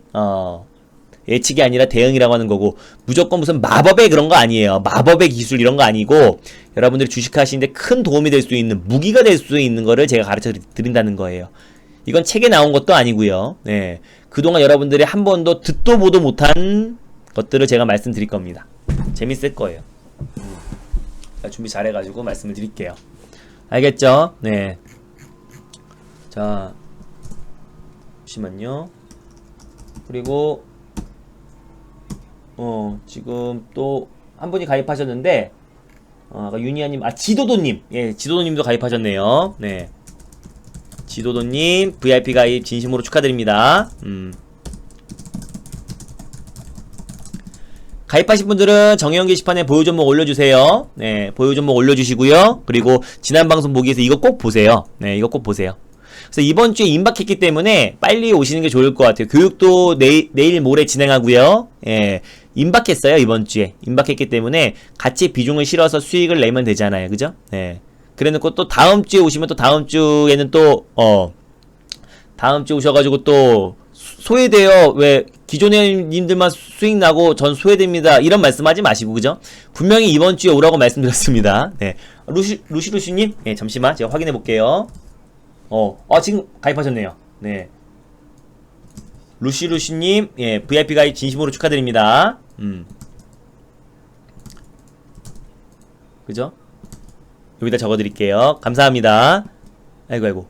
예측이 아니라 대응이라고 하는 거고, 무조건 무슨 마법의 그런 거 아니에요. 마법의 기술 이런 거 아니고, 여러분들이 주식하시는데 큰 도움이 될 수 있는, 무기가 될 수 있는 거를 제가 가르쳐 드린다는 거예요. 이건 책에 나온 것도 아니고요. 네, 그동안 여러분들이 한 번도 듣도 보도 못한 것들을 제가 말씀드릴 겁니다. 재밌을 거예요. 준비 잘해가지고 말씀을 드릴게요. 알겠죠? 네. 자, 잠시만요. 그리고 지금 또 한 분이 가입하셨는데, 아까 유니아님, 지도도님, 예, 지도도님도 가입하셨네요. 네, 지도도님 VIP 가입 진심으로 축하드립니다. 가입하신 분들은 정혜영 게시판에 보유 종목 올려주세요. 네, 보유 종목 올려주시고요. 그리고 지난 방송 보기 위해서 이거 꼭 보세요. 네, 이거 꼭 보세요. 그래서 이번 주에 임박했기 때문에 빨리 오시는 게 좋을 것 같아요. 교육도 내일 모레 진행하고요. 예, 임박했어요. 이번 주에 임박했기 때문에 같이 비중을 실어서 수익을 내면 되잖아요, 그죠? 예. 그래놓고 또 다음 주에 오시면 또 다음 주에는 또 다음 주에 오셔가지고 또 소외돼요, 왜 기존의 님들만 수익 나고 전 소외됩니다, 이런 말씀하지 마시고, 그죠? 분명히 이번 주에 오라고 말씀드렸습니다. 네, 루시님, 예, 잠시만 제가 확인해 볼게요. 지금 가입하셨네요. 네, 루시님, 예, VIP 가입 진심으로 축하드립니다. 그죠? 여기다 적어드릴게요. 감사합니다. 아이고.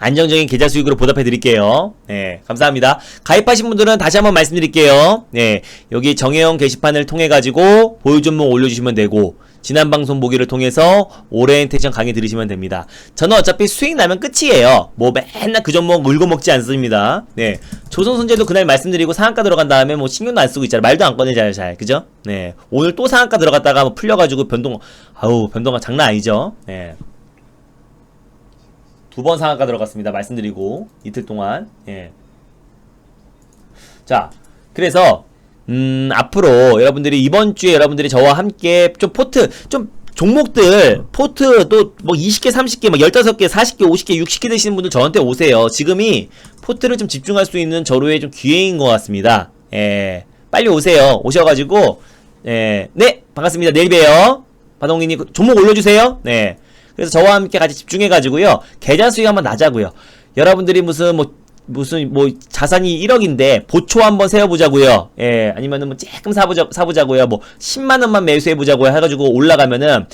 안정적인 계좌 수익으로 보답해드릴게요. 네, 감사합니다. 가입하신 분들은 다시 한번 말씀드릴게요. 네, 여기 정혜영 게시판을 통해가지고 보유 종목 올려주시면 되고, 지난 방송 보기를 통해서 오리엔테이션 강의 들으시면 됩니다. 저는 어차피 수익 나면 끝이에요. 뭐 맨날 그 종목 물고 먹지 않습니다. 네, 조선손제도 그날 말씀드리고 상한가 들어간 다음에 뭐 신경도 안 쓰고 있잖아요. 말도 안 꺼내 잘, 그죠? 네, 오늘 또 상한가 들어갔다가 뭐 풀려가지고 변동가 장난 아니죠? 네. 2번 상한가 들어갔습니다. 말씀드리고 이틀 동안. 예. 자, 그래서 앞으로 여러분들이 이번 주에 여러분들이 저와 함께 좀 종목들 포트 또 뭐 20개, 30개, 막 15개, 40개, 50개, 60개 되시는 분들 저한테 오세요. 지금이 포트를 좀 집중할 수 있는 저로의 좀 기회인 것 같습니다. 예. 빨리 오세요. 오셔가지고, 예. 네, 반갑습니다. 내일 봬요. 바동이님 종목 올려주세요. 네. 그래서 저와 함께 같이 집중해가지고요, 계좌 수익 한번 나자고요. 여러분들이 무슨 자산이 1억인데 보초 한번 세워보자고요. 예, 아니면은 뭐 조금 사보자고요. 뭐 10만원만 매수해보자고요. 해가지고 올라가면은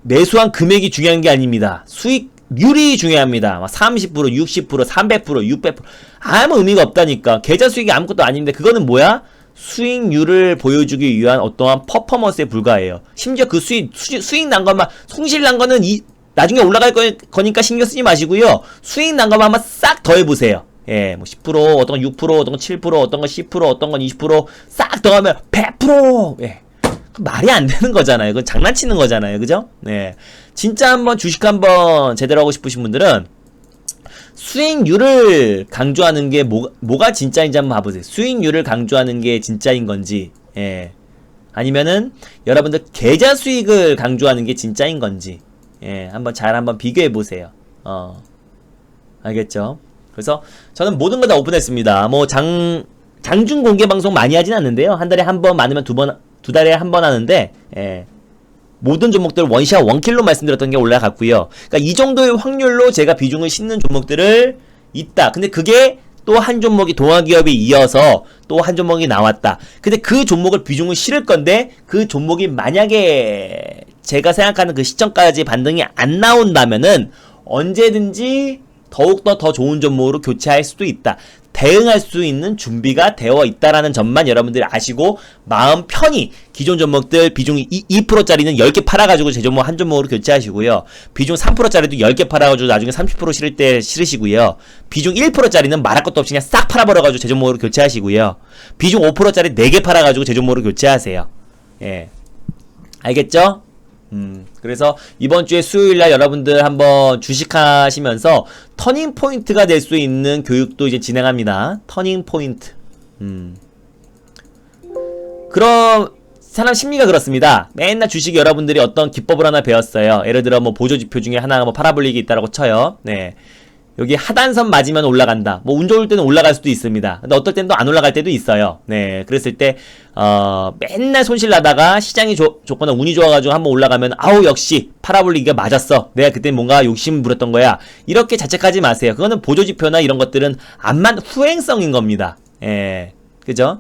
매수한 금액이 중요한 게 아닙니다. 수익률이 중요합니다. 30%, 60%, 300%, 600% 아무 의미가 없다니까. 계좌 수익이 아무것도 아닌데 그거는 뭐야? 수익률을 보여주기 위한 어떠한 퍼포먼스에 불과해요. 심지어 그 수익 난 것만, 손실 난 거는 나중에 올라갈 거니까 신경 쓰지 마시고요. 수익 난감 한번 싹 더해보세요. 예, 뭐 10%, 어떤 건 6%, 어떤 건 7%, 어떤 건 10%, 어떤 건 20%싹 더하면 100%! 예. 말이 안 되는 거잖아요. 그건 장난치는 거잖아요. 그죠? 네. 진짜 한번 주식 한번 제대로 하고 싶으신 분들은 수익률을 강조하는 게 뭐가 진짜인지 한번 봐보세요. 수익률을 강조하는 게 진짜인 건지, 예. 아니면은 여러분들 계좌 수익을 강조하는 게 진짜인 건지, 예. 한번 비교해 보세요. 알겠죠? 그래서 저는 모든 거 다 오픈했습니다. 뭐 장중 공개 방송 많이 하진 않는데요. 한 달에 한 번, 많으면 두 달에 한 번 하는데, 예. 모든 종목들 원샷 원킬로 말씀드렸던 게 올라갔고요. 그러니까 이 정도의 확률로 제가 비중을 싣는 종목들을 있다. 근데 그게 또 한 종목이 동아기업에 이어서 또 한 종목이 나왔다. 근데 그 종목을 비중을 실을 건데 그 종목이 만약에 제가 생각하는 그 시점까지 반등이 안 나온다면은 언제든지 더욱더 더 좋은 종목으로 교체할 수도 있다. 대응할 수 있는 준비가 되어 있다라는 점만 여러분들이 아시고 마음 편히 기존 종목들 비중이 2%짜리는 10개 팔아가지고 제 종목 한 종목으로 교체하시고요. 비중 3%짜리도 10개 팔아가지고 나중에 30% 실을 때 실으시고요. 비중 1%짜리는 말할 것도 없이 그냥 싹 팔아버려가지고 제 종목으로 교체하시고요. 비중 5%짜리 4개 팔아가지고 제 종목으로 교체하세요. 예. 알겠죠? 그래서 이번 주에 수요일날 여러분들 한번 주식하시면서 터닝 포인트가 될 수 있는 교육도 이제 진행합니다. 터닝 포인트. 그럼 사람 심리가 그렇습니다. 맨날 주식 여러분들이 어떤 기법을 하나 배웠어요. 예를 들어 뭐 보조지표 중에 하나가 뭐 파라볼릭이 있다라고 쳐요. 네. 여기 하단선 맞으면 올라간다. 뭐 운 좋을 때는 올라갈 수도 있습니다. 근데 어떨 때는 또 안 올라갈 때도 있어요. 네, 그랬을 때 맨날 손실 나다가 시장이 좋거나 운이 좋아가지고 한번 올라가면 아우 역시 파라볼릭이 맞았어. 내가 그때 뭔가 욕심 부렸던 거야. 이렇게 자책하지 마세요. 그거는 보조지표나 이런 것들은 암만 후행성인 겁니다. 예, 그죠?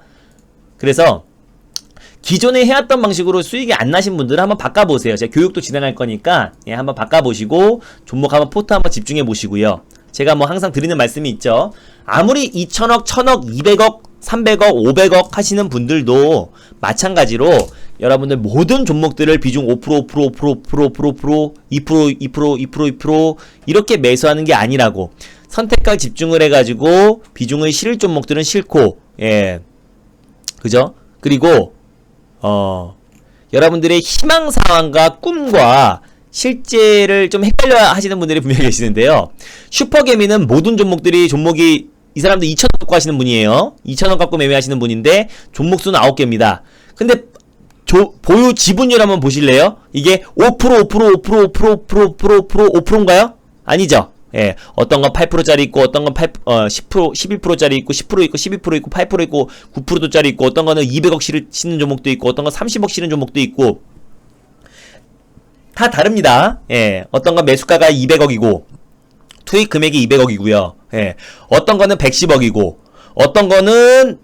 그래서 기존에 해왔던 방식으로 수익이 안 나신 분들은 한번 바꿔보세요. 제가 교육도 진행할 거니까 예, 한번 바꿔보시고 종목 한번 포트 한번 집중해 보시고요. 제가 뭐 항상 드리는 말씀이 있죠. 아무리 2천억, 1천억, 200억, 300억, 500억 하시는 분들도 마찬가지로 여러분들 모든 종목들을 비중 5%, 2% 이렇게 매수하는 게 아니라고 선택과 집중을 해가지고 비중을 실을 종목들은 실고 예, 그죠? 그리고 여러분들의 희망사항과 꿈과 실제를 좀 헷갈려 하시는 분들이 분명히 계시는데요. 슈퍼개미는 모든 종목이 이 사람도 2,000원 갖고 하시는 분이에요. 2,000원 갖고 매매하시는 분인데 종목수는 9개입니다. 근데 보유 지분율 한번 보실래요? 이게 5%인가요? 아니죠. 예, 어떤 건 8%짜리 있고, 어떤 건 10%, 11%짜리 있고, 10% 있고, 12% 있고, 8% 있고, 9%짜리 있고, 어떤 거는 200억 실는 종목도 있고, 어떤 건 30억 실는 종목도 있고, 다 다릅니다. 예, 어떤 건 매수가가 200억이고, 투입 금액이 200억이고요. 예, 어떤 거는 110억이고, 어떤 거는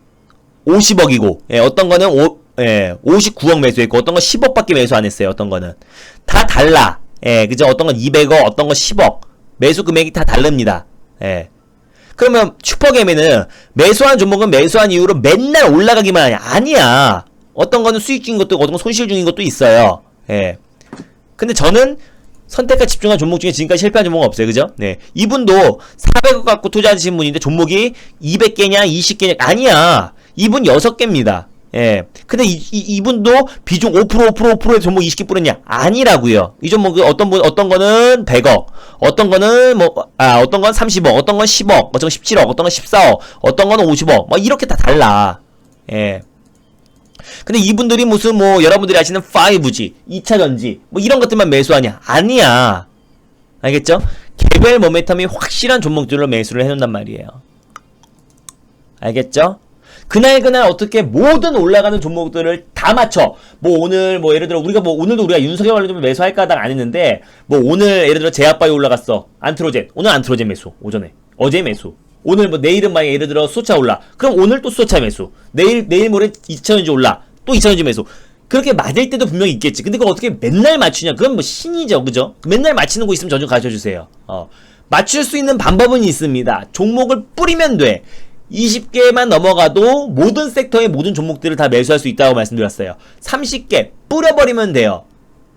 50억이고, 예, 어떤 거는 59억 매수했고, 어떤 건 10억밖에 매수 안 했어요. 어떤 거는. 다 달라. 예, 그죠? 어떤 건 200억, 어떤 건 10억. 매수 금액이 다 다릅니다. 예. 그러면 슈퍼개미는 매수한 종목은 매수한 이후로 맨날 올라가기만 하냐? 아니야. 어떤 거는 수익 중인 것도 있고, 어떤 건 손실 중인 것도 있어요. 예. 근데 저는 선택과 집중한 종목 중에 지금까지 실패한 종목은 없어요. 그죠? 네. 이분도 400억 갖고 투자하신 분인데 종목이 200개냐, 20개냐? 아니야. 이분 6개입니다. 예. 근데 이분도 비중 5%의 종목 20개 뿌렸냐? 아니라고요. 이 종목이 어떤 거는 100억, 어떤 거는 어떤 건 30억, 어떤 건 10억, 어떤 건 17억, 어떤 건 14억, 어떤 거는 50억. 뭐 이렇게 다 달라. 예. 근데 이분들이 무슨 여러분들이 아시는 5G, 2차전지 뭐 이런 것들만 매수하냐? 아니야. 알겠죠? 개별 모멘텀이 확실한 종목들로 매수를 해놓는단 말이에요. 알겠죠? 그날 어떻게 모든 올라가는 종목들을 다 맞춰. 오늘 예를 들어 오늘도 우리가 윤석열 관련 매수할까 하다가 안 했는데 오늘 예를 들어 제약바이오 올라갔어. 안트로젠. 오늘 안트로젠 매수. 오전에. 어제 매수. 오늘 내일은 만약 예를 들어 수소차 올라. 그럼 오늘 또 수소차 매수. 내일 모레 2차전지 올라. 또 2차전지 매수. 그렇게 맞을 때도 분명히 있겠지. 근데 그걸 어떻게 맨날 맞추냐? 그건 신이죠. 그죠? 맨날 맞히는 거 있으면 저 좀 가르쳐 주세요. 맞출 수 있는 방법은 있습니다. 종목을 뿌리면 돼. 20개만 넘어가도 모든 섹터의 모든 종목들을 다 매수할 수 있다고 말씀드렸어요. 30개 뿌려버리면 돼요.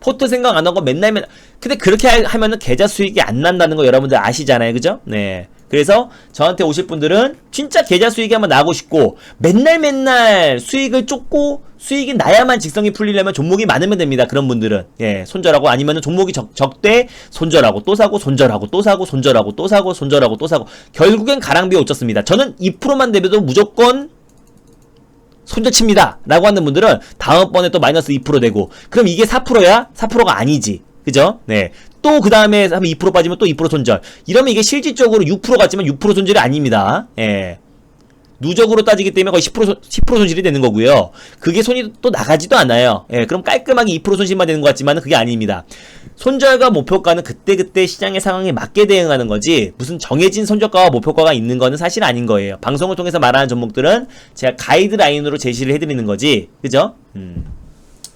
포트 생각 안 하고 맨날 근데 그렇게 하면은 계좌 수익이 안 난다는 거 여러분들 아시잖아요. 그죠? 네. 그래서 저한테 오실 분들은 진짜 계좌 수익이 한번 나고 싶고 맨날 수익을 쫓고 수익이 나야만 직성이 풀리려면 종목이 많으면 됩니다. 그런 분들은 예, 손절하고 아니면은 종목이 적대 손절하고 또 사고 손절하고 또 사고 손절하고 또 사고 손절하고 또 사고 결국엔 가랑비에 옷 젖습니다. 저는 2%만 되도 무조건 손절칩니다 라고 하는 분들은 다음번에 또 마이너스 2% 되고 그럼 이게 4%야? 4%가 아니지. 그죠? 네. 또 그 다음에 2% 빠지면 또 2% 손절. 이러면 이게 실질적으로 6% 같지만 6% 손절이 아닙니다. 예. 누적으로 따지기 때문에 거의 10% 손실이 되는 거고요. 그게 손이 또 나가지도 않아요. 예. 그럼 깔끔하게 2% 손실만 되는 것 같지만 그게 아닙니다. 손절과 목표가는 그때그때 시장의 상황에 맞게 대응하는 거지 무슨 정해진 손절가와 목표가가 있는 거는 사실 아닌 거예요. 방송을 통해서 말하는 종목들은 제가 가이드라인으로 제시를 해드리는 거지. 그죠?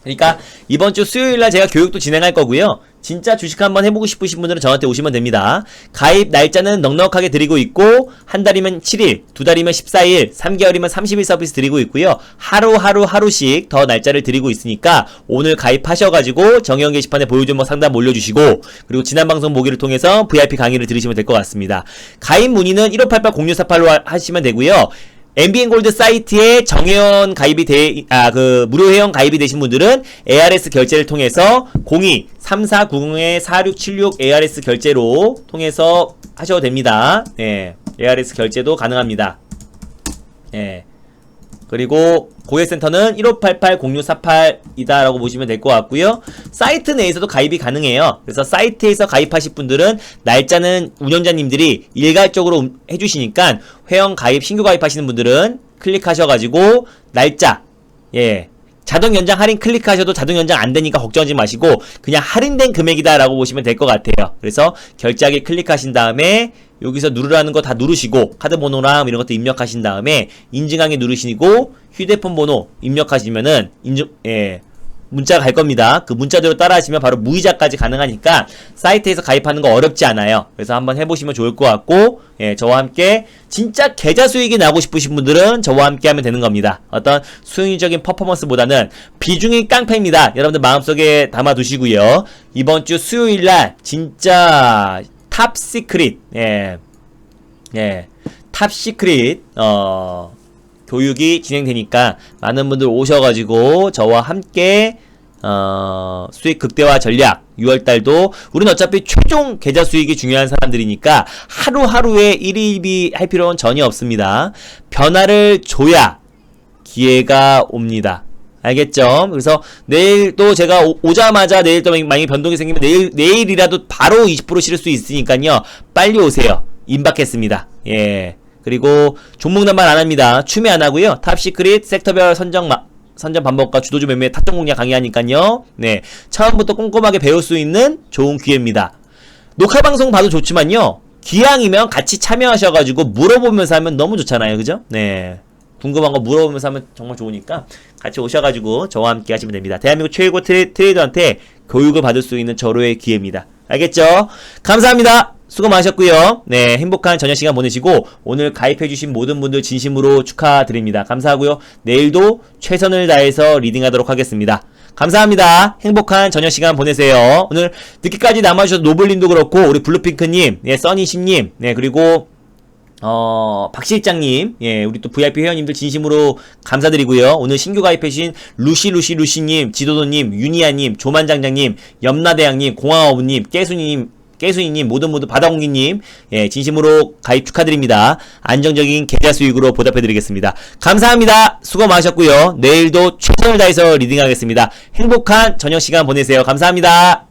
그러니까 이번 주 수요일날 제가 교육도 진행할 거고요. 진짜 주식 한번 해보고 싶으신 분들은 저한테 오시면 됩니다. 가입 날짜는 넉넉하게 드리고 있고 한 달이면 7일, 두 달이면 14일, 3개월이면 30일 서비스 드리고 있고요. 하루씩 더 날짜를 드리고 있으니까 오늘 가입하셔가지고 정형 게시판에 보유종목 상담 올려주시고 그리고 지난 방송 보기를 통해서 VIP 강의를 들으시면 될 것 같습니다. 가입 문의는 1588-0648로 하시면 되고요. MBN골드 사이트에 정회원 가입이 무료 회원 가입이 되신 분들은 ARS 결제를 통해서 02-3490-4676 ARS 결제로 통해서 하셔도 됩니다. 예. ARS 결제도 가능합니다. 예. 그리고 고객센터는 1588-0648이다 라고 보시면 될 것 같고요. 사이트 내에서도 가입이 가능해요. 그래서 사이트에서 가입하실 분들은 날짜는 운영자님들이 일괄적으로 해주시니까 회원 가입, 신규 가입하시는 분들은 클릭하셔가지고 날짜, 예, 자동 연장 할인 클릭하셔도 자동 연장 안 되니까 걱정하지 마시고 그냥 할인된 금액이다 라고 보시면 될 것 같아요. 그래서 결제하기 클릭하신 다음에 여기서 누르라는 거 다 누르시고 카드 번호랑 이런 것도 입력하신 다음에 인증하기 누르시고 휴대폰 번호 입력하시면은 문자가 갈 겁니다. 그 문자대로 따라하시면 바로 무이자까지 가능하니까 사이트에서 가입하는 거 어렵지 않아요. 그래서 한번 해보시면 좋을 것 같고 저와 함께 진짜 계좌 수익이 나고 싶으신 분들은 저와 함께 하면 되는 겁니다. 어떤 수익적인 퍼포먼스보다는 비중이 깡패입니다. 여러분들 마음속에 담아두시고요. 이번 주 수요일날 진짜 탑시크릿 탑시크릿 교육이 진행되니까 많은 분들 오셔가지고 저와 함께 수익 극대화 전략 6월달도 우리는 어차피 최종 계좌 수익이 중요한 사람들이니까 하루하루에 일일비 할 필요는 전혀 없습니다. 변화를 줘야 기회가 옵니다. 알겠죠? 그래서 내일 또 제가 오자마자 내일 또 만약에 변동이 생기면 내일이라도 바로 20% 실을 수 있으니까요. 빨리 오세요. 임박했습니다. 예. 그리고 종목 난발 안 합니다. 추매 안 하고요. 탑시크릿 섹터별 선정 반복과 주도주 매매 탑종 공략 강의하니까요. 네. 처음부터 꼼꼼하게 배울 수 있는 좋은 기회입니다. 녹화 방송 봐도 좋지만요. 기왕이면 같이 참여하셔가지고 물어보면서 하면 너무 좋잖아요. 그죠? 네. 궁금한 거 물어보면서 하면 정말 좋으니까 같이 오셔가지고 저와 함께 하시면 됩니다. 대한민국 최고 트레이더한테 교육을 받을 수 있는 절호의 기회입니다. 알겠죠? 감사합니다. 수고 많으셨고요. 네, 행복한 저녁 시간 보내시고 오늘 가입해주신 모든 분들 진심으로 축하드립니다. 감사하고요. 내일도 최선을 다해서 리딩하도록 하겠습니다. 감사합니다. 행복한 저녁 시간 보내세요. 오늘 늦게까지 남아주셔서 노블님도 그렇고 우리 블루핑크님, 써니씨님, 그리고 박실장님, 우리 또 VIP 회원님들 진심으로 감사드리고요. 오늘 신규 가입해주신 루시님, 지도도님, 유니아님, 조만장장님, 염라대왕님, 공항어부님, 깨순이님, 모두 바다공기님, 진심으로 가입 축하드립니다. 안정적인 계좌 수익으로 보답해드리겠습니다. 감사합니다. 수고 많으셨고요. 내일도 최선을 다해서 리딩하겠습니다. 행복한 저녁 시간 보내세요. 감사합니다.